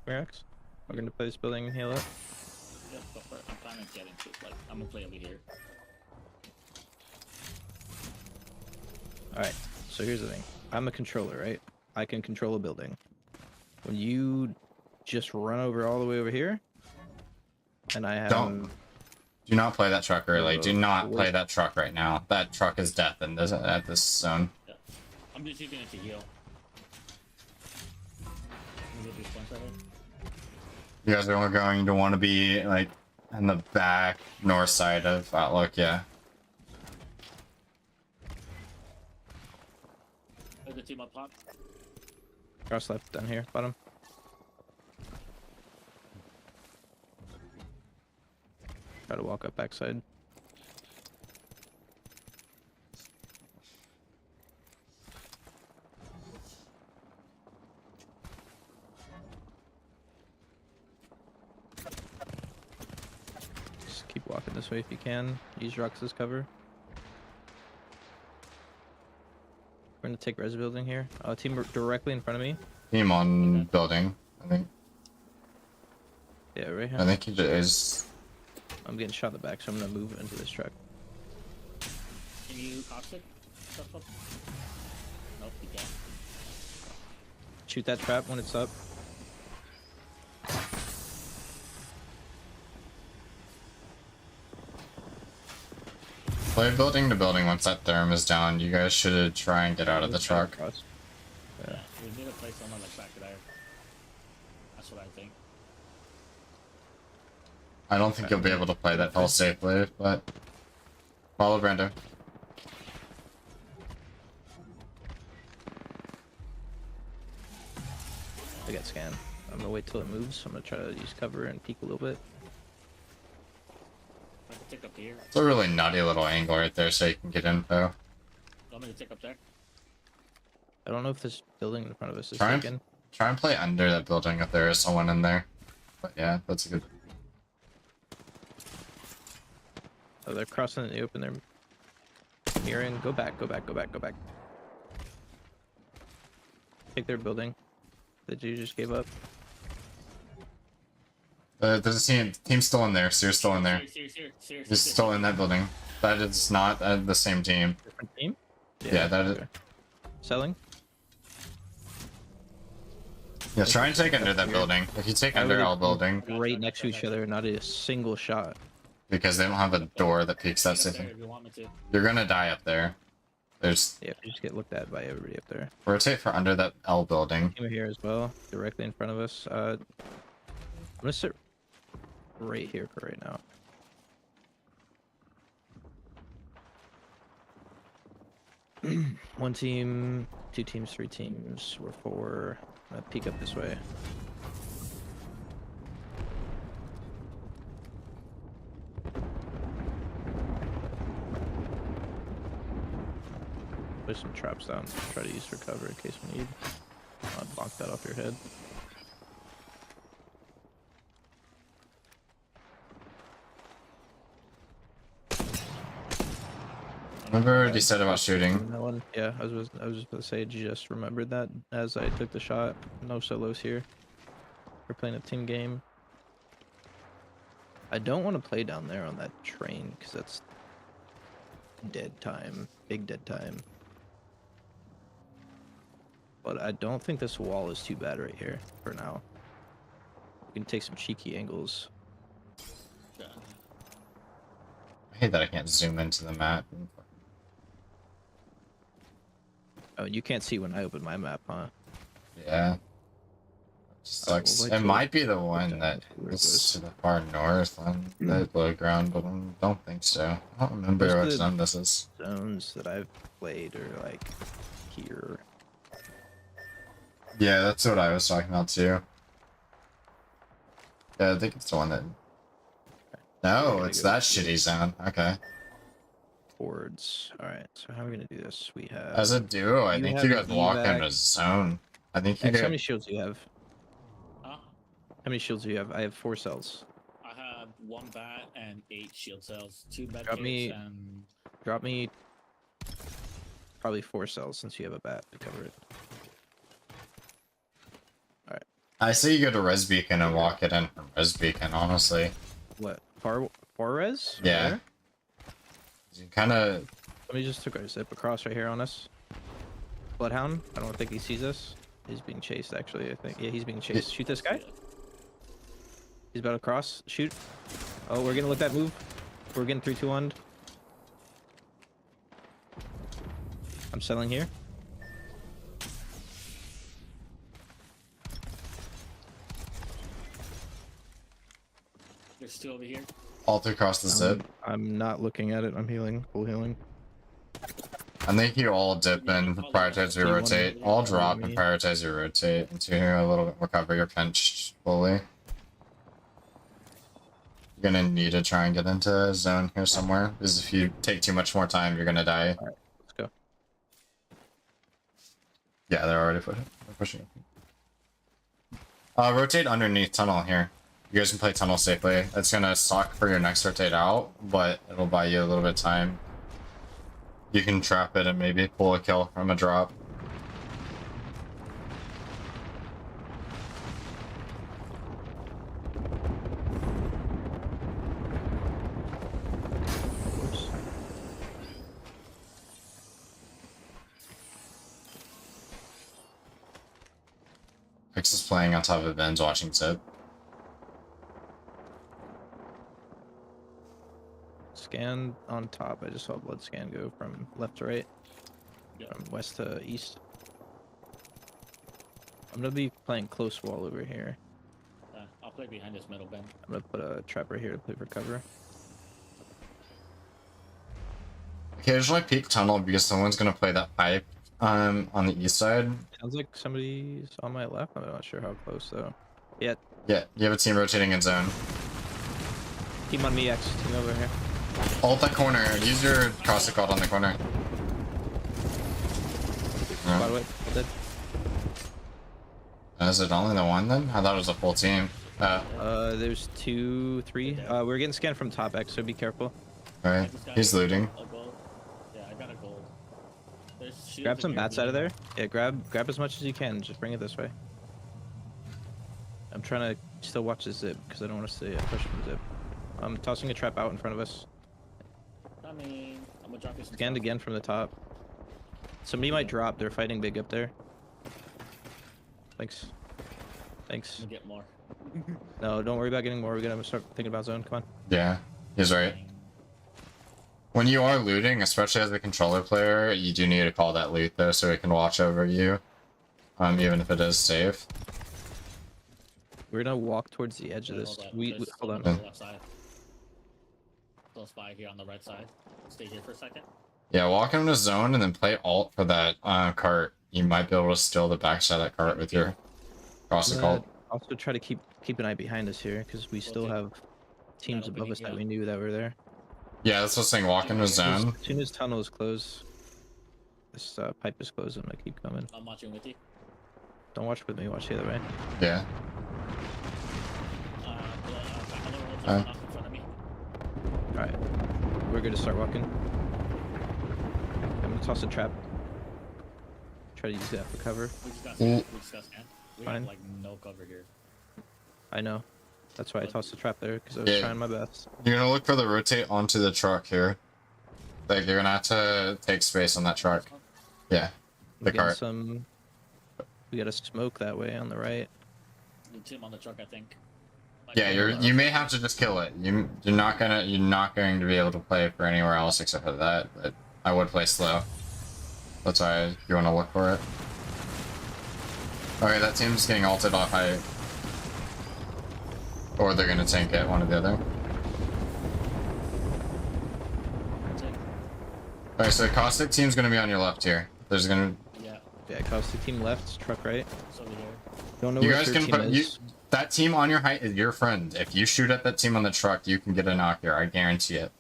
Rex, we're gonna play this building and heal up. Yep, go for it. I'm planning to get into it. Like, I'm gonna play over here. Alright, so here's the thing. I'm a controller, right? I can control a building. When you just run over all the way over here, and I have Don't. Do not play that truck early. Do not wait. play that truck right now. That truck is death and doesn't at this zone. I'm just using it to heal. Let me get these points right here. You guys are going to want to be like in the back north side of Outlook, yeah. There's a team up top. cross left down here, bottom. Try to walk up backside. Just keep walking this way if you can. Use rocks as cover. We're gonna take res building here. Team directly in front of me. Team on building. Yeah, right I here. think he is. I'm getting shot in the back, so I'm gonna move into this truck. Can you caustic stuff up? Nope, you can't. Shoot that trap when it's up. Play building to building once that therm is down. You guys should try and get out of the truck. Cross. Yeah, we need to play someone like back there. That's what I think. I don't think you'll be able to play that hull safely, but follow Brando. I got scanned. I'm gonna wait till it moves. I'm gonna try to use cover and peek a little bit. I can take up here. It's a really nutty little angle right there, so you can get info. You want me to take up there? I don't know if this building in front of us is Try and- taken. Try and play under that building if there is someone in there. But yeah, that's a good. Oh, they're crossing in the open. They're mirroring. Go back. Go back. Go back. Go back. Take their building that you just gave up. There's a team still in there. Sear's still in there. He's still in that building. That is not the same team. Different team. Yeah, that is. Selling. Yeah, try and take under that building. If you take under our building, Right next to each other, not a single shot. because they don't have a door that peeks that Take up safe. there if you want me to. You're gonna die up there. There's Yeah, you just get looked at by everybody up there. rotate for under that L building. Team here as well, directly in front of us. I'm gonna sit right here for right now. One team, two teams, three teams. We're four. I'm gonna peek up this way. Put some traps down. Try to use for cover in case we need. I'll bonk that off your head. Remember what you said about shooting? That one, yeah, I was just about to say, just remembered that as I took the shot. No solos here. We're playing a team game. I don't want to play down there on that train because that's dead time, big dead time. But I don't think this wall is too bad right here for now. We can take some cheeky angles. Yeah. I hate that I can't zoom into the map. Oh, you can't see when I open my map, huh? Yeah. Sucks. like It to might be the look one down that and see where it is goes. to the far north on that low ground, but I don't think so. I don't remember Most of what the- zone this is. Zones that I've played are like here. Yeah, that's what I was talking about too. Yeah, I think it's the one that. No, gonna it's go that to- shitty zone. Okay. Boards. All right. So how are we gonna do this? We have. As a duo, I You think have you an guys walk in evac. a zone. I think you X, how many did. shields do you have? Huh? How many shields do you have? I have 4 cells. I have 1 bat and 8 shield cells, 2 med Drop kits, me- and Drop me probably 4 cells since you have a bat to cover it. I say you go to Res Beacon and walk it in from Res Beacon, honestly. What? Far res? Yeah. There? You kind of. Somebody just took a zip across right here on us. Bloodhound. I don't think he sees us. He's being chased, actually. I think. Yeah, he's being chased. Shoot this guy. He's about to cross. Shoot. Oh, we're gonna let that move. We're getting 3, 2, 1. I'm selling here. They're still over here. Alt across the zip. I'm not looking at it. I'm healing. Full healing. I think you all dip and prioritize your Do you wanna- rotate. All drop and me? prioritize your rotate until you're a little bit recover your pinch fully. You're gonna need to try and get into a zone here somewhere. Because if you take too much more time, you're gonna die. Let's go. Yeah, they're already pushing. Rotate underneath tunnel here. You guys can play tunnel safely. It's gonna suck for your next rotate out, but it'll buy you a little bit of time. You can trap it and maybe pull a kill from a drop. Whoops. Pix is playing on top of Ben's watching Zip. Scan on top. I just saw blood scan go from left to right, Yeah. from west to east. I'm gonna be playing close wall over here. I'll play behind this middle bin. I'm gonna put a trap right here to play for cover. Occasionally peek tunnel because someone's gonna play that pipe on the east side. Sounds like somebody's on my left. I'm not sure how close though. Yeah, Yeah, you have a team rotating in zone. team on me, X. Team over here. Ult that corner. Use your caustic ult on the corner. By Yeah. the way, dead. Is it only the one then? I thought it was a full team. There's 2, 3. We're getting scanned from top X, so be careful. I Alright. just got He's looting. a gold. Yeah, I got a gold. There's shields Grab in some here, bats out of blue. there. Yeah, grab as much as you can. Just bring it this way. I'm trying to still watch the zip because I don't want to see a push from zip. I'm tossing a trap out in front of us. I mean, I'm gonna drop you some Scanned stuff. again from the top. Somebody might drop. They're fighting big up there. Thanks. Thanks. I'm gonna get more. No, don't worry about getting more. We're gonna start thinking about zone. Come on. Yeah, he's right. When you are looting, especially as a controller player, you do need to call that loot though, so it can watch over you, even if it is safe. We're gonna walk towards the edge of Wait, this. hold up. We There's hold on. someone on the left side. Still a spy here on the right side. Stay here for a second. Yeah, walk into zone and then play alt for that cart. You might be able to steal the backside of that cart with your caustic I'm gonna ult. also try to keep an eye behind us here because we still Okay. have teams That above opening, us that yeah. we knew that were there. Yeah, that's what I'm saying. Walk into zone. As soon as tunnel is closed, this pipe is closed. I'm gonna keep coming. I'm watching with you. Don't watch with me. Watch the other way. Yeah. Off in front of me. All right, we're good to start walking. I'm gonna toss a trap. Try to use that for cover. We just got Mm. scanned. We just got scanned. We Fine. have like no cover here. I know. That's why I tossed the trap there because I was Yeah. trying my best. You're gonna look for the rotate onto the truck here. Like you're gonna have to take space on that truck. Yeah. We're The getting cart. some. We got a smoke that way on the right. The team on the truck, I think. Might Yeah, be you may have to just kill it. You're not going to be able to play for anywhere else except for that. But I would play slow. That's why you want to look for it. Okay, that team's getting ulted off height. Or they're gonna tank it, one or the other. Alright, so the caustic team's gonna be on your left here. There's gonna Yeah, Yeah, caustic team left, truck right. it's over here. Don't know you where guys third can team put is. that team on your height is your friend. If you shoot at that team on the truck, you can get a knock here. I guarantee it.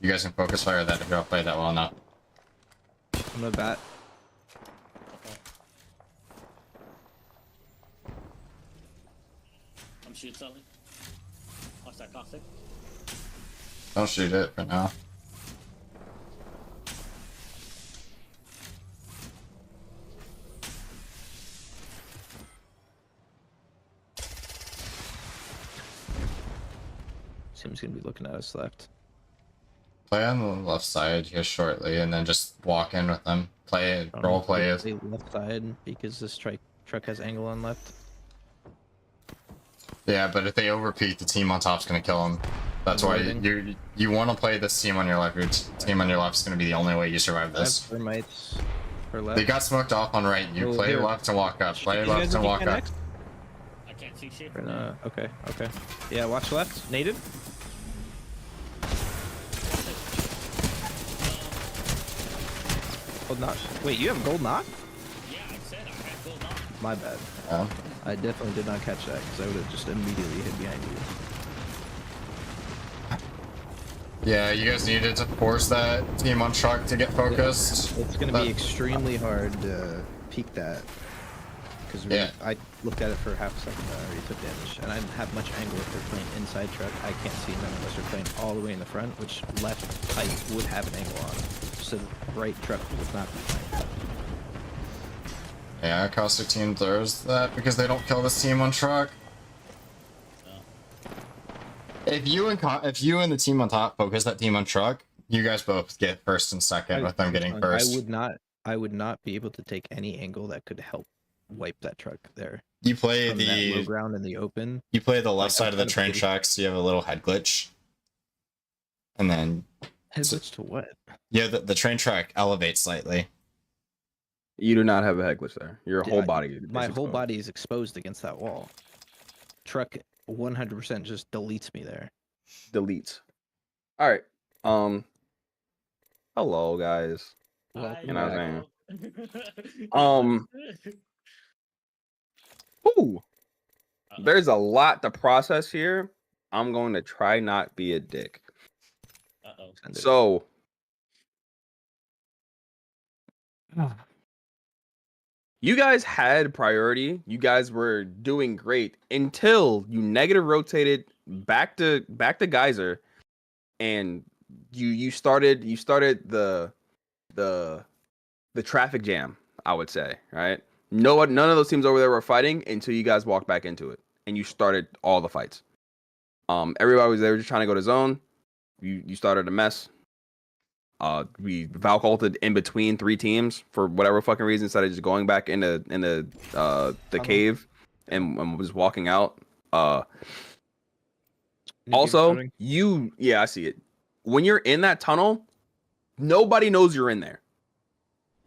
You guys can focus fire that if you don't play that well enough. I'm gonna bat. Okay. I'm shoot something. Watch that caustic. Don't shoot it for now. Team's gonna be looking at us left. Play on the left side here shortly, and then just walk in with them. Play I don't role know if play they is. play left side because this truck has angle on left. Yeah, but if they overpeak, the team on top's gonna kill them. That's why Avoiding. you want to play this team on your left. Your team on your left is gonna be the only way you survive I have this. thermites for left. They got smoked off on right. You Oh, play here. left and walk up. Play You guys left and if you walk can up. next? I can't see shit. Or no? Okay, okay. Yeah, watch left. Native. Gold knock. Wait, you have gold knock? Yeah, I said I had gold on. My bad. Yeah. I definitely did not catch that because I would have just immediately hid behind you. Yeah, you guys needed to force that team on truck to get focused. It's gonna But- be extremely hard to peek that because Yeah. I looked at it for half a second and I already took damage, and I didn't have much angle if they're playing inside truck. I can't see them unless they're playing all the way in the front, which left height would have an angle on, so right truck would not be playing. Yeah, caustic team throws that because they don't kill this team on truck. If you and the team on top focus that team on truck, you guys both get first and second with them getting first. I would not be able to take any angle that could help wipe that truck there. You play From that low the ground in the open. left Like, side of the outside of train the- tracks. So you have a little head glitch, and then Head glitch to what? Yeah, the train track elevates slightly. You do not have a head glitch there. Your Dude, whole body. is My whole exposed. body is exposed against that wall. Truck 100% just deletes me there. Deletes. All right. Hello guys. Welcome You know what back. I'm saying? Ooh. There's a lot to process here. I'm going to try not be a dick. Uh-oh. Send it. So you guys had priority. You guys were doing great until you negative rotated back to Geyser, and you started the traffic jam. I would say, right? None of those teams over there were fighting until you guys walked back into it, and you started all the fights. Everybody was there just trying to go to zone. You started a mess. We Valk ulted in between 3 teams for whatever fucking reason, instead of just going back into the cave and was walking out. Also, I see it. When you're in that tunnel, nobody knows you're in there.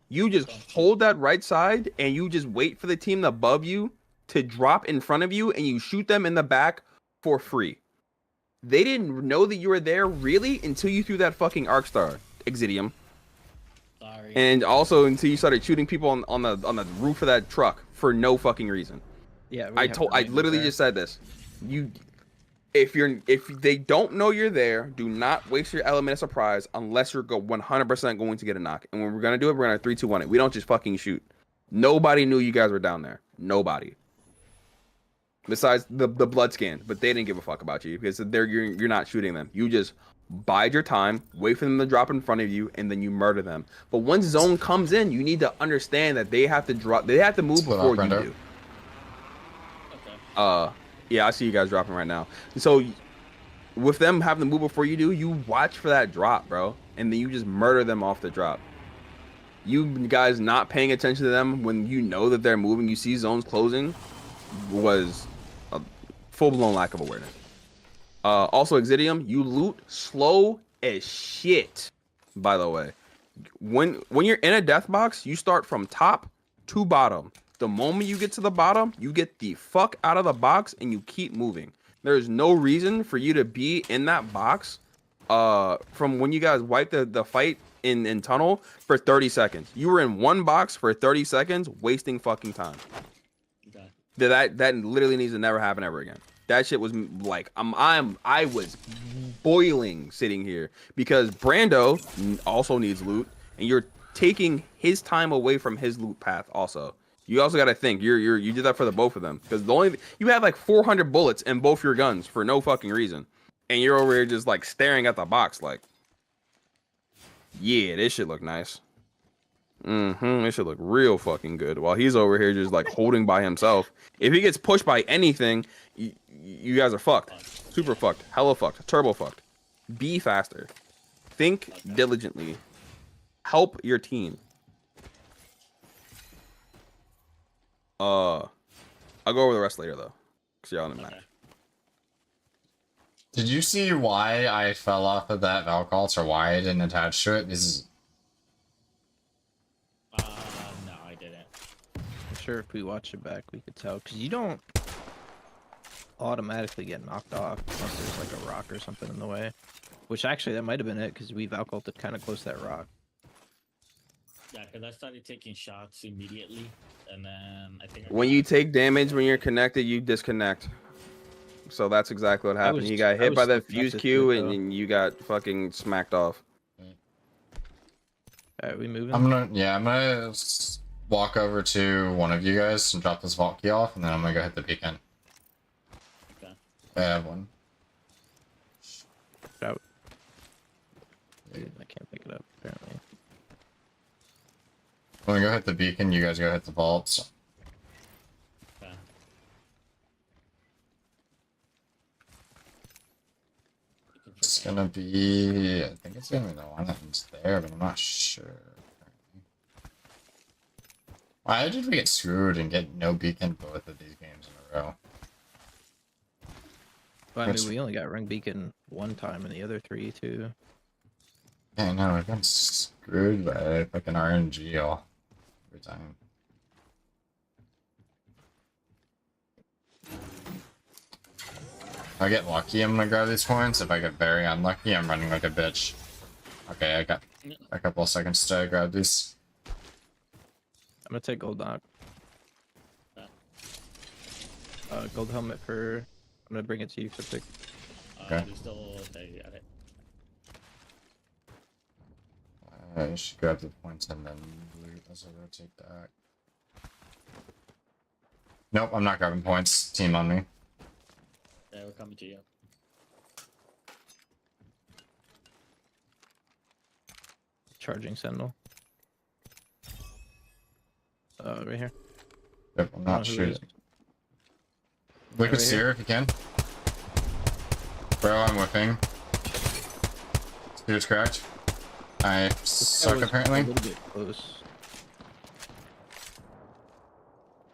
You just hold that right side and you just wait for the team above you to drop in front of you, and you shoot them in the back for free. They didn't know that you were there really until you threw that fucking arc star, Exidium. Sorry. And also until you started shooting people on the roof of that truck for no fucking reason. Yeah, I literally just said this. If they don't know you're there, do not waste your element of surprise unless you're 100% going to get a knock. And when we're gonna do it, we're gonna 3-2-1 it. We don't just fucking shoot. Nobody knew you guys were down there. Nobody. Besides the blood scan, but they didn't give a fuck about you because you're not shooting them. You just bide your time, wait for them to drop in front of you, and then you murder them. But once zone comes in, you need to understand that they have to drop. They have to move Split before up, you Brendo. do. Okay. Yeah, I see you guys dropping right now. So with them having to move before you do, you watch for that drop, bro, and then you just murder them off the drop. You guys not paying attention to them when you know that they're moving, you see zones closing, was a full-blown lack of awareness. Also, Exidium, you loot slow as shit, by the way. When you're in a death box, you start from top to bottom. The moment you get to the bottom, you get the fuck out of the box and you keep moving. There's no reason for you to be in that box from when you guys wiped the fight in tunnel for 30 seconds. You were in one box for 30 seconds, wasting fucking time. Okay. That literally needs to never happen ever again. That shit was like I was boiling sitting here because Brando also needs loot, and you're taking his time away from his loot path. Also, you also got to think you did that for the both of them because you have like 400 bullets in both your guns for no fucking reason, and you're over here just like staring at the box like, yeah, this shit look nice. It should look real fucking good while he's over here just like holding by himself. If he gets pushed by anything, you guys are fucked. Super fucked. Hella fucked. Turbo fucked. Be faster. Think diligently. Help your team. I'll go over the rest later though. Cause y'all in the match. Okay. Did you see why I fell off of that Valkalt or why I didn't attach to it? No, I didn't. I'm sure if we watch it back, we could tell. Because you don't automatically get knocked off unless there's like a rock or something in the way. Which actually, that might have been it, because we Valkulted kind of close to that rock. Yeah, because I started taking shots immediately, and then I think When you take damage when you're connected, you disconnect. So that's exactly what happened. He got hit by that fuse Q, and you got fucking smacked off. Alright, we moving? I'm gonna walk over to one of you guys and drop this vault key off, and then I'm gonna go hit the beacon. Okay. I have one. Out. I can't pick it up, apparently. I'm gonna go hit the beacon, you guys go hit the vaults. Okay. It's gonna be, I think it's gonna be the one that's there, but I'm not sure. Why did we get screwed and get no beacon both of these games in a row? Well, I That's- mean, we only got ring beacon one time and the other three, too. Okay, no, I've been screwed by fucking RNG all every time. If I get lucky, I'm gonna grab these points. If I get very unlucky, I'm running like a bitch. Okay, I got a couple of seconds to grab these. I'm gonna take gold knock. Yeah. Gold helmet for. I'm gonna bring it to you, Cryptic. Okay. There's still okay, got it. I should grab the points and then loot as I rotate back. Nope, I'm not grabbing points. Team on me. Yeah, we're coming to you. Charging Sentinel. Right here. Yep, I'm I don't not know who it shooting. is. Liquid Right Seer if you can. Bro, I'm whipping. Seer's cracked. I That suck was apparently. A little bit close.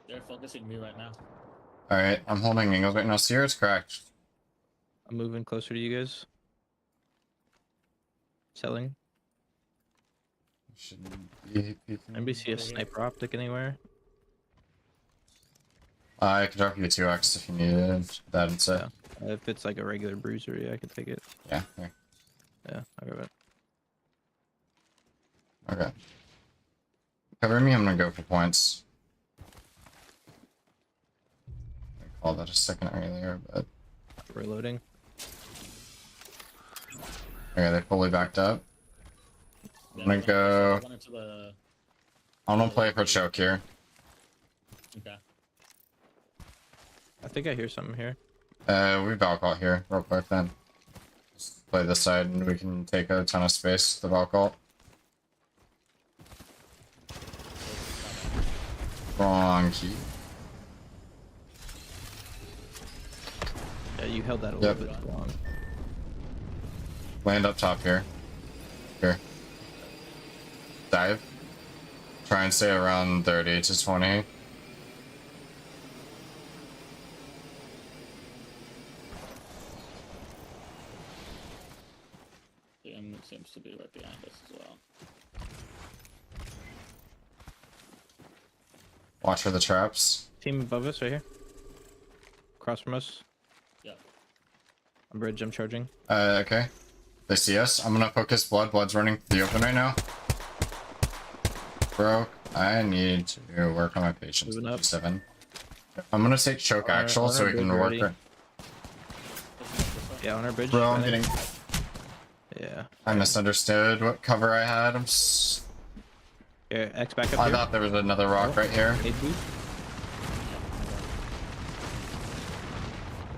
They're focusing me right now. Alright, I'm holding angles right now. Seer's cracked. I'm moving closer to you guys. Selling. Should be peeking. Anybody see a sniper optic anywhere? I could drop you a 2x if you needed that instead. If it's like a regular bruiser, yeah, I could take it. Yeah, here. Yeah, I'll grab it. Okay. Cover me, I'm gonna go for points. I called that a second earlier, but Reloading. okay, they fully backed up. Yeah, I'm gonna go. One into the... I'm gonna play for choke here. Okay. I think I hear something here. We Valcult here, real quick then. Just play this side and we can take a ton of space with the Valcult. Wrong key. Yeah, you held that a Yep. little bit long. Land up top here. Here. Dive. Try and stay around 30 to 20. The enemy seems to be right behind us as well. Watch for the traps. Team above us, right here. Across from us. Yeah. On bridge, I'm charging. Okay. They see us. I'm gonna focus blood. Blood's running the open right now. Bro, I need to work on my patience. Moving up. 7. I'm gonna take choke On our- actual on so our we can bridge work already. it. Yeah, on our bridge. Bro, I'm running. getting. Yeah. I misunderstood what cover I had. Here, X back up I here. thought there was another rock right here. Nade boost.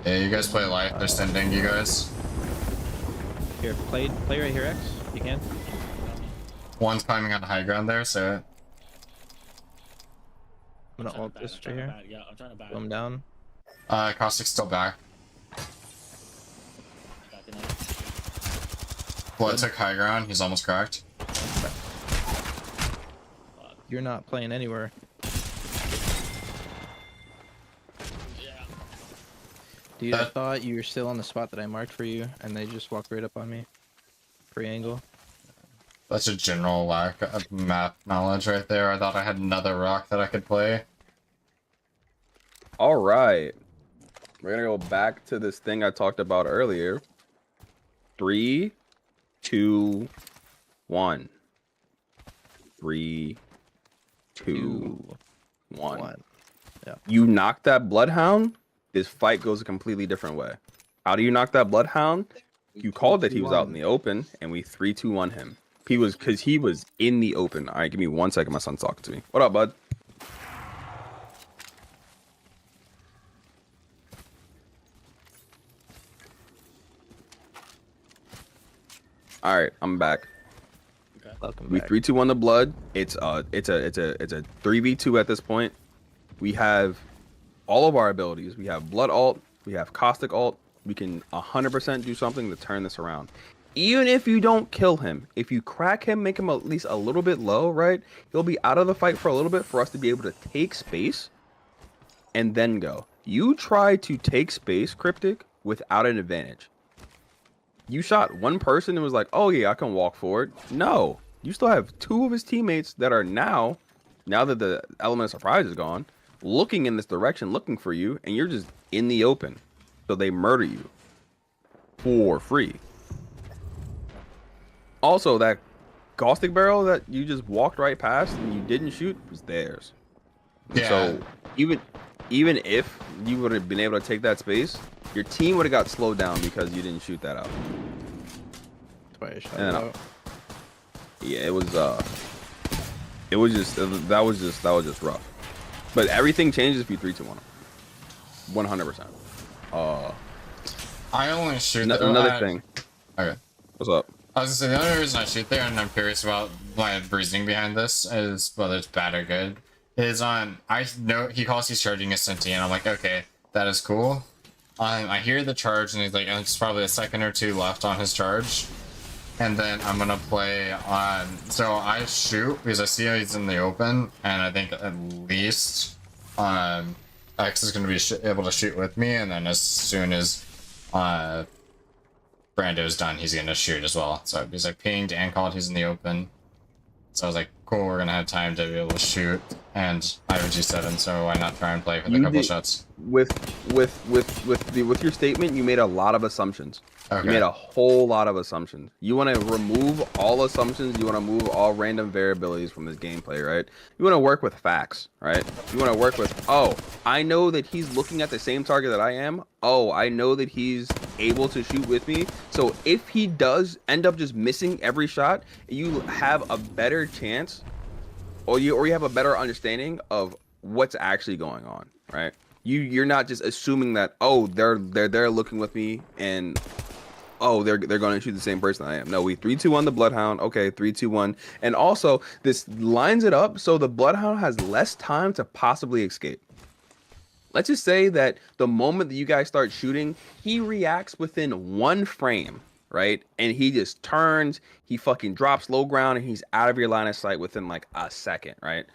Yeah, you guys play life. They're sending you guys. Here, play right here, X. If you can. One's climbing on high ground there, so I'm gonna ult this right here. Yeah, I'm trying to back. Slow him down. Caustic's still back. Backing up. Blood took high ground. He's almost cracked. You're not playing anywhere. Yeah. Dude, I That- thought you were still on the spot that I marked for you, and they just walked right up on me. Free angle. That's a general lack of map knowledge right there. I thought I had another rock that I could play. All right. We're going to go back to this thing I talked about earlier. 3, 2, 1. 3, 2, 1. 1. You knock that bloodhound, this fight goes a completely different way. How do you knock that bloodhound? You called that he was out in the open, and we 3-2-1 him. He was in the open. All right, give me 1 second. My son's talking to me. What up, bud? All right, I'm back. Welcome We back. 3-2-1 the blood. It's a 3v2 at this point. We have all of our abilities. We have blood ult. We have caustic ult. We can 100% do something to turn this around. Even if you don't kill him, if you crack him, make him at least a little bit low, right? He'll be out of the fight for a little bit for us to be able to take space and then go. You try to take space, Cryptic, without an advantage. You shot one person and was like, oh yeah, I can walk forward. No, you still have two of his teammates that are now that the element of surprise is gone, looking in this direction, looking for you, and you're just in the open. So they murder you for free. Also, that caustic barrel that you just walked right past and you didn't shoot was theirs. Yeah. So even if you would have been able to take that space, your team would have got slowed down because you didn't shoot that out. That's why I shot And, it out. Yeah, that was just rough. But everything changes if you 3-2-1. 100%. I only shoot Another thing. Okay. What's up? I was gonna say, the only reason I shoot there, and I'm curious about my reasoning behind this, is whether it's bad or good, is I know he calls he's charging a Senti, and I'm like, okay, that is cool. I hear the charge, and he's like, it's probably a second or two left on his charge. And then I'm gonna play on, so I shoot, because I see he's in the open, and I think at least X is gonna be able to shoot with me, and then as soon as Brando's done, he's gonna shoot as well. So he's like pinged and called he's in the open. So I was like, cool, we're gonna have time to be able to shoot. And I have a G7, so why not try and play for the couple shots? With your statement, you made a lot of assumptions. Okay. You made a whole lot of assumptions. You want to remove all assumptions. You want to move all random variabilities from this gameplay, right? You want to work with facts, right? You want to work with, oh, I know that he's looking at the same target that I am. Oh, I know that he's able to shoot with me. So if he does end up just missing every shot, you have a better chance, or you have a better understanding of what's actually going on, right? You're not just assuming that, oh, they're looking with me and oh, they're going to shoot the same person I am. No, we 3-2-1 the Bloodhound. Okay, 3-2-1. And also, this lines it up so the Bloodhound has less time to possibly escape. Let's just say that the moment that you guys start shooting, he reacts within 1 frame, right? And he just turns, he fucking drops low ground, and he's out of your line of sight within like a second, right?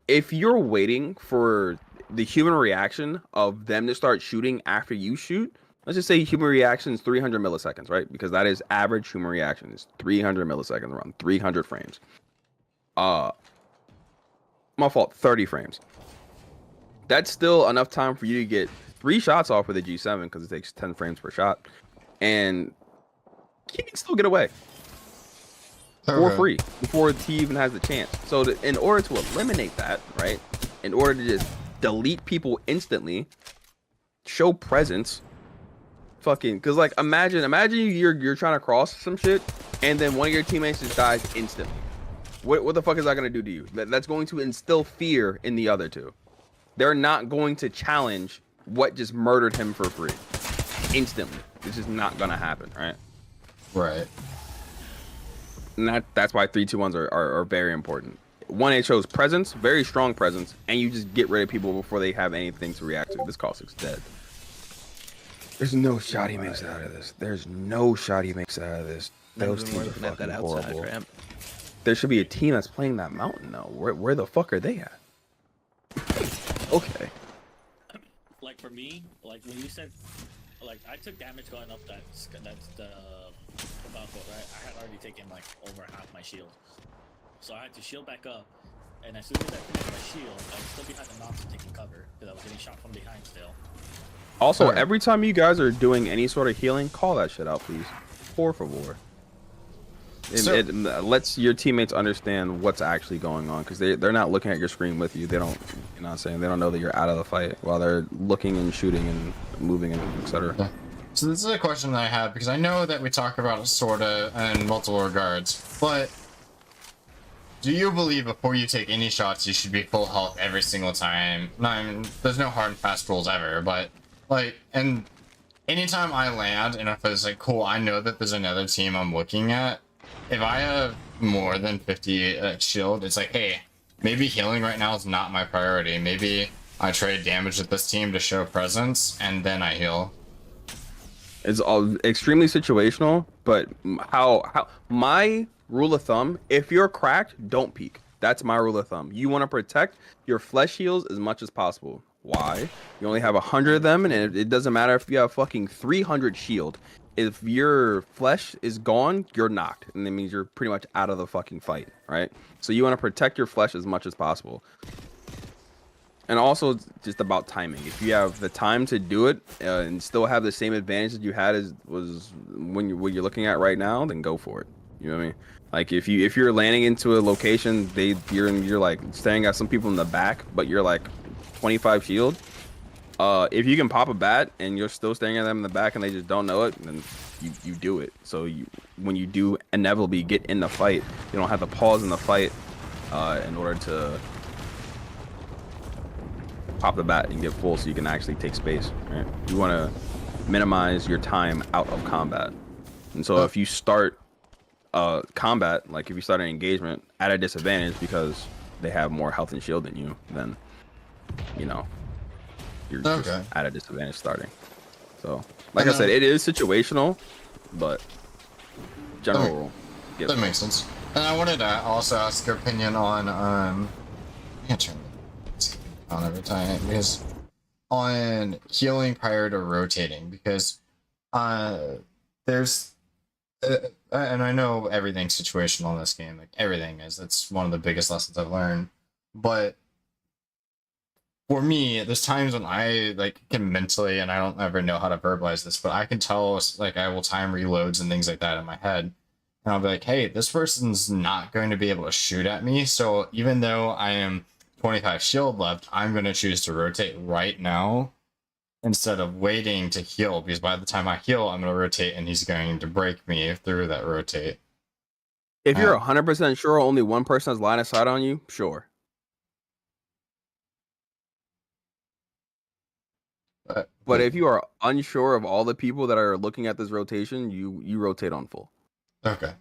If you're waiting for the human reaction of them to start shooting after you shoot, let's just say human reaction is 300 milliseconds, right? Because that is average human reaction. It's 300 milliseconds, around 300 frames. My fault, 30 frames. That's still enough time for you to get 3 shots off with a G7 because it takes 10 frames per shot. And he can still get away for free before he even has the chance. So in order to eliminate that, right? In order to just delete people instantly, show presence, fucking, because like imagine you're trying to cross some shit and then one of your teammates just dies instantly. What the fuck is that gonna do to you? That's going to instill fear in the other two. They're not going to challenge what just murdered him for free instantly. It's just not gonna happen, right? Right. And that's why 3-2-1s are very important. 1A shows presence, very strong presence, and you just get rid of people before they have anything to react to. This Caustic's dead. There's no shot he makes out of this. There's no shot he makes out of this. Those teams are fucking horrible. Ramp. There should be a team that's playing that mountain though. Where the fuck are they at? Okay. Like for me, like when you said, like I took damage going up that's the balcony, right? I had already taken like over half my shield, so I had to shield back up. And as soon as I finished my shield, I was still behind the mountain taking cover because I was getting shot from behind still. Also, every time you guys are doing any sort of healing, call that shit out, please. Por favor. It lets your teammates understand what's actually going on because they're not looking at your screen with you. They don't, you know what I'm saying? They don't know that you're out of the fight while they're looking and shooting and moving and etc. Yeah. So this is a question that I have because I know that we talk about it sorta in multiple regards, but do you believe before you take any shots you should be full health every single time? No, I mean, there's no hard and fast rules ever, but like, and anytime I land and if it's like, cool, I know that there's another team I'm looking at, if I have more than 50 shield, it's like, hey, maybe healing right now is not my priority. Maybe I trade damage with this team to show presence and then I heal. It's all extremely situational, but how my rule of thumb, if you're cracked, don't peek. That's my rule of thumb. You want to protect your flesh heals as much as possible. Why? You only have 100 of them, and it doesn't matter if you have fucking 300 shield. if your flesh is gone, you're knocked, and that means you're pretty much out of the fucking fight, right? So you want to protect your flesh as much as possible. And also, it's just about timing. If you have the time to do it and still have the same advantage that you had as was when what you're looking at right now, then go for it. You know what I mean? Like if you're landing into a location, you're like staring at some people in the back, but you're like 25 shield. If you can pop a bat and you're still staring at them in the back and they just don't know it, then you do it. So when you do inevitably get in the fight, you don't have to pause in the fight in order to pop the bat and get full, so you can actually take space. Right? You want to minimize your time out of combat, and so if you start combat, like if you start an engagement at a disadvantage because they have more health and shield than you, then you're just at a disadvantage starting. So, like I said, it is situational, but general rule. That makes sense. And I wanted to also ask your opinion on I can't turn it on every time because on healing prior to rotating, because there's and I know everything's situational in this game, like everything is. That's one of the biggest lessons I've learned. But for me, there's times when I like can mentally, and I don't ever know how to verbalize this, but I can tell, like, I will time reloads and things like that in my head, and I'll be like, hey, this person's not going to be able to shoot at me, so even though I am 25 shield left, I'm going to choose to rotate right now instead of waiting to heal, because by the time I heal, I'm going to rotate and he's going to break me through that rotate. If you're 100% sure only one person has line of sight on you, sure. But if you are unsure of all the people that are looking at this rotation, you rotate on full. Okay.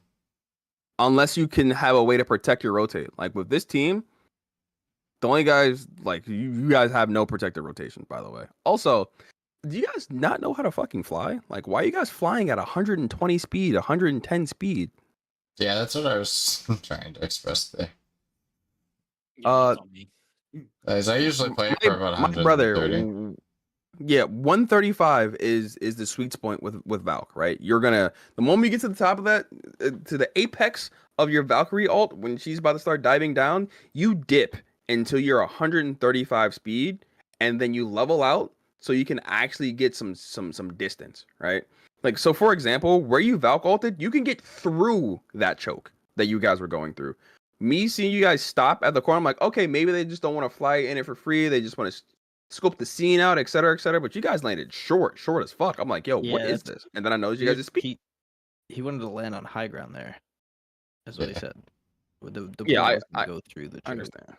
Unless you can have a way to protect your rotate. Like with this team, the only guys, like, you guys have no protected rotation, by the way. Also, do you guys not know how to fucking fly? Like, why are you guys flying at 120 speed, 110 speed? Yeah, that's what I was trying to express there. As I usually play for about 130. My brother, yeah, 135 is the sweet spot with Valk, right? You're gonna, the moment you get to the top of that, to the apex of your Valkyrie ult, when she's about to start diving down, you dip until you're 135 speed, and then you level out so you can actually get some distance, right? Like, so for example, where you Valk ulted, you can get through that choke that you guys were going through. Me seeing you guys stop at the corner, I'm like, okay, maybe they just don't want to fly in it for free. They just want to scope the scene out, etc., etc. But you guys landed short as fuck. I'm like, yo, what is this? And then I noticed you guys speed. He wanted to land on high ground there. That's what he said. The I go through the. I understand.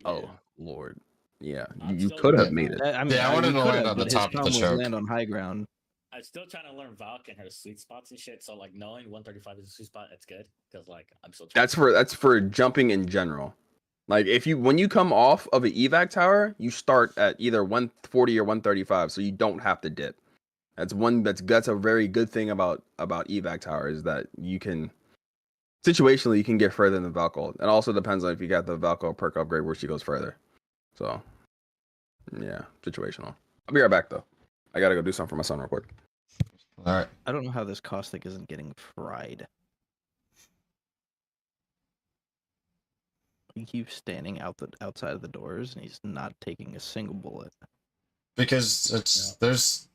Oh Lord, yeah, I'm you still could have learning. made it. I mean, Yeah, I wanted he to could land have, on the but top his of the problem was choke. land on high ground. I'm still trying to learn Valk and her sweet spots and shit. So like knowing 135 is a sweet spot, it's good because like I'm still. That's for jumping in general. Like when you come off of an evac tower, you start at either 140 or 135, so you don't have to dip. That's a very good thing about evac tower is that you can situationally you can get further than the Valk ult. It also depends on if you got the Valk ult perk upgrade where she goes further. So yeah, situational. I'll be right back though. I gotta go do something for my son real quick. All right. I don't know how this caustic isn't getting fried. He keeps standing outside of the doors, and he's not taking a single bullet. Because there's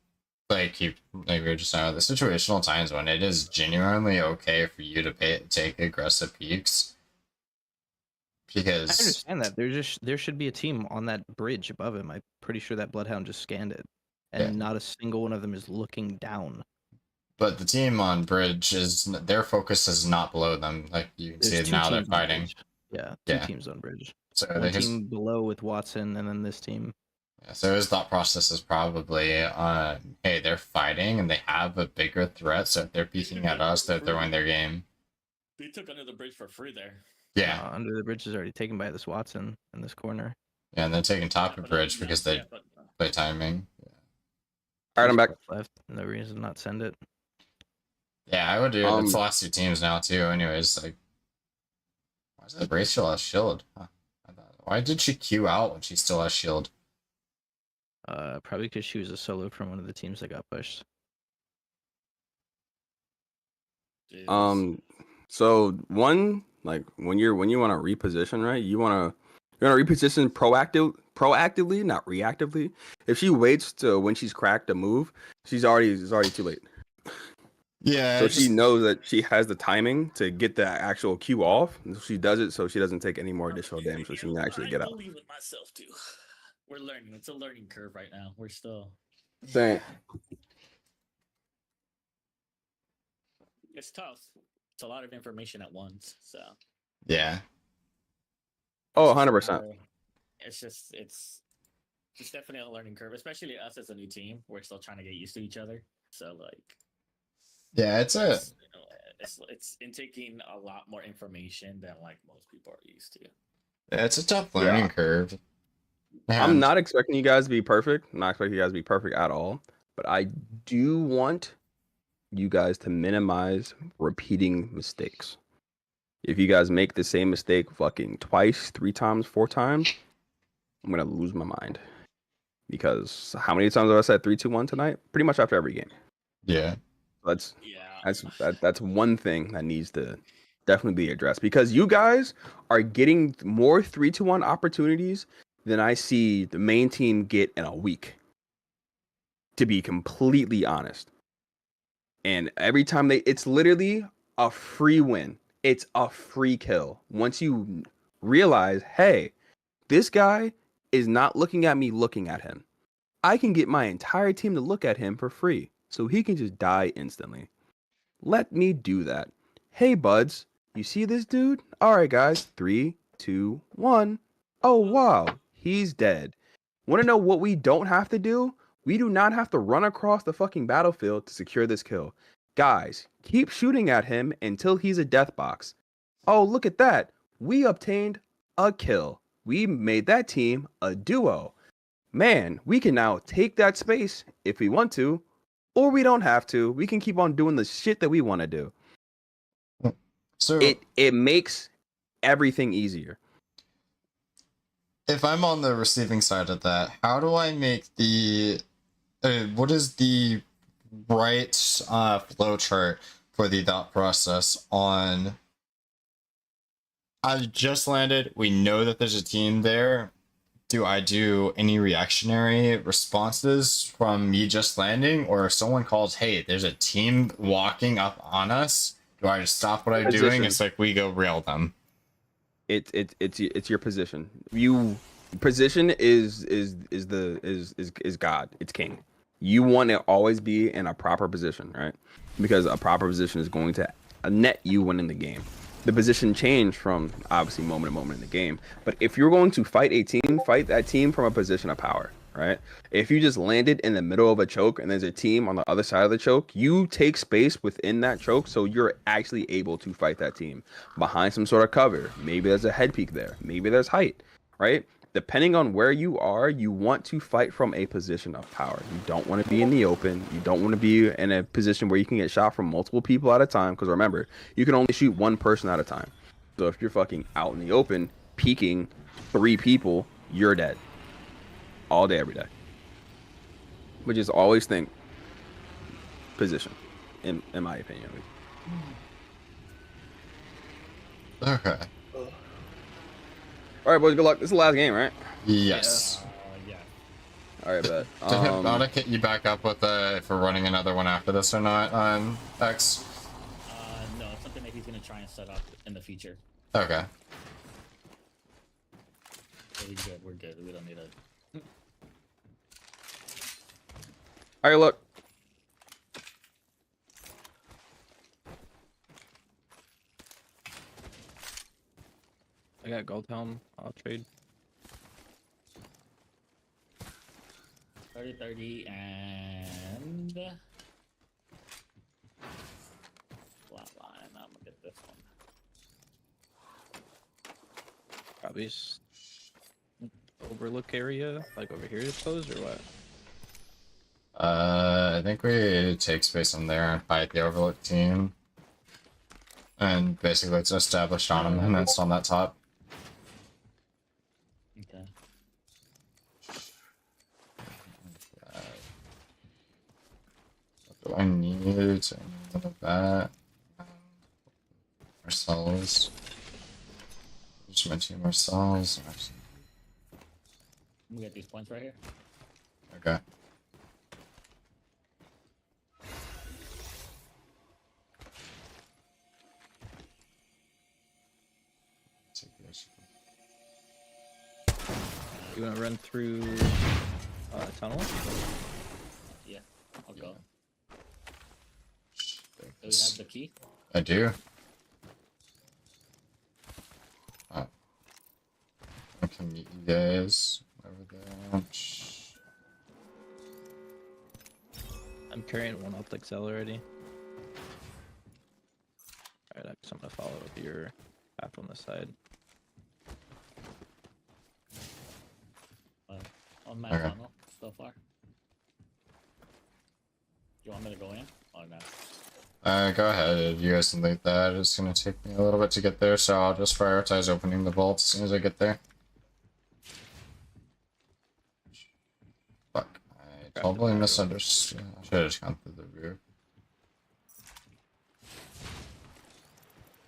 like we were just talking about the situational times when it is genuinely okay for you to take aggressive peeks. Because I understand that there should be a team on that bridge above him. I'm pretty sure that Bloodhound just scanned it, and not a single one of them is looking down. But the team on bridge their focus is not below them. Like you can see now they're fighting. Yeah, two teams on bridge. So one team below with Watson, and then this team. Yeah, so his thought process is probably, hey, they're fighting and they have a bigger threat. So if they're peeking at us, they're throwing their game. They took under the bridge for free there. Yeah, Under the bridge is already taken by this Watson in this corner. Yeah, and they're taking top of bridge because they play timing. Yeah. All right, I'm back. Left, no reason to not send it. Yeah, I would do it. It's the last two teams now too. Anyways, like, why is that Rachel has shield? Huh. Why did she queue out when she still has shield? Probably because she was a solo from one of the teams that got pushed. Jeez. So one, like when you want to reposition, right? You want to reposition proactively, not reactively. If she waits to when she's cracked to move, it's already too late. Yeah, So it's she just- knows that she has the timing to get the actual Q off. And she does it so she doesn't take any more additional damage, so she can actually get I out. believe in myself too. We're learning. It's a learning curve right now. We're still. Same. It's tough. It's a lot of information at once. So. yeah. Oh, It's just a 100%. matter- It's definitely a learning curve, especially us as a new team. We're still trying to get used to each other. So like, Yeah, it's a it's, you know, it's intaking a lot more information than like most people are used to. it's a tough learning Yeah. curve. I'm And- not expecting you guys to be perfect. I'm not expecting you guys to be perfect at all. But I do want you guys to minimize repeating mistakes. If you guys make the same mistake fucking twice, 3 times, 4 times, I'm gonna lose my mind. Because how many times have I said 3, 2, 1 tonight? Pretty much after every game. Yeah. That's Yeah. that's one thing that needs to definitely be addressed, because you guys are getting more 3-1 opportunities than I see the main team get in a week. To be completely honest. And every time it's literally a free win. It's a free kill. Once you realize, hey, this guy is not looking at me looking at him. I can get my entire team to look at him for free, so he can just die instantly. Let me do that. Hey, buds, you see this dude? All right, guys, 3, 2, 1. Oh, wow, he's dead. Want to know what we don't have to do? We do not have to run across the fucking battlefield to secure this kill. Guys, keep shooting at him until he's a death box. Oh, look at that. We obtained a kill. We made that team a duo. Man, we can now take that space if we want to, or we don't have to. We can keep on doing the shit that we want to do. So It makes everything easier. if I'm on the receiving side of that, how do I make the what is the right flow chart for the thought process on I just landed, we know that there's a team there. Do I do any reactionary responses from me just landing, or if someone calls, hey, there's a team walking up on us, do I just stop what I'm doing? Position. It's like we go rail them. It's your position. Position is God. It's king. You want to always be in a proper position, right? Because a proper position is going to net you winning the game. The position change from obviously moment to moment in the game. But if you're going to fight a team, fight that team from a position of power, right? If you just landed in the middle of a choke and there's a team on the other side of the choke, you take space within that choke so you're actually able to fight that team behind some sort of cover. Maybe there's a head peak there. Maybe there's height, right? Depending on where you are, you want to fight from a position of power. You don't want to be in the open. You don't want to be in a position where you can get shot from multiple people at a time. Because remember, you can only shoot one person at a time. So if you're fucking out in the open, peeking 3 people, you're dead. All day, every day. But just always think position, in my opinion. Okay. All right, boys, good luck. This is the last game, right? Yes. Yeah. All right, bet. Did Hypnotic hit you back up with if we're running another one after this or not on X? No, it's something that he's gonna try and set up in the future. Okay. So we're good. We're good. We don't need a. All right, look. I got gold helm. I'll trade. 30 and flatline. I'm gonna get this one. Probably overlook area, like over here, I suppose, or what? I think we take space on there and fight the Overlook team. And basically it's established on them and then it's on that top. Okay. What do I need? None of that. Marcel's. Just my team Marcel's. We get these points right here. Okay. You want to run through tunnel? Yeah, I'll go. Do we have This- the key? I do. Oh. I can meet you guys over there. I'm carrying one optic cell already. Alright, I'm gonna follow up your path on this side. On my Okay. tunnel so far. You want me to go in or not? Go ahead. You guys can lead that. It's gonna take me a little bit to get there, so I'll just prioritize opening the vault as soon as I get there. Fuck. I totally misunderstood. I should have just gone through the roof.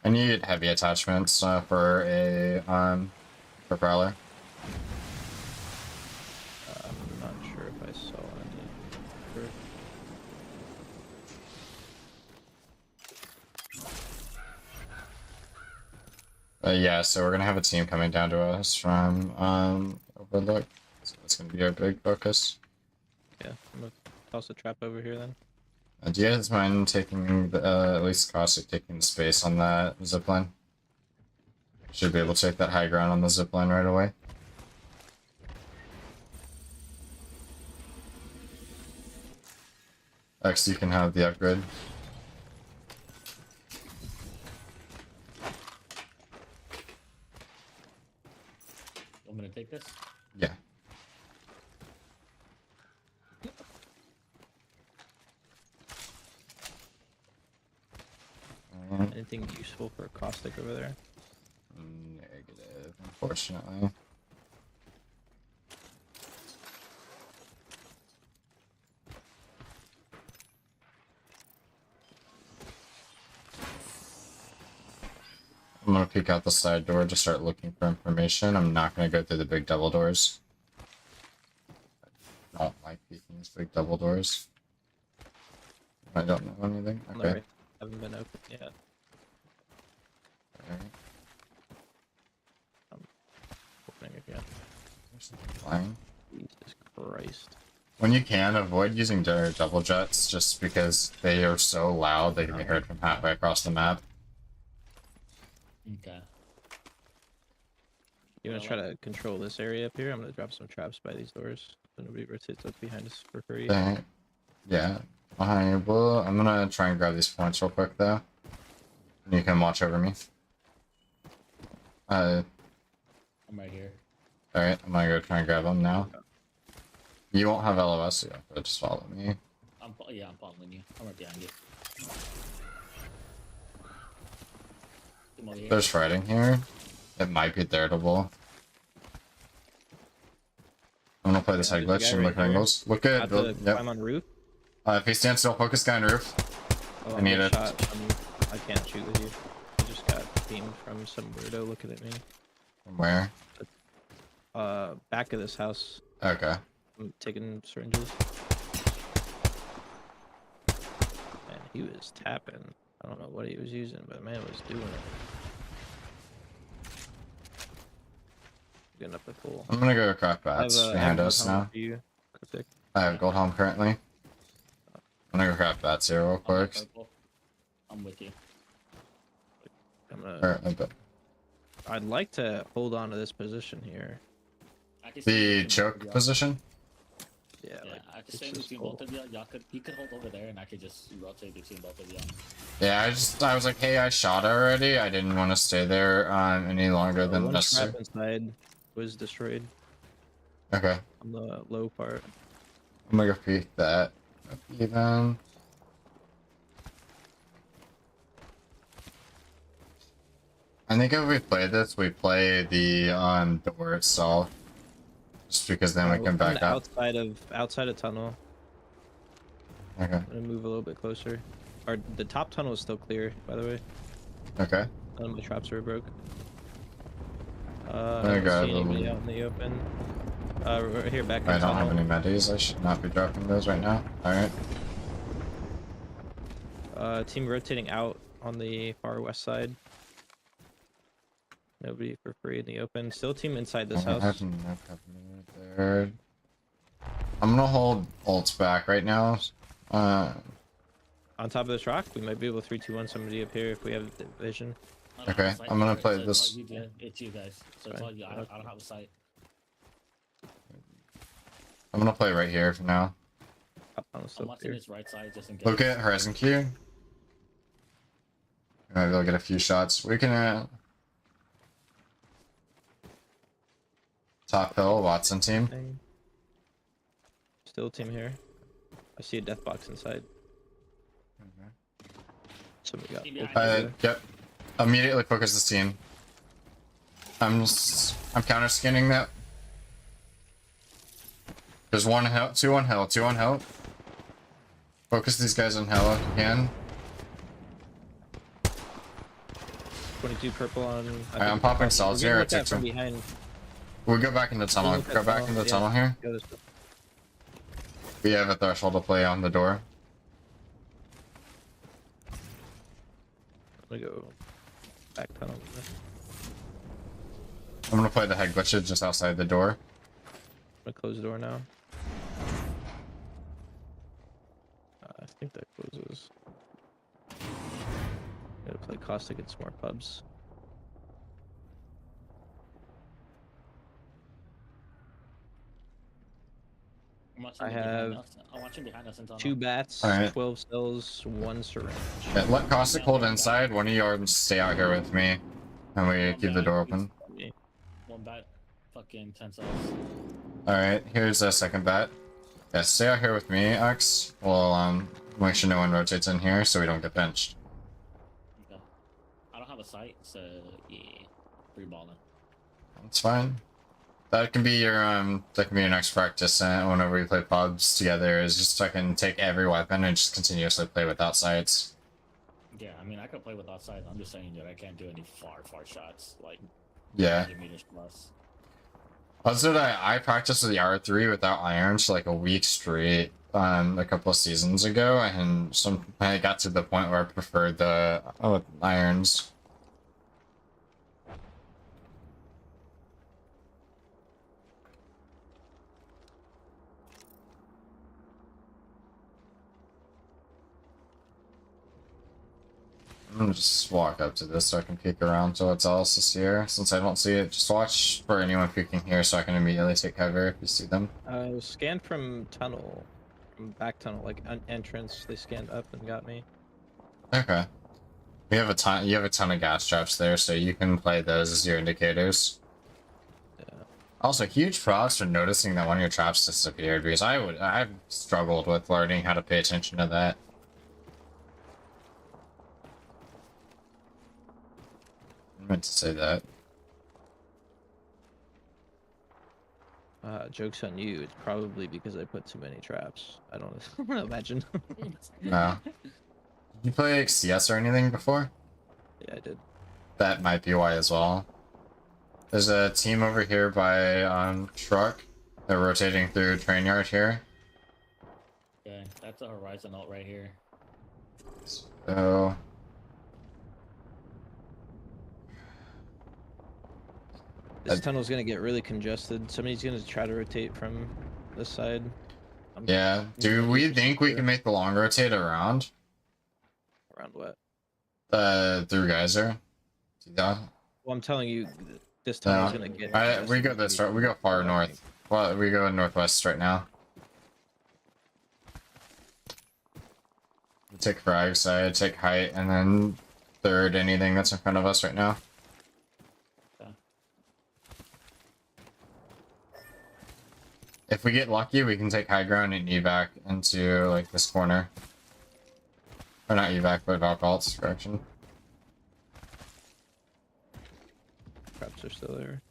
I need heavy attachments for a for Prowler. I'm not sure if I saw any. Yeah, so we're gonna have a team coming down to us from Overlook. So that's gonna be our big focus. Yeah, I'm gonna toss a trap over here then. Do you guys mind taking the, at least Caustic taking the space on that zipline? Should be able to take that high ground on the zipline right away. X, you can have the upgrade. Want me to take this? Yeah. Anything useful for caustic over there? Negative, unfortunately. I'm gonna peek out the side door to start looking for information. I'm not gonna go through the big double doors. I don't like peeking these big double doors. I don't know anything. On the Okay. right. Haven't been opened yet. Alright. Opening again. There's something flying. Jesus Christ. When you can, avoid using their double jets just because they are so loud they can be heard from halfway across the map. Okay. You want to Well, try to control this area up here? I'm gonna drop some traps by these doors so nobody rotates up behind us for free. Okay. Yeah. Well, I'm gonna try and grab these points real quick though. And you can watch over me. I'm right here. Alright, I'm gonna go try and grab them now. You won't have LOS, so you have to just follow me. I'm following you. I'm right behind you. Come over here. There's fighting here. It might be theritable. I'm gonna play this Yeah, head there's a glitch guy and right look at here. angles. Look good. Have to Yep. climb on roof. If he stands still, focus guy on roof. Oh, I I'm need getting it. shot from- I can't shoot with you. I just got beamed from some weirdo looking at me. From where? Back of this house. Okay. I'm taking syringes. Man, he was tapping. I don't know what he was using, but man was doing it. Getting up the pool. I'm gonna go craft bats behind ammo us helmet now. for you, Cryptic. I have gold helm currently. I'm gonna go craft bats here real I'm quick. purple. I'm with you. I'm gonna. Or, but I'd like to hold on to this position here. I can stay the between both choke of y'all. position? Yeah, Yeah, like I could it's stay just between cool. both of y'all. You could hold over there, and I could just rotate between both of y'all. Yeah, I was like, hey, I shot already. I didn't want to stay there any longer than One necessary. trap inside was destroyed Okay, on the low part. I'm gonna go peek that. Even. I think if we play this, we play the door itself, just because then we We're can back coming up. outside of tunnel. Okay, I'm gonna move a little bit closer. The top tunnel is still clear, by the way. okay. None of my traps are broke. I There you don't go, see anybody little- out in the open. Right here, back in I don't have tunnel. any medis. I should not be dropping those right now. Alright. Team rotating out on the far west side. Nobody for free in the open. Still team inside this I house. have no covenant there. I'm gonna hold ults back right now. On top of this rock, we might be able to 3-2-1 somebody up here if we have the vision. I don't have Okay, a sight I'm gonna for it, play so this- It's, all you, it's you guys. So it's Fine. all you. I don't have a sight. I'm gonna play right here for now. Up on the I'm slope watching here. his right side just in case. Look at Horizon Q. Maybe we'll get a few shots. We can top hill Watson team. Thing. Still team here. I see a death box inside. Somebody got. Team ulted behind over. Yep. Immediately focus this team. I'm counter scanning that. There's one hill, two on hill, two on hill. Focus these guys on hill if you can. 22 purple on. I'm popping salts here. I took from some. behind. We go back into the tunnel. look at Go back tunnel, into the yeah. tunnel here. Go this way. We have a threshold to play on the door. I'm gonna go back tunnel. I'm gonna play the head glitches just outside the door. I'm gonna close the door now. I think that closes. Gotta play Caustic and some more pubs. I'm watching I him behind have us. I'm watching behind us in tunnel. 2 bats, Alright. 12 cells, 1 syringe. Yeah, let Caustic hold inside. One of you stay out here with me, and we keep the door open. One bat, fucking 10 cells. All right, here's a second bat. Yeah, stay out here with me, X. We'll make sure no one rotates in here so we don't get benched. Okay. I don't have a sight, so yeah, free balling. That's fine. That can be your next practice whenever we play pubs together. Is just fucking take every weapon and just continuously play without sights. Yeah, I mean I could play with outside. I'm just saying that I can't do any far shots like Yeah. 100 meters plus. Also, I practiced with the R3 without irons for like a week straight a couple of seasons ago, and I got to the point where I preferred the irons. I'm gonna just walk up to this so I can peek around to what else is here. Since I don't see it, just watch for anyone peeking here so I can immediately take cover if you see them. Scanned from tunnel, from back tunnel, like entrance. They scanned up and got me. Okay. We have a ton. You have a ton of gas traps there, so you can play those as your indicators. Yeah. Also, huge props for noticing that one of your traps disappeared because I've struggled with learning how to pay attention to that. I meant to say that. Joke's on you. It's probably because I put too many traps. I don't imagine. No. Did you play CS or anything before? Yeah, I did. That might be why as well. There's a team over here by truck. They're rotating through train yard here. Okay, that's a horizon ult right here. So This tunnel's gonna get really congested. Somebody's gonna try to rotate from this side. yeah, do we think we can make the long rotate around Around what? through geyser? Yeah. Well, I'm telling you, this tunnel's No. gonna get. We go this right. We go far north. Well, we go northwest right now. We take frag side, take height, and then third anything that's in front of us right now. Okay. If we get lucky, we can take high ground and evac into like this corner. Or not evac, but Valkal's direction. Traps are still there.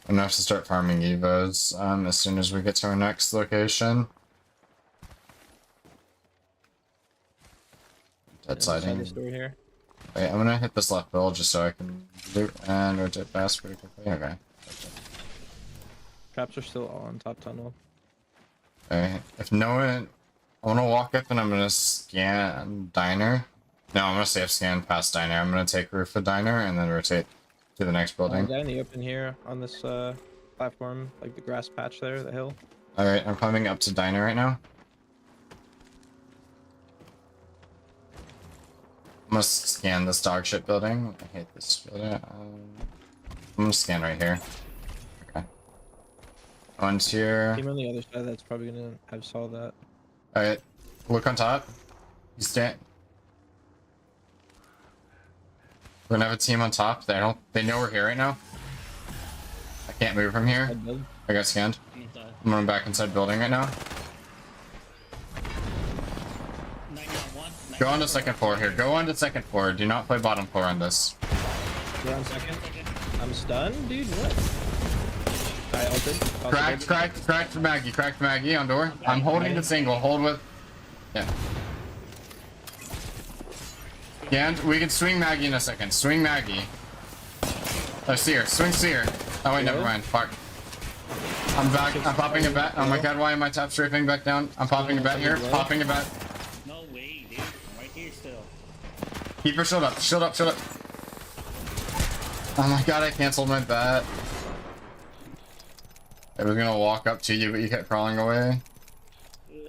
Enough to start farming evos as soon as we get to our next location. Dead Inside siding. this door here. Wait, I'm gonna hit this left bill just so I can loot and rotate fast pretty quickly. Okay. Traps are still all on top tunnel. Alright. If no one, I wanna walk up and I'm gonna scan diner. No, I'm gonna safe scan past diner. I'm gonna take roof of diner and then rotate to the next building. Guy in the open here on this platform, like the grass patch there, the hill. Alright, I'm coming up to diner right now. I'm gonna scan this dog shit building. I hate this building. I'm gonna scan right here. Okay. One's here. Team on the other side that's probably gonna have saw that. Alright. Look on top. He's stand. We're gonna have a team on top. They know we're here right now. I can't move from here. Side build. I got scanned. Inside. I'm running back inside building right now. 90 on 1. Go on to second floor here. Go on to second floor. Do not play bottom floor on this. We're on second. I'm stunned, dude. What? I ulted. Cracked for Maggie. Cracked for Maggie on door. I'm holding the single. Hold with. Yeah. And we can swing Maggie in a second. Swing Maggie. Oh, Seer. Swing Seer. Oh, wait, never mind. Fuck. I'm back. I'm popping a bat. Oh my god, why am I top strafing back down? I'm popping a bat here. Popping a bat. No way, dude. I'm right here still. Keep her shield up. Shield up. Shield up. Oh my god, I canceled my bat. I was gonna walk up to you, but you kept crawling away. Yeah,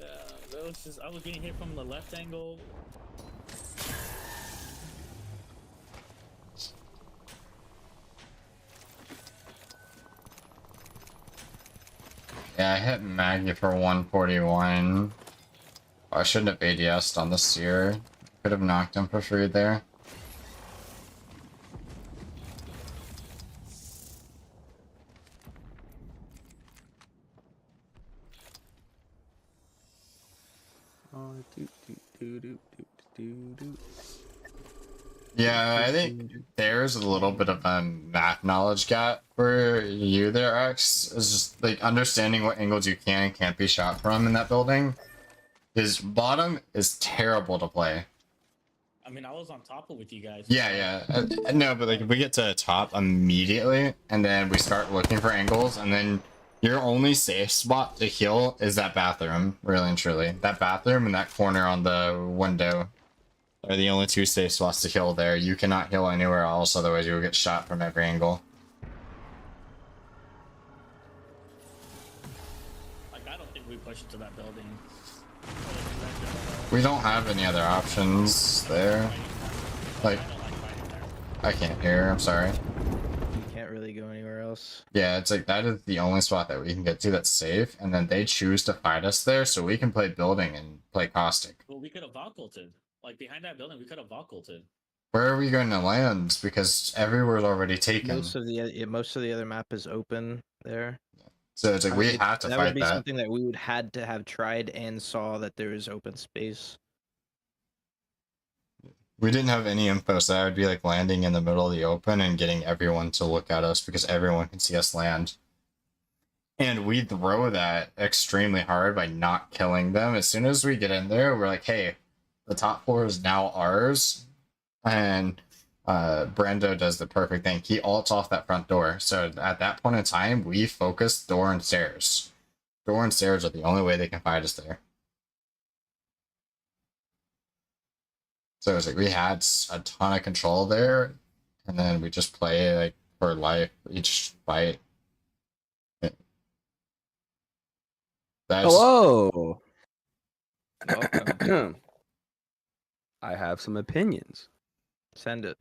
that was just. I was getting hit from the left angle. Yeah, I hit Maggie for 141. I shouldn't have ADS'd on the Seer. Could have knocked him for free there. Yeah, I think there's a little bit of a map knowledge gap for you there, X. It's just like understanding what angles you can and can't be shot from in that building. His bottom is terrible to play. I mean, I was on top of with you guys. Yeah. No, but like if we get to the top immediately and then we start looking for angles and then your only safe spot to heal is that bathroom, really and truly. That bathroom and that corner on the window are the only two safe spots to heal there. You cannot heal anywhere else, otherwise you will get shot from every angle. Like, I don't think we pushed to that building. We don't have any other options there. Like, I can't hear, I'm sorry. You can't really go anywhere else. Yeah, it's like that is the only spot that we can get to that's safe, and then they choose to fight us there so we can play building and play caustic. Well, we could have vaulted. Like, behind that building, we could have vaulted. Where are we going to land? Because everywhere's already taken. Most of the other map is open there. So it's like we have to that fight would be that. something that we would had to have tried and saw that there is open space. We didn't have any info, so that would be like landing in the middle of the open and getting everyone to look at us because everyone can see us land. And we throw that extremely hard by not killing them. As soon as we get in there, we're like, hey, the top floor is now ours. And Brando does the perfect thing. He ults off that front door. So at that point in time, we focus door and stairs. Door and stairs are the only way they can fight us there. So it's like we had a ton of control there, and then we just play like for life each fight. That's Hello. Welcome. I have some opinions. Send it.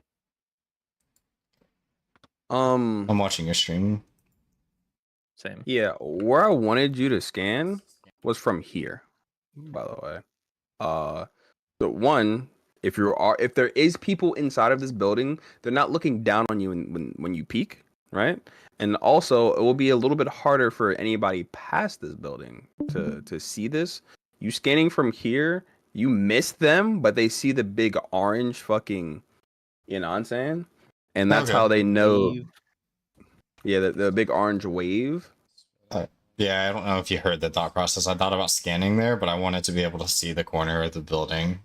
I'm watching your stream. Same. Yeah, where I wanted you to scan was from here, by the way. So one, if there is people inside of this building, they're not looking down on you when you peek, right? And also, it will be a little bit harder for anybody past this building to see this. You scanning from here, you miss them, but they see the big orange fucking, you know what I'm saying? And that's Okay. how they know. Wave. Yeah, the big orange wave. Yeah, I don't know if you heard the thought process. I thought about scanning there, but I wanted to be able to see the corner of the building.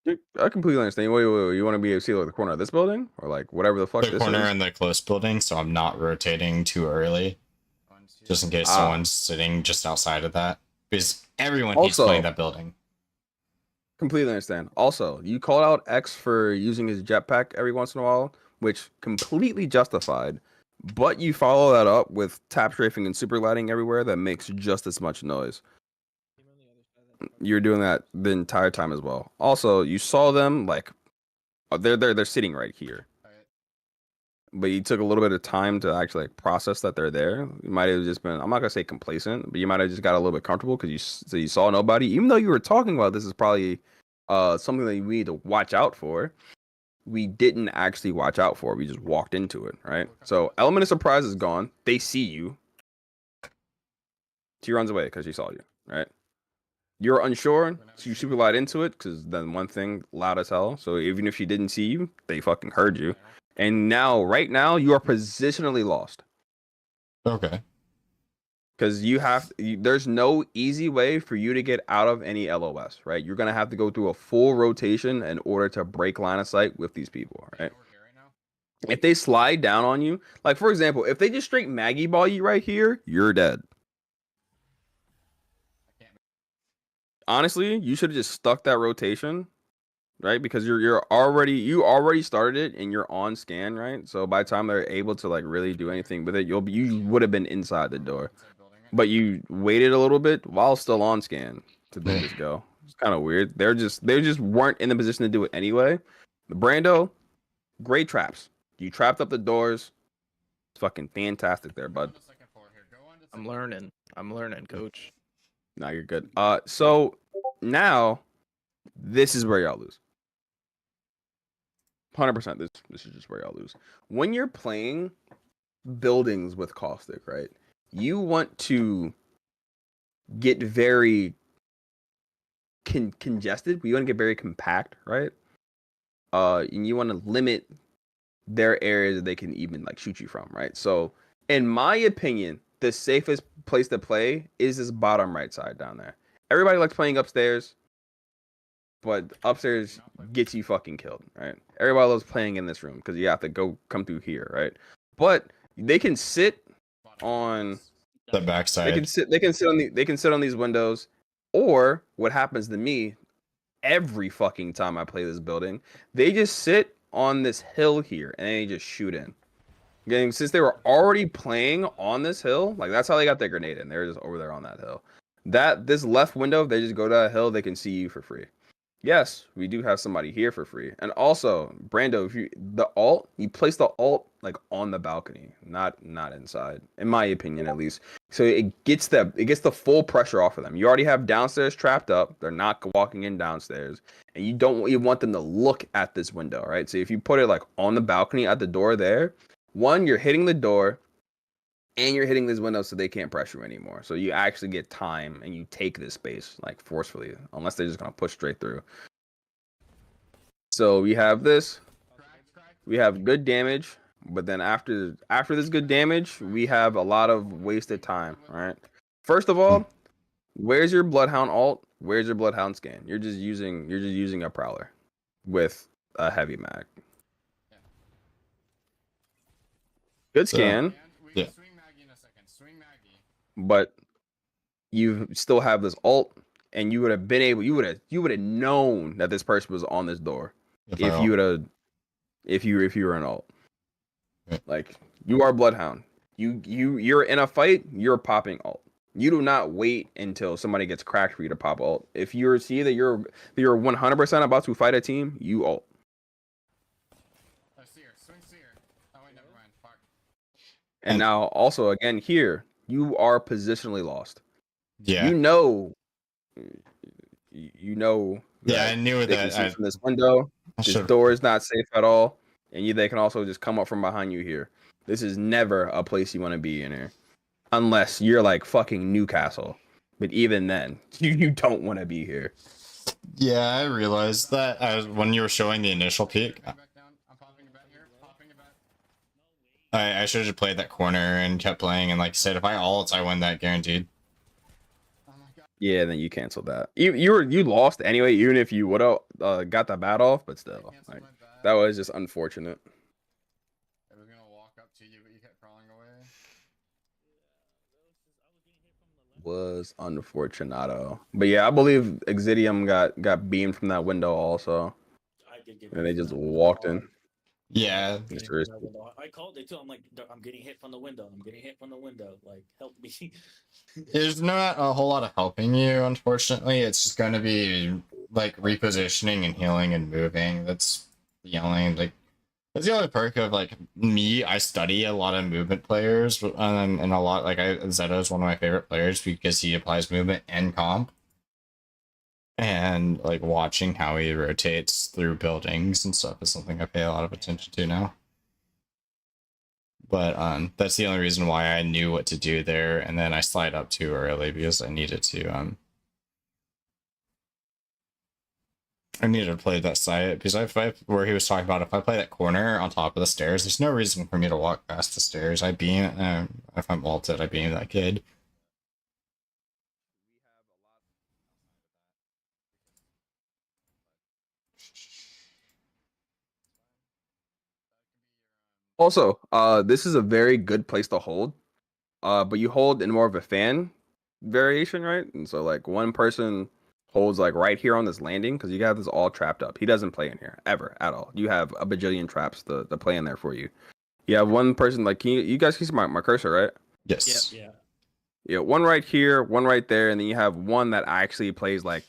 I completely understand. Wait, you want to be a seal at the corner of this building, or like whatever the fuck The this corner is? in the close building, so I'm not rotating too early, just in case Ah. someone's sitting just outside of that. Because everyone hates Also- playing that building. Completely understand. Also, you called out X for using his jetpack every once in a while, which completely justified. But you follow that up with tap strafing and super lighting everywhere that makes just as much noise. You're doing that the entire time as well. Also, you saw them like they're sitting right here. But you took a little bit of time to actually like process that they're there. You might have just been, I'm not gonna say complacent, but you might have just got a little bit comfortable because you saw nobody. Even though you were talking about this is probably something that we need to watch out for. We didn't actually watch out for. We just walked into it, right? So element of surprise is gone. They see you. She runs away because she saw you, right? You're unsure, so you super light into it because then one thing loud as hell. So even if she didn't see you, they fucking heard you. And now, right now, you are positionally lost Okay. because there's no easy way for you to get out of any LOS, right? You're gonna have to go through a full rotation in order to break line of sight with these people, right? If they slide down on you, like for example, if they just straight Maggie ball you right here, you're dead. Honestly, you should have just stuck that rotation, right? Because you already started it and you're on scan, right? So by the time they're able to like really do anything with it, you would have been inside the door, but you waited a little bit while still on scan to do this go. It's kind of weird. They just weren't in the position to do it anyway. Brando, great traps. You trapped up the doors. It's fucking fantastic there, bud. I'm learning, coach. Now you're good. So now this is where y'all lose. 100%. This is just where y'all lose. When you're playing buildings with caustic, right? You want to get very congested. You want to get very compact, right? And you want to limit their areas that they can even like shoot you from, right? So, in my opinion, the safest place to play is this bottom right side down there. Everybody likes playing upstairs, but upstairs gets you fucking killed, right? Everybody loves playing in this room because you have to come through here, right? But they can sit on The backside. they can sit on these windows, or what happens to me every fucking time I play this building, they just sit on this hill here and they just shoot in. Again, since they were already playing on this hill, like that's how they got their grenade in. They were just over there on that hill. This left window, they just go to that hill, they can see you for free. Yes, we do have somebody here for free. And also, Brando, if you place the alt like on the balcony, not inside, in my opinion at least. So it gets the full pressure off of them. You already have downstairs trapped up. They're not walking in downstairs. And you want them to look at this window, right? So if you put it like on the balcony at the door there, one, you're hitting the door and you're hitting this window so they can't pressure you anymore. So you actually get time and you take this space like forcefully, unless they're just gonna push straight through. So we have this. We have good damage, but then after this good damage, we have a lot of wasted time. All right. First of all, where's your Bloodhound alt? Where's your Bloodhound scan? You're just using a Prowler with a heavy mag. Good scan. Yeah. But you still have this alt, and you would have known that this person was on this door if you were an alt. Yeah. Like you are Bloodhound. You're in a fight, you're popping alt. You do not wait until somebody gets cracked for you to pop alt. If you see that you're 100% about to fight a team, you alt. And now also again here, you are positionally lost. Yeah. You know. Yeah, I knew they can that. see from this window. This door is not safe at all, and they can also just come up from behind you here. This is never a place you want to be in here, unless you're like fucking Newcastle. But even then, you don't want to be here. Yeah, I realized that when you were showing the initial peek. I should have just played that corner and kept playing, and like I said, if I ult, I win that guaranteed. Yeah, then you canceled that. You lost anyway. Even if you would have got the bat off, but still, like, that was just unfortunate. I was gonna walk up to you, but you kept crawling away. Was unfortunato. But yeah, I believe Exidium got beamed from that window also. I did get And they hit just from that walked window. in. Yeah, Getting hit from Serious. that window. I called it too. I'm like, I'm getting hit from the window. I'm getting hit from the window. Like, help me. there's not a whole lot of helping you, unfortunately. It's just gonna be like repositioning and healing and moving. That's the only perk of like me. I study a lot of movement players, and a lot like Zeto is one of my favorite players because he applies movement and comp. And like watching how he rotates through buildings and stuff is something I pay a lot of attention to now. But that's the only reason why I knew what to do there, and then I slide up too early because I needed to play that side because where he was talking about, if I play that corner on top of the stairs, there's no reason for me to walk past the stairs. I beam if I'm ulted, I beam that kid. Also, this is a very good place to hold. But you hold in more of a fan variation, right? And so like one person holds like right here on this landing because you got this all trapped up. He doesn't play in here ever at all. You have a bajillion traps to play in there for you. You have one person like you guys can see my cursor, right? Yes. yeah. Yeah, one right here, one right there, and then you have one that actually plays like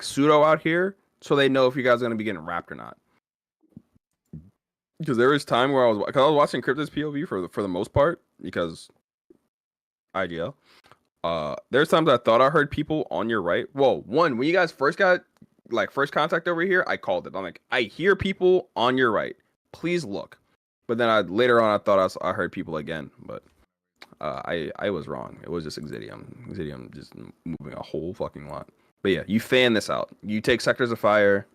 pseudo out here, so they know if you guys are gonna be getting wrapped or not. Because there was time where I was watching Crypto's POV for the most part because IGL. There's times I thought I heard people on your right. Well, when you guys first got first contact over here, I called it. I'm like, I hear people on your right. Please look. But then later on I thought I heard people again, but I was wrong. It was just Exidium. Exidium just moving a whole fucking lot. But yeah, you fan this out. You take sectors of fire,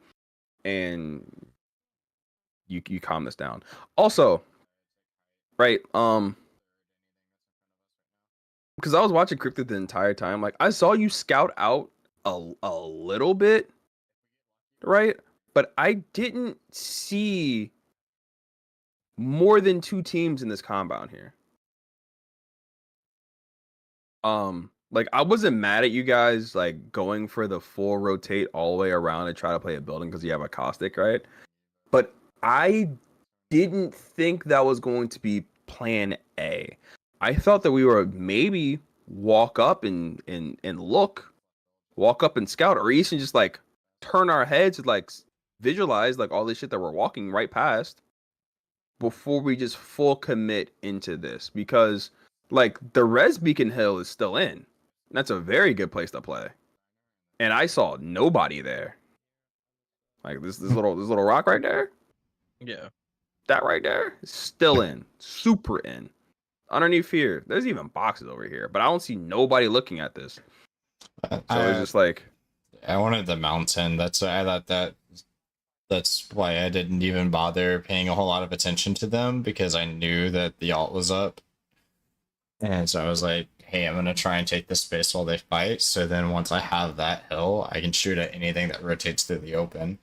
and you calm this down. Also, right? Because I was watching Cryptid the entire time. Like I saw you scout out a little bit, right? But I didn't see more than 2 teams in this compound here. Like I wasn't mad at you guys like going for the full rotate all the way around and try to play a building because you have a caustic, right? But I didn't think that was going to be plan A. I thought that we were maybe walk up and walk up and scout, or even just like turn our heads and like visualize like all this shit that we're walking right past before we just full commit into this, because like the res beacon hill is still in. That's a very good place to play, and I saw nobody there. Like this little rock right there. Yeah. That right there is still in, super in. Underneath here, there's even boxes over here, but I don't see nobody looking at this. So it's just like I wanted the mountain. I thought that's why I didn't even bother paying a whole lot of attention to them, because I knew that the alt was up. And so I was like, hey, I'm gonna try and take the space while they fight. So then once I have that hill, I can shoot at anything that rotates through the open.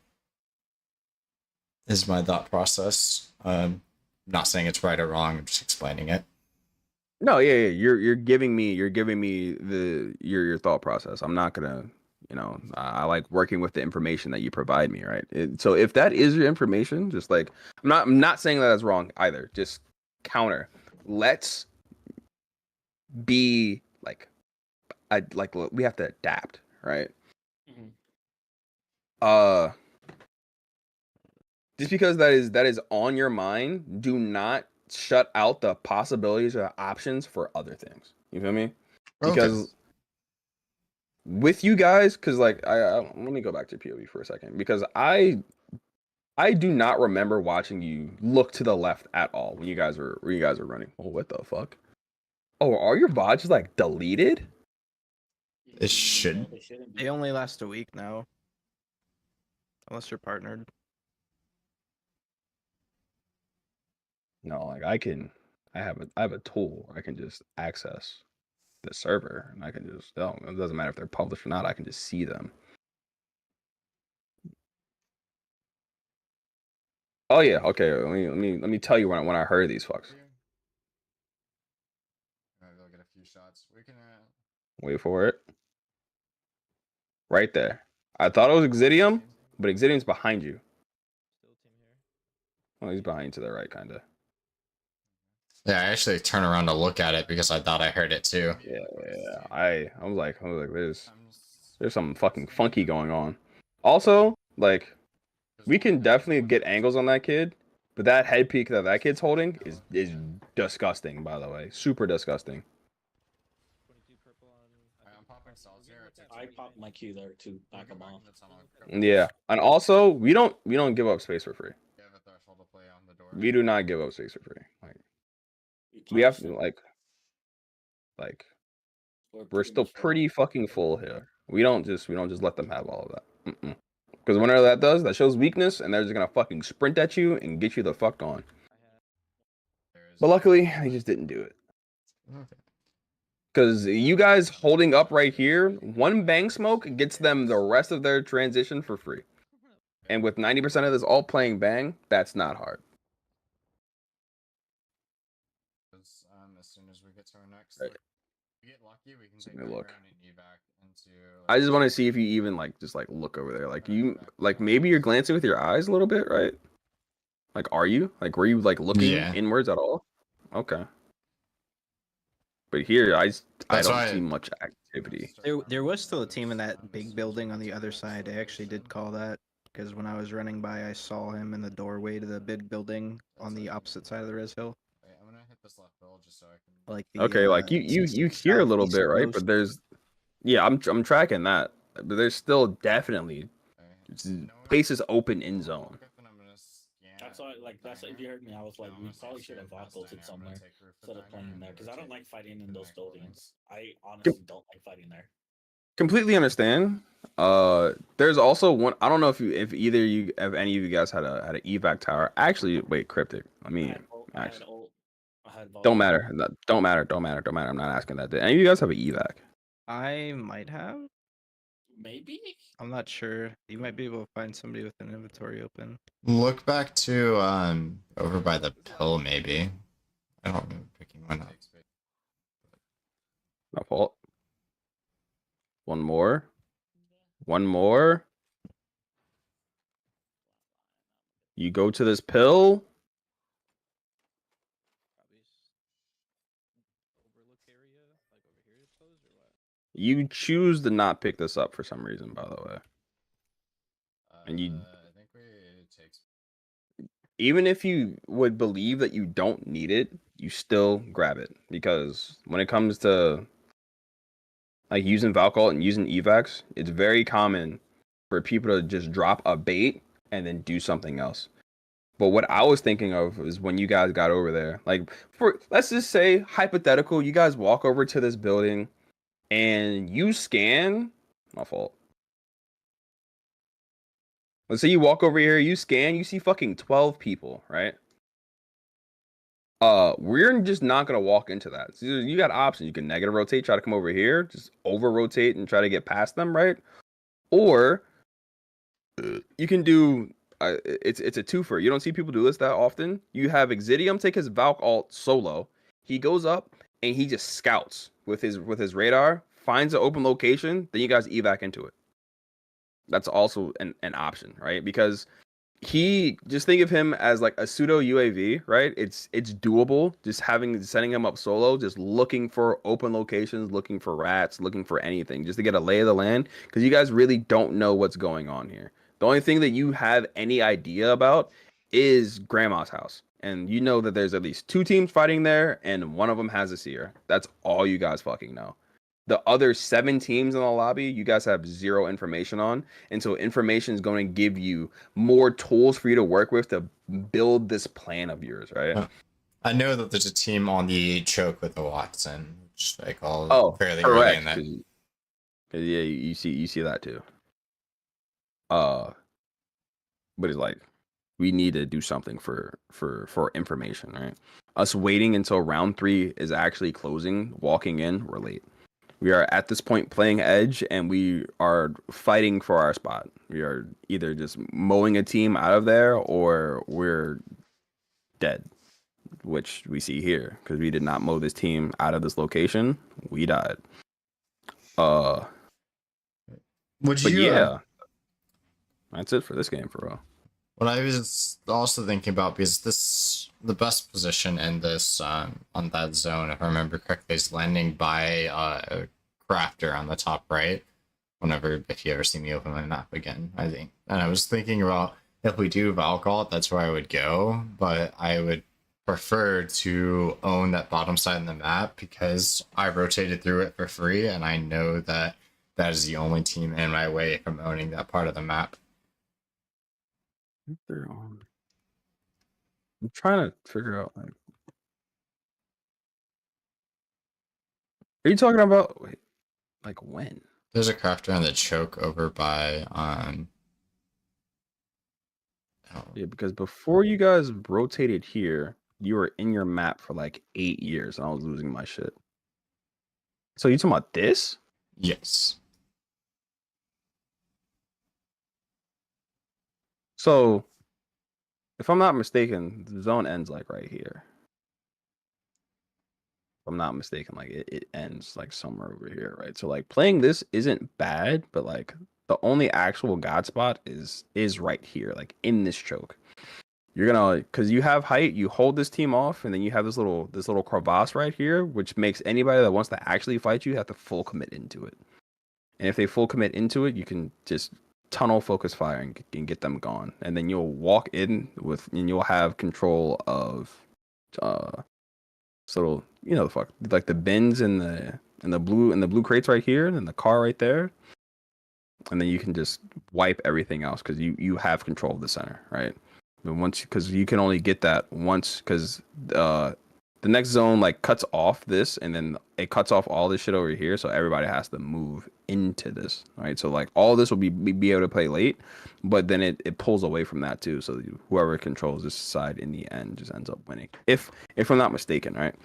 Is my thought process. Not saying it's right or wrong, I'm just explaining it. no, yeah. You're giving me your thought process. I'm not gonna, I like working with the information that you provide me, right? So if that is your information, just like I'm not saying that that's wrong either. Just counter. Let's be like, we have to adapt, right? Mhm. Just because that is on your mind, do not shut out the possibilities or options for other things. You feel me? Because with you guys, because like I let me go back to POV for a second, because I do not remember watching you look to the left at all when you guys were running. Oh, what the fuck? Oh, are your VODs just like deleted? It should. They shouldn't be. They only last a week now. Unless you're partnered. No, like I have a tool where I can just access the server, and I can just, it doesn't matter if they're published or not, I can just see them. Oh yeah, okay. Let me tell you when I heard these fucks. Maybe we'll get a few shots. We can. Wait for it. Right there. I thought it was Exidium, but Exidium's behind you. Oh, he's behind you to the right, kind of. Yeah, I actually turned around to look at it because I thought I heard it too. Yeah. I was like, there's something fucking funky going on. Also, like, we can definitely get angles on that kid, but that head peak that kid's holding is disgusting. By the way, super disgusting. I'm popping salts here. I popped my Q there to back him off. Yeah, and also we don't give up space for free. You have a threshold to play on the door. We do not give up space for free. Like we have to like we're still pretty fucking full here. We don't just let them have all of that. Because whenever that does, that shows weakness, and they're just gonna fucking sprint at you and get you the fuck gone. But luckily, they just didn't do it. Okay. Because you guys holding up right here, one bang smoke gets them the rest of their transition for free. And with 90% of this all playing bang, that's not hard. As soon as we get to our next, Right. if we get lucky, we can Let take me that look. round and evac into. I just want to see if you even just look over there. Like maybe you're glancing with your eyes a little bit, right? Like, are you? Like, were you looking Yeah. inwards at all? Okay. But here, I That's don't why see much activity. There was still a team in that big building on the other side. I actually did call that because when I was running by, I saw him in the doorway to the big building on the opposite side of the res hill. Wait, I'm gonna hit this left bill just so I can. Like the, Okay, like you hear a little southeast bit, right? coast. But there's, yeah, I'm tracking that, but there's still definitely places open in zone. That's why, that's if you heard me, I was like, we probably should have vaulted somewhere instead of playing there because I don't like fighting in those buildings. I honestly don't like fighting there. Completely understand. There's also one. I don't know if any of you guys had an evac tower. Actually, wait, Cryptic. I mean, actually, don't matter. Don't matter. I'm not asking that. Did any of you guys have an evac? I might have. Maybe. I'm not sure. You might be able to find somebody with an inventory open. Look back to over by the pill, maybe. I don't remember picking one up. My fault. One more. You go to this pill. You choose to not pick this up for some reason, by the way. And you, I think it takes. even if you would believe that you don't need it, you still grab it, because when it comes to using Valcult and using evacs, it's very common for people to just drop a bait and then do something else. But what I was thinking of is when you guys got over there, let's just say hypothetical, you guys walk over to this building and you scan. My fault. Let's say you walk over here, you scan, you see fucking 12 people, right? We're just not gonna walk into that. So you got options. You can negative rotate, try to come over here, just over rotate and try to get past them, right? Or you can do it's a twofer. You don't see people do this that often. You have Exidium take his Valk ult solo. He goes up and he just scouts with his radar, finds an open location, then you guys evac into it. That's also an option, right? Because he, just think of him as like a pseudo UAV, right? It's doable. Just setting him up solo, just looking for open locations, looking for rats, looking for anything, just to get a lay of the land. Because you guys really don't know what's going on here. The only thing that you have any idea about is Grandma's house, and you know that there's at least 2 teams fighting there, and one of them has a seer. That's all you guys fucking know. The other 7 teams in the lobby, you guys have 0 information on. And so information is going to give you more tools for you to work with to build this plan of yours, right? I know that there's a team on the choke with the Watson, which I call fairly early correct. in that. Cause yeah, you see that too. But it's like, we need to do something for information, right? Us waiting until round 3 is actually closing, walking in, we're late. We are at this point playing edge, and we are fighting for our spot. We are either just mowing a team out of there, or we're dead, which we see here because we did not mow this team out of this location. We died. Would But you? yeah, that's it for this game for real. What I was also thinking about, because the best position in this on that zone, if I remember correctly, is landing by a crafter on the top right. If you ever see me open my map again, I think. And I was thinking about, if we do Valkalt, that's where I would go, but I would prefer to own that bottom side of the map because I rotated through it for free, and I know that that is the only team in my way from owning that part of the map. They're on. I'm trying to figure out like. Are you talking about like when? There's a crafter on the choke over by Yeah, because before you guys rotated here, you were in your map for like 8 years, and I was losing my shit. So you talking about this? yes. So, if I'm not mistaken, the zone ends like right here. If I'm not mistaken, like it ends like somewhere over here, right? So like playing this isn't bad, but like the only actual god spot is right here, like in this choke. You're gonna, because you have height, you hold this team off, and then you have this little crevasse right here, which makes anybody that wants to actually fight you have to full commit into it. And if they full commit into it, you can just tunnel focus fire and get them gone, and then you'll walk in and you'll have control of so the fuck, like the bins and the blue crates right here, and the car right there, and then you can just wipe everything else because you have control of the center, right? But once, because you can only get that once, because the next zone like cuts off this, and then it cuts off all this shit over here, so everybody has to move into this, right? So like all this will be able to play late, but then it pulls away from that too. So whoever controls this side in the end just ends up winning, if I'm not mistaken, right?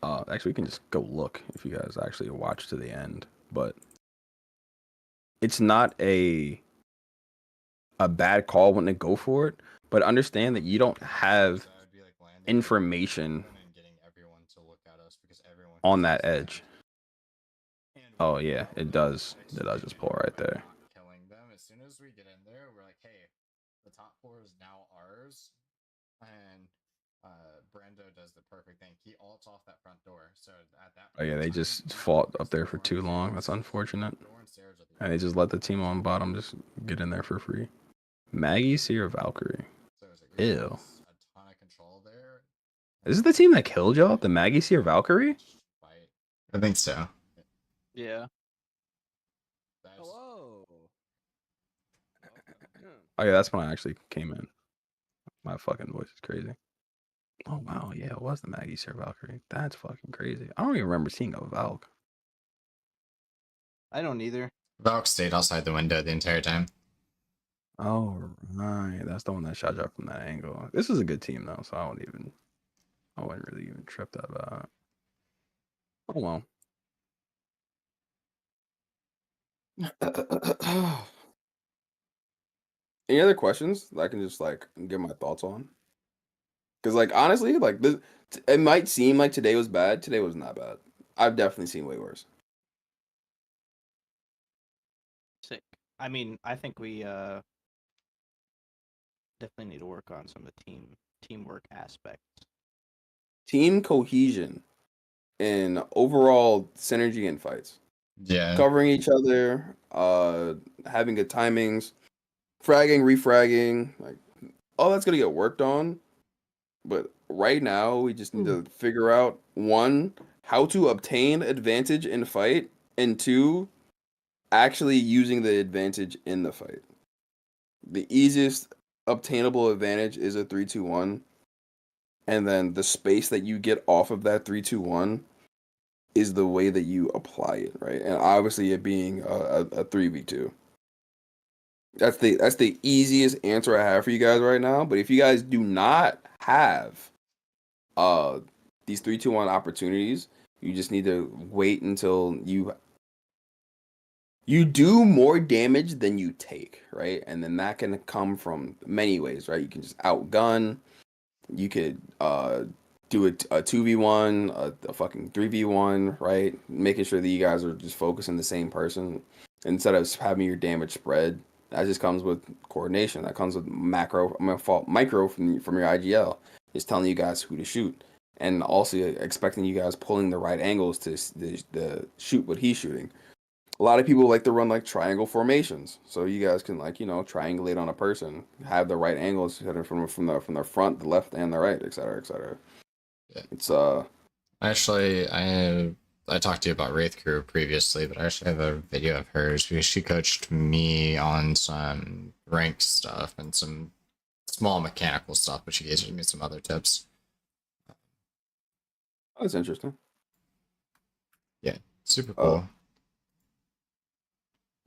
Actually, we can just go look if you guys actually watch to the end, but it's not a bad call when they go for it, but understand that you don't have information on that edge. Oh yeah, it does. It does just pull right there. Killing them. As soon as we get in there, we're like, hey, the top four is now ours. And Brando does the perfect thing. He ults off that front door. So at that Oh yeah, they just fought up there for too long. That's unfortunate. And they just let the team on bottom just get in there for free. Maggie, Seer, Valkyrie. Ew. Is this the team that killed y'all? The Maggie, Seer, Valkyrie? I think so. Yeah. Hello. Oh yeah, that's when I actually came in. My fucking voice is crazy. Oh wow, yeah, it was the Maggie, Seer, Valkyrie. That's fucking crazy. I don't even remember seeing a Valk. I don't either. Valk stayed outside the window the entire time. Oh right, that's the one that shot you up from that angle. This is a good team though, so I wasn't really even tripped about it. Oh well. Any other questions that I can just like give my thoughts on? Because like honestly, like this, it might seem like today was bad. Today was not bad. I've definitely seen way worse. Sick. I mean, I think we definitely need to work on some of the teamwork aspects. Team cohesion and overall synergy in fights. Yeah. Covering each other, having good timings, fragging, refragging, like all that's gonna get worked on. But right now, we just need to figure out, one, how to obtain advantage in fight, and two, actually using the advantage in the fight. The easiest obtainable advantage is a 3-2-1, and then the space that you get off of that 3-2-1 is the way that you apply it, right? And obviously, it being a 3v2. That's the easiest answer I have for you guys right now. But if you guys do not have these 3-2-1 opportunities, You just need to wait until you do more damage than you take, right? And then that can come from many ways, right? You can just outgun. You could do a 2v1, a fucking 3v1, right? Making sure that you guys are just focusing the same person instead of having your damage spread. That just comes with coordination. That comes with micro from your IGL. Just telling you guys who to shoot. And also expecting you guys pulling the right angles to the shoot what he's shooting. A lot of people like to run like triangle formations, so you guys can like triangulate on a person, have the right angles from the front, the left, and the right, etc., etc. Yeah. It's Actually, I talked to you about Wraith Crew previously, but I actually have a video of hers because she coached me on some rank stuff and some small mechanical stuff, but she gave me some other tips. that's interesting. Super cool.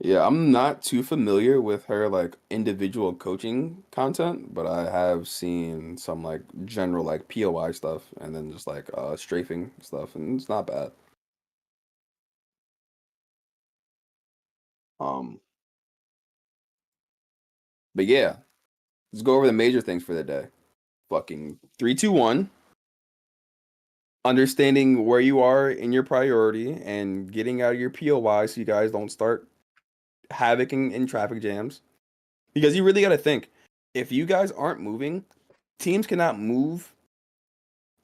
Yeah, I'm not too familiar with her like individual coaching content, but I have seen some like general like POI stuff and then just like strafing stuff, and it's not bad. But yeah, let's go over the major things for the day. Fucking 3, 2, 1. Understanding where you are in your priority and getting out of your POI so you guys don't start havoc in traffic jams. Because you really got to think, if you guys aren't moving, teams cannot move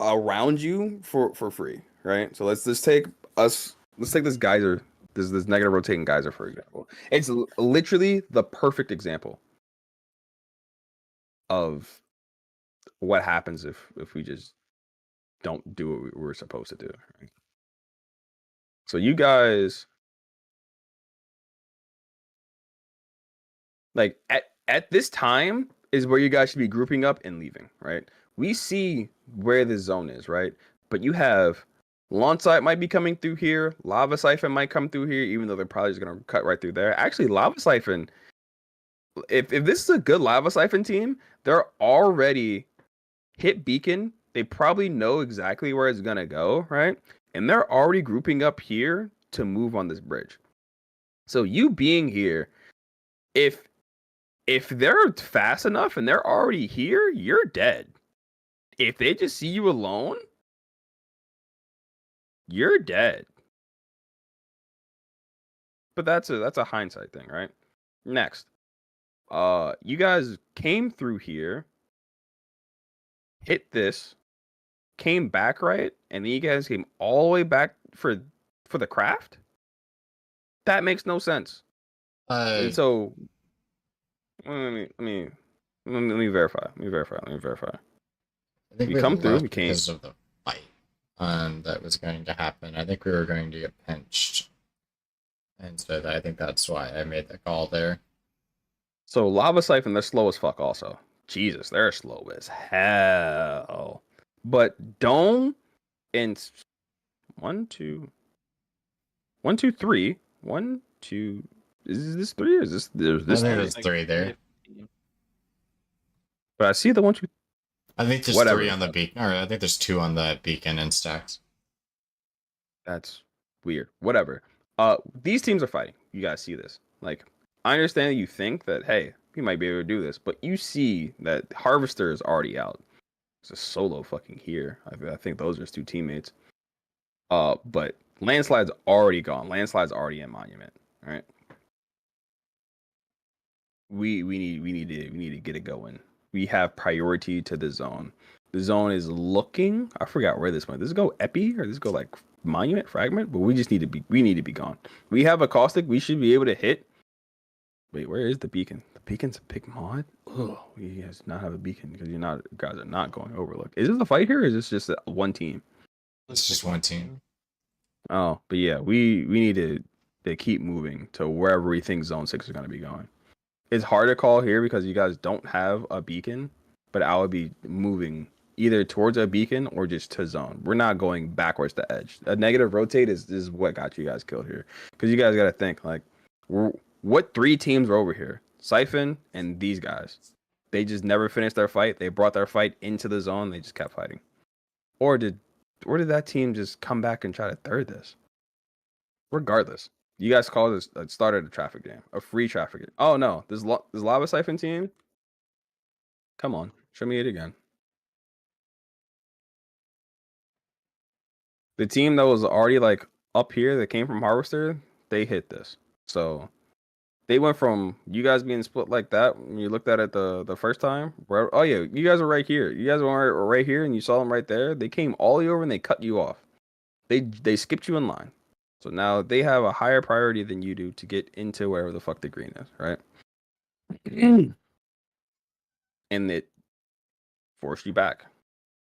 around you for free, right? So let's take this geyser, this negative rotating geyser, for example. It's literally the perfect example of what happens if we just don't do what we're supposed to do. Right? So you guys, like at this time is where you guys should be grouping up and leaving, right? We see where the zone is, right? But you have Launch Site might be coming through here. Lava Siphon might come through here, even though they're probably just gonna cut right through there. Actually, Lava Siphon, if this is a good Lava Siphon team, they're already hit beacon. They probably know exactly where it's gonna go, right? And they're already grouping up here to move on this bridge. So you being here, if they're fast enough and they're already here, you're dead. If they just see you alone, you're dead. But that's a hindsight thing, right? Next. You guys came through here, hit this, came back, right? And then you guys came all the way back for the craft? That makes no sense. And so let me verify. Let me verify. I think we come through, left we came. because of the fight that was going to happen. I think we were going to get pinched. And so I think that's why I made the call there. So Lava Siphon, they're slow as fuck also. Jesus, they're slow as hell. But Dome and 1, 2, 3. 1, 2. Is this 3 or is this there's this? I think three? there's 3 there. But I see the 1, 2. I think there's Whatever. 3 on the beacon, or I think there's 2 on the beacon and stacks. That's weird. Whatever. These teams are fighting. You guys see this. Like, I understand that you think that, hey, we might be able to do this, but you see that Harvester is already out. It's a solo fucking here. I think those are his 2 teammates. But Landslide's already gone. Landslide's already in Monument. All right. We need to get it going. We have priority to the zone. The zone is looking. I forgot where this went. Does it go Epi or does it go like Monument Fragment? But we need to be gone. We have a Caustic. We should be able to hit. Wait, where is the beacon? The beacon's a big mod. Oh, you guys not have a beacon because guys are not going Overlook. Is this a fight here or is this just one team? It's just one team. Oh, but yeah, we need to keep moving to wherever we think Zone 6 is going to be going. It's hard to call here because you guys don't have a beacon, but I would be moving either towards a beacon or just to zone. We're not going backwards to edge. A negative rotate is what got you guys killed here. Because you guys got to think, like, what 3 teams were over here? Siphon and these guys. They just never finished their fight. They brought their fight into the zone. They just kept fighting. Or did did that team just come back and try to third this? Regardless, you guys call this started a traffic jam, a free traffic jam. Oh no, this Lava Siphon team. Come on, show me it again. The team that was already like up here that came from Harvester, they hit this. So they went from you guys being split like that when you looked at it the first time. Where, oh yeah, you guys were right here. You guys were right here, and you saw them right there. They came all the way over and they cut you off. They skipped you in line. So now they have a higher priority than you do to get into wherever the fuck the green is, right? And it forced you back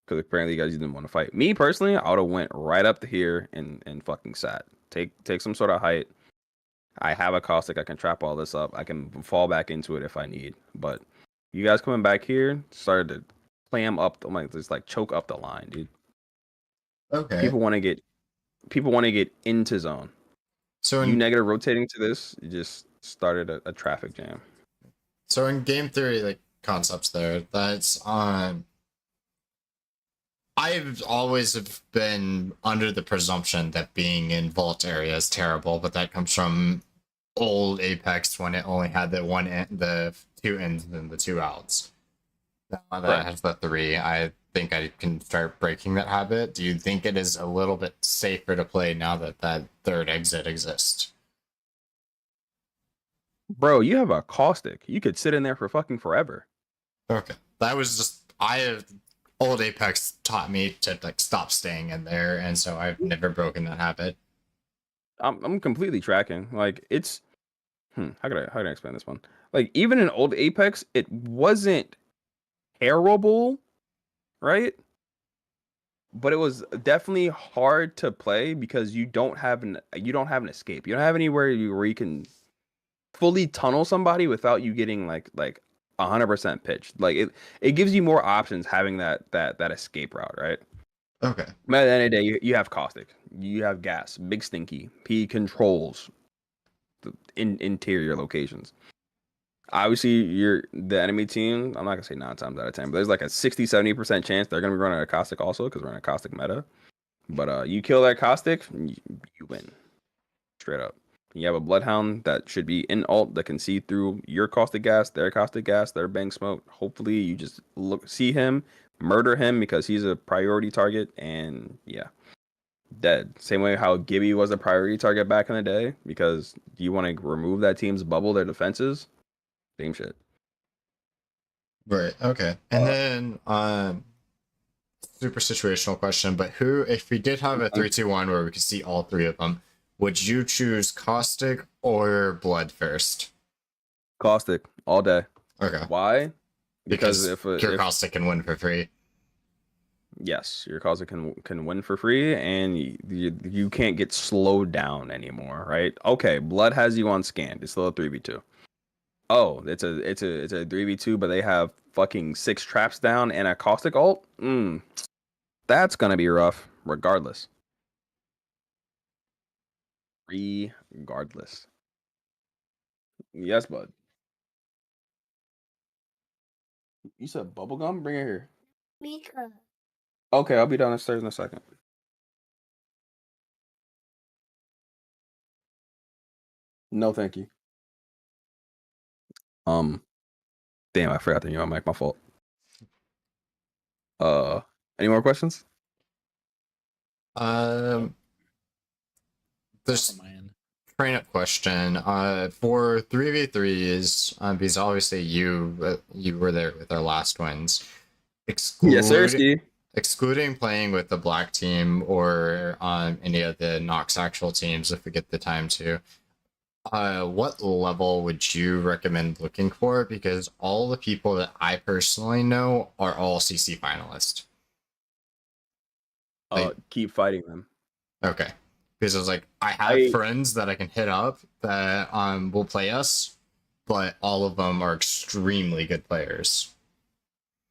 because apparently you guys didn't want to fight. Me personally, I would have went right up to here and fucking sat. Take some sort of height. I have a caustic. I can trap all this up. I can fall back into it if I need. But you guys coming back here started to clam up the like just like choke up the line, dude. Okay. People want to get into zone. So You in negative rotating to this, you just started a traffic jam. so in game theory, like concepts there, that's I've always have been under the presumption that being in vault area is terrible, but that comes from old Apex when it only had the one end, the two ins and the two outs. Now that Right. has the three, I think I can start breaking that habit. Do you think it is a little bit safer to play now that that third exit exists? Bro, you have a caustic. You could sit in there for fucking forever. Okay, that was just old Apex taught me to like stop staying in there, and so I've never broken that habit. I'm completely tracking. Like it's how can I explain this one? Like even in old Apex, it wasn't terrible, right? But it was definitely hard to play because you don't have an escape. You don't have anywhere where you can fully tunnel somebody without you getting like 100% pitched. Like it gives you more options having that escape route, right? Okay. But at the end of the day, you have caustic, you have gas, big stinky. He controls the interior locations. Obviously, the enemy team. I'm not gonna say 9 times out of 10, but there's like a 60-70% chance they're gonna be running a caustic also because we're in a caustic meta. But you kill that caustic, you win straight up. You have a bloodhound that should be in ult that can see through your caustic gas, their bang smoke. Hopefully, you just see him, murder him because he's a priority target, and yeah, dead. Same way how Gibby was a priority target back in the day because you want to remove that team's bubble, their defenses. Same shit. Right. Okay. And then super situational question, but who if we did have a 3-2-1 where we could see all three of them, would you choose caustic or blood first? Caustic all day. Okay. Why? Because if pure caustic can win for free. yes, your caustic can win for free, and you can't get slowed down anymore, right? Okay, blood has you on scan. It's still a 3v2. Oh, it's a 3v2, but they have fucking 6 traps down and a caustic ult. That's gonna be rough, regardless. Regardless. Yes, bud. You said bubblegum? Bring it here. Mika. Okay, I'll be downstairs in a second. No, thank you. Damn, I forgot to mute my mic. My fault. Any more questions? This On my end. train up question. For 3v3s, because obviously you were there with our last wins. Yes, sir, Steve. Excluding playing with the black team or any of the Nox actual teams, if we get the time to. What level would you recommend looking for? Because all the people that I personally know are all CC finalists. Keep fighting them. Okay. Because I was like, I have friends that I can hit up that will play us, but all of them are extremely good players.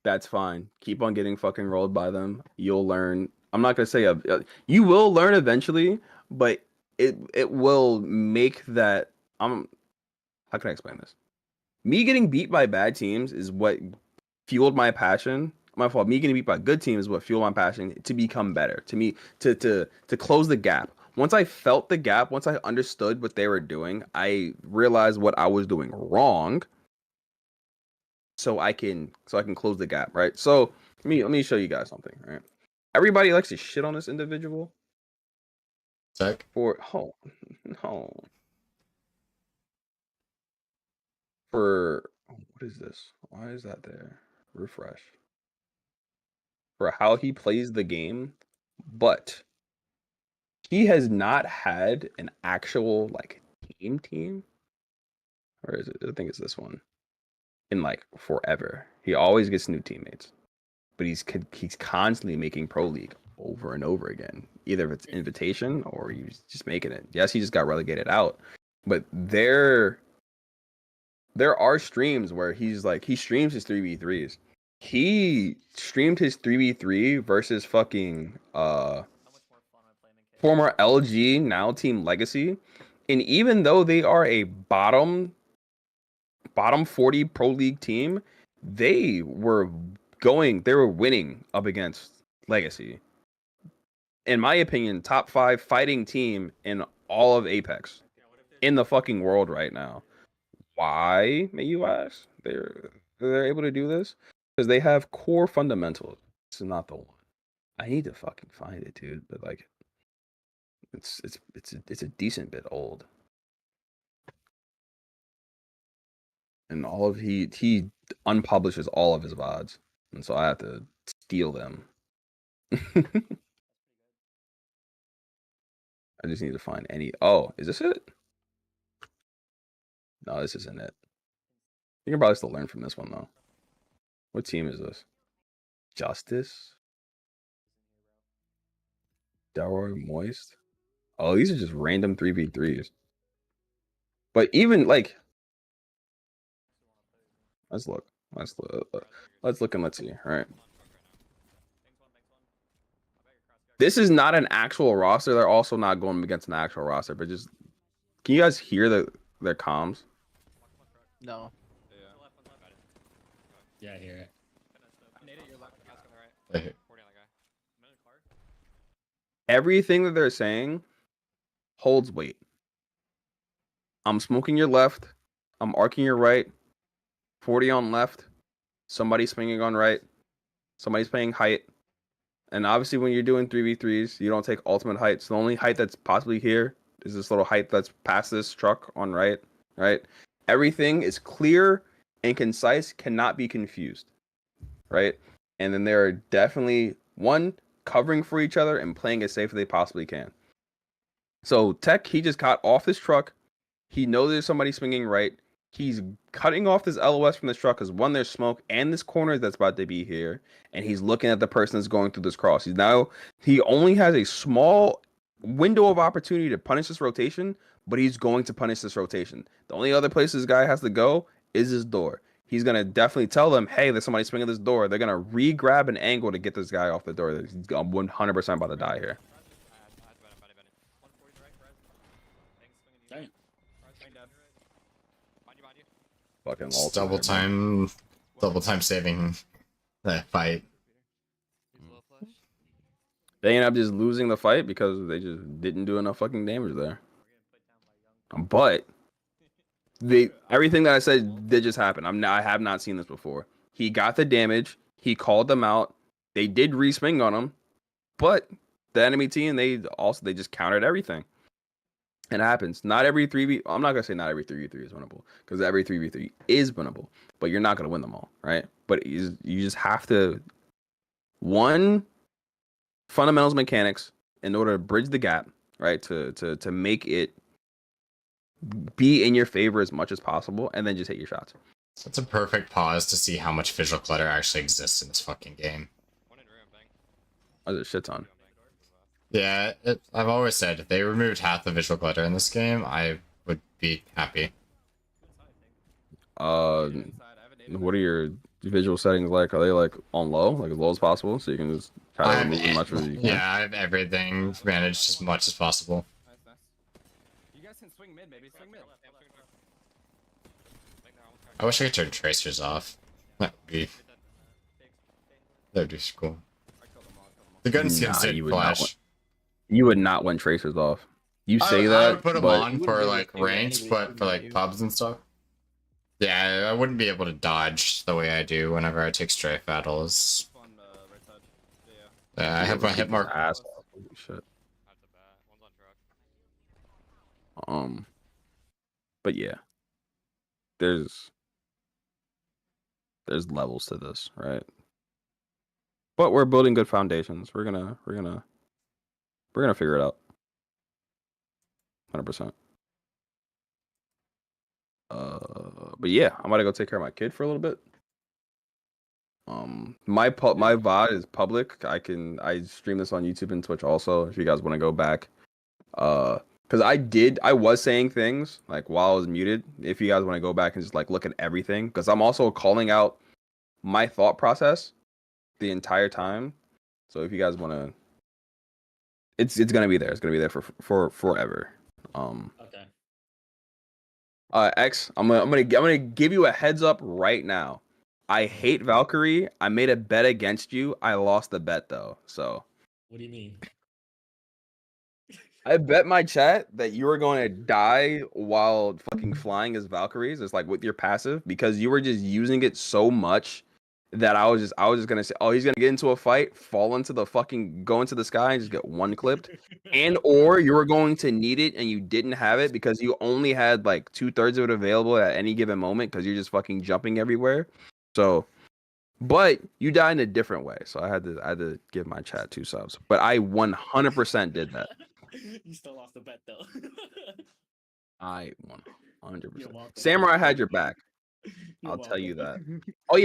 That's fine. Keep on getting fucking rolled by them. You'll learn. I'm not gonna say you will learn eventually, but it will make that. How can I explain this? Me getting beat by bad teams is what fueled my passion My fault. Me getting beat by good teams is what fueled my passion to become better. To me, to close the gap. Once I felt the gap, once I understood what they were doing, I realized what I was doing wrong. So I can close the gap, right? So let me show you guys something, right? Everybody likes to shit on this individual Tech. for no. For what is this? Why is that there? Refresh. For how he plays the game, but he has not had an actual like team. Or is it? I think it's this one. In like forever. He always gets new teammates. But he's constantly making Pro League over and over again. Either if it's invitation or he's just making it. Yes, he just got relegated out. But there are streams where he's like he streams his 3v3s. He streamed his 3v3 versus fucking former LG, now Team Legacy. And even though they are a bottom 40 Pro League team, they were winning up against Legacy. In my opinion, top 5 fighting team in all of Apex in the fucking world right now. Why, may you ask? They're able to do this because they have core fundamentals. This is not the one. I need to fucking find it, dude. But like, it's a decent bit old. And all of he unpublishes all of his VODs, and so I have to steal them. I just need to find any. Oh, is this it? No, this isn't it. You can probably still learn from this one though. What team is this? Justice? Delroy Moist? Oh, these are just random 3v3s. But even like, let's look and let's see. All right. This is not an actual roster. They're also not going against an actual roster, but just can you guys hear their comms? No. Yeah, I hear it. Like, Everything that they're saying holds weight. I'm smoking your left. I'm arcing your right. 40 on left. Somebody's swinging on right. Somebody's playing height. And obviously when you're doing 3v3s, you don't take ultimate height. So the only height that's possibly here is this little height that's past this truck on right. Right? Everything is clear and concise, cannot be confused. Right? And then there are definitely covering for each other and playing as safe as they possibly can. So Tech, he just got off this truck. He knows there's somebody swinging right. He's cutting off this LOS from this truck because one, there's smoke and this corner that's about to be here. And he's looking at the person that's going through this cross. He only has a small window of opportunity to punish this rotation, but he's going to punish this rotation. The only other place this guy has to go is his door. He's going to definitely tell them, hey, there's somebody swinging this door. They're going to re-grab an angle to get this guy off the door. He's 100% about to die here. Dang. Fucking it's ultimate, double time saving that fight. They ended up just losing the fight because they just didn't do enough fucking damage there. But everything that I said did just happen. I have not seen this before. He got the damage. He called them out. They did re-swing on him, but the enemy team they just countered everything. It happens. Not every 3v. I'm not gonna say not every 3v3 is winnable because every 3v3 is winnable, but you're not gonna win them all, right? But you just have to fundamentals mechanics in order to bridge the gap, right? To make it be in your favor as much as possible, and then just hit your shots. It's a perfect pause to see how much visual clutter actually exists in this fucking game. There's a shit ton. Yeah, I've always said if they removed half the visual clutter in this game, I would be happy. What are your visual settings like? Are they like on low, like as low as possible, so you can just try to remove as much as you can? Yeah, I have everything managed as much as possible. You guys can swing mid, maybe. Swing mid. I wish I could turn tracers off. That would be That'd be cool. I killed them all. I killed them all. The gun Nah, skins did you would not flash. You would not want tracers off. You say I that, would put them but on You wouldn't for be able like to do that ranked, anyway, but for like you? pubs and stuff. Yeah, I wouldn't be able to dodge the way I do whenever I take strafe battles. On right side. Yeah. I have my hit mark. ass. Holy shit. But yeah, there's levels to this, right? But we're building good foundations. We're gonna figure it out. 100%. But yeah, I'm gonna go take care of my kid for a little bit. My VOD is public. I stream this on YouTube and Twitch also. If you guys want to go back, because I was saying things like while I was muted. If you guys want to go back and just like look at everything, because I'm also calling out my thought process the entire time. So if you guys want to, it's gonna be there. It's gonna be there for forever. Okay. X, I'm gonna give you a heads up right now. I hate Valkyrie. I made a bet against you. I lost the bet though. So What do you mean? I bet my chat that you were going to die while fucking flying as Valkyries. It's like with your passive because you were just using it so much that I was just gonna say, oh, he's gonna get into a fight, fall into the fucking go into the sky and just get one clipped, and or you were going to need it and you didn't have it because you only had like 2/3 of it available at any given moment because you're just fucking jumping everywhere. So, but you died in a different way, so I had to give my chat 2 subs. But I 100% did that. You still lost the bet though. I 100%. welcome. Samurai had your back. You're I'll tell you that. welcome. Oh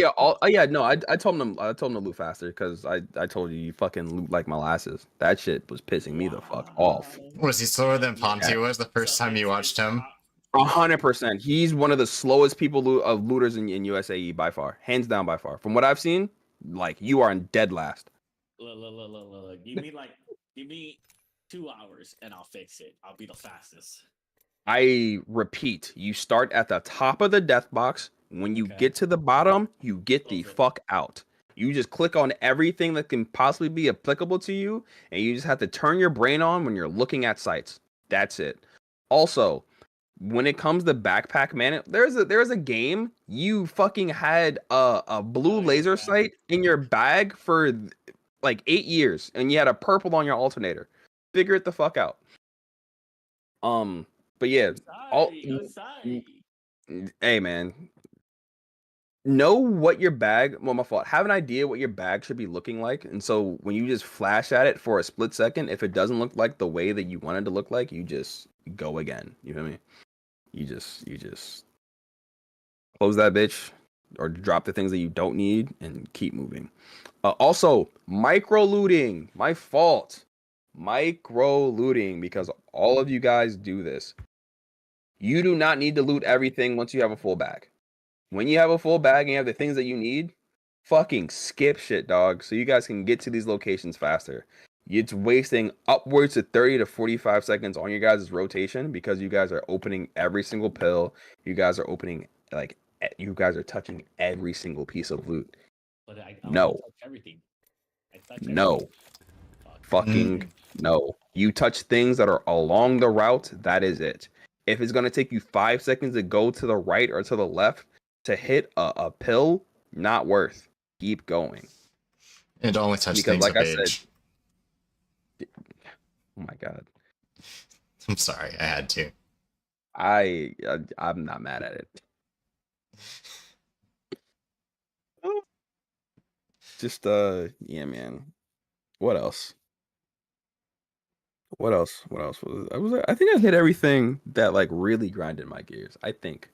yeah, no, I told him to loot faster because I told you fucking loot like molasses. That shit was pissing me the fuck off. Was he slower than Ponty was the first time you watched him? 100%. He's one of the slowest people of looters in USAE by far, hands down by far. From what I've seen, like you are in dead last. Look. Give me 2 hours and I'll fix it. I'll be the fastest. I repeat, you start at the top of the death box. When you Okay. get to the bottom, you get the Okay. fuck out. You just click on everything that can possibly be applicable to you, and you just have to turn your brain on when you're looking at sites. That's it. Also, when it comes to backpack man, there's a game you fucking had a blue laser sight in your bag for like 8 years, and you had a purple on your alternator. Figure it the fuck out. But yeah, hey man, know what your bag. Well, my fault. Have an idea what your bag should be looking like, and so when you just flash at it for a split second, if it doesn't look like the way that you wanted to look like, you just go again. You feel me? You just close that bitch or drop the things that you don't need and keep moving. Also, micro looting. My fault. Micro looting because all of you guys do this. You do not need to loot everything once you have a full bag. When you have a full bag and you have the things that you need, fucking skip shit, dog, so you guys can get to these locations faster. It's wasting upwards of 30 to 45 seconds on your guys' rotation because you guys are opening every single pill. You guys are opening, like, you guys are touching every single piece of loot. But I No. touch everything. I touch No. everything. Fuck. Fucking no. You touch things that are along the route, that is it. If it's going to take you 5 seconds to go to the right or to the left to hit a pill, not worth. Keep going. And only touch Because things like of I said- age. Oh my god. I'm sorry, I had to. I'm not mad at it. Just yeah, man. What else? What else was I think I hit everything that like really grinded my gears. I think.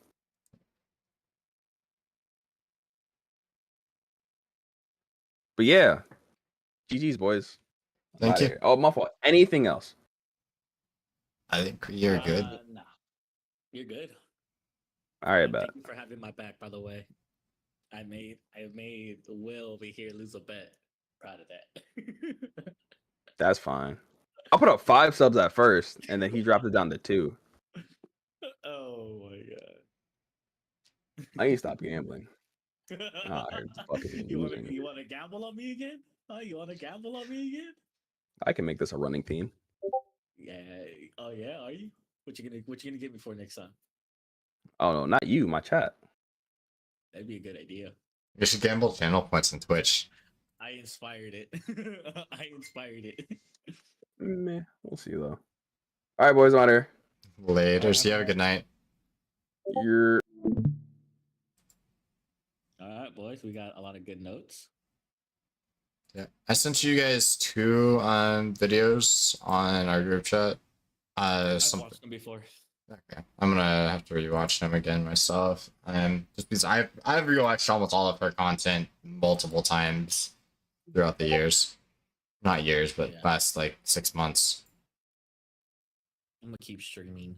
But yeah. GG's boys. Thank Outta you. here. Oh, my fault. Anything else? I think you're good. Nah. You're good. All right, bet. Thank you for having my back, by the way. I made Will over here lose a bet. Proud of that. That's fine. I put up 5 subs at first, and then he dropped it down to 2. Oh my god. I need to stop gambling. Ah, it's fucking you losing. want to gamble on me again? Oh, you want to gamble on me again? I can make this a running theme. Yeah. Oh yeah. Are you? What you gonna get me for next time? Oh no, not you, my chat. That'd be a good idea. You should gamble channel points on Twitch. I inspired it. I inspired it. Meh, we'll see though. All right, boys, on here. Later. See you. Have a good night. You're All right, boys. We got a lot of good notes. Yeah, I sent you guys 2 videos on our group chat. I've Some watched them before. okay. I'm gonna have to rewatch them again myself. Just because I've rewatched almost all of her content multiple times throughout the years. Not years, but Yeah. last like 6 months. I'm gonna keep streaming.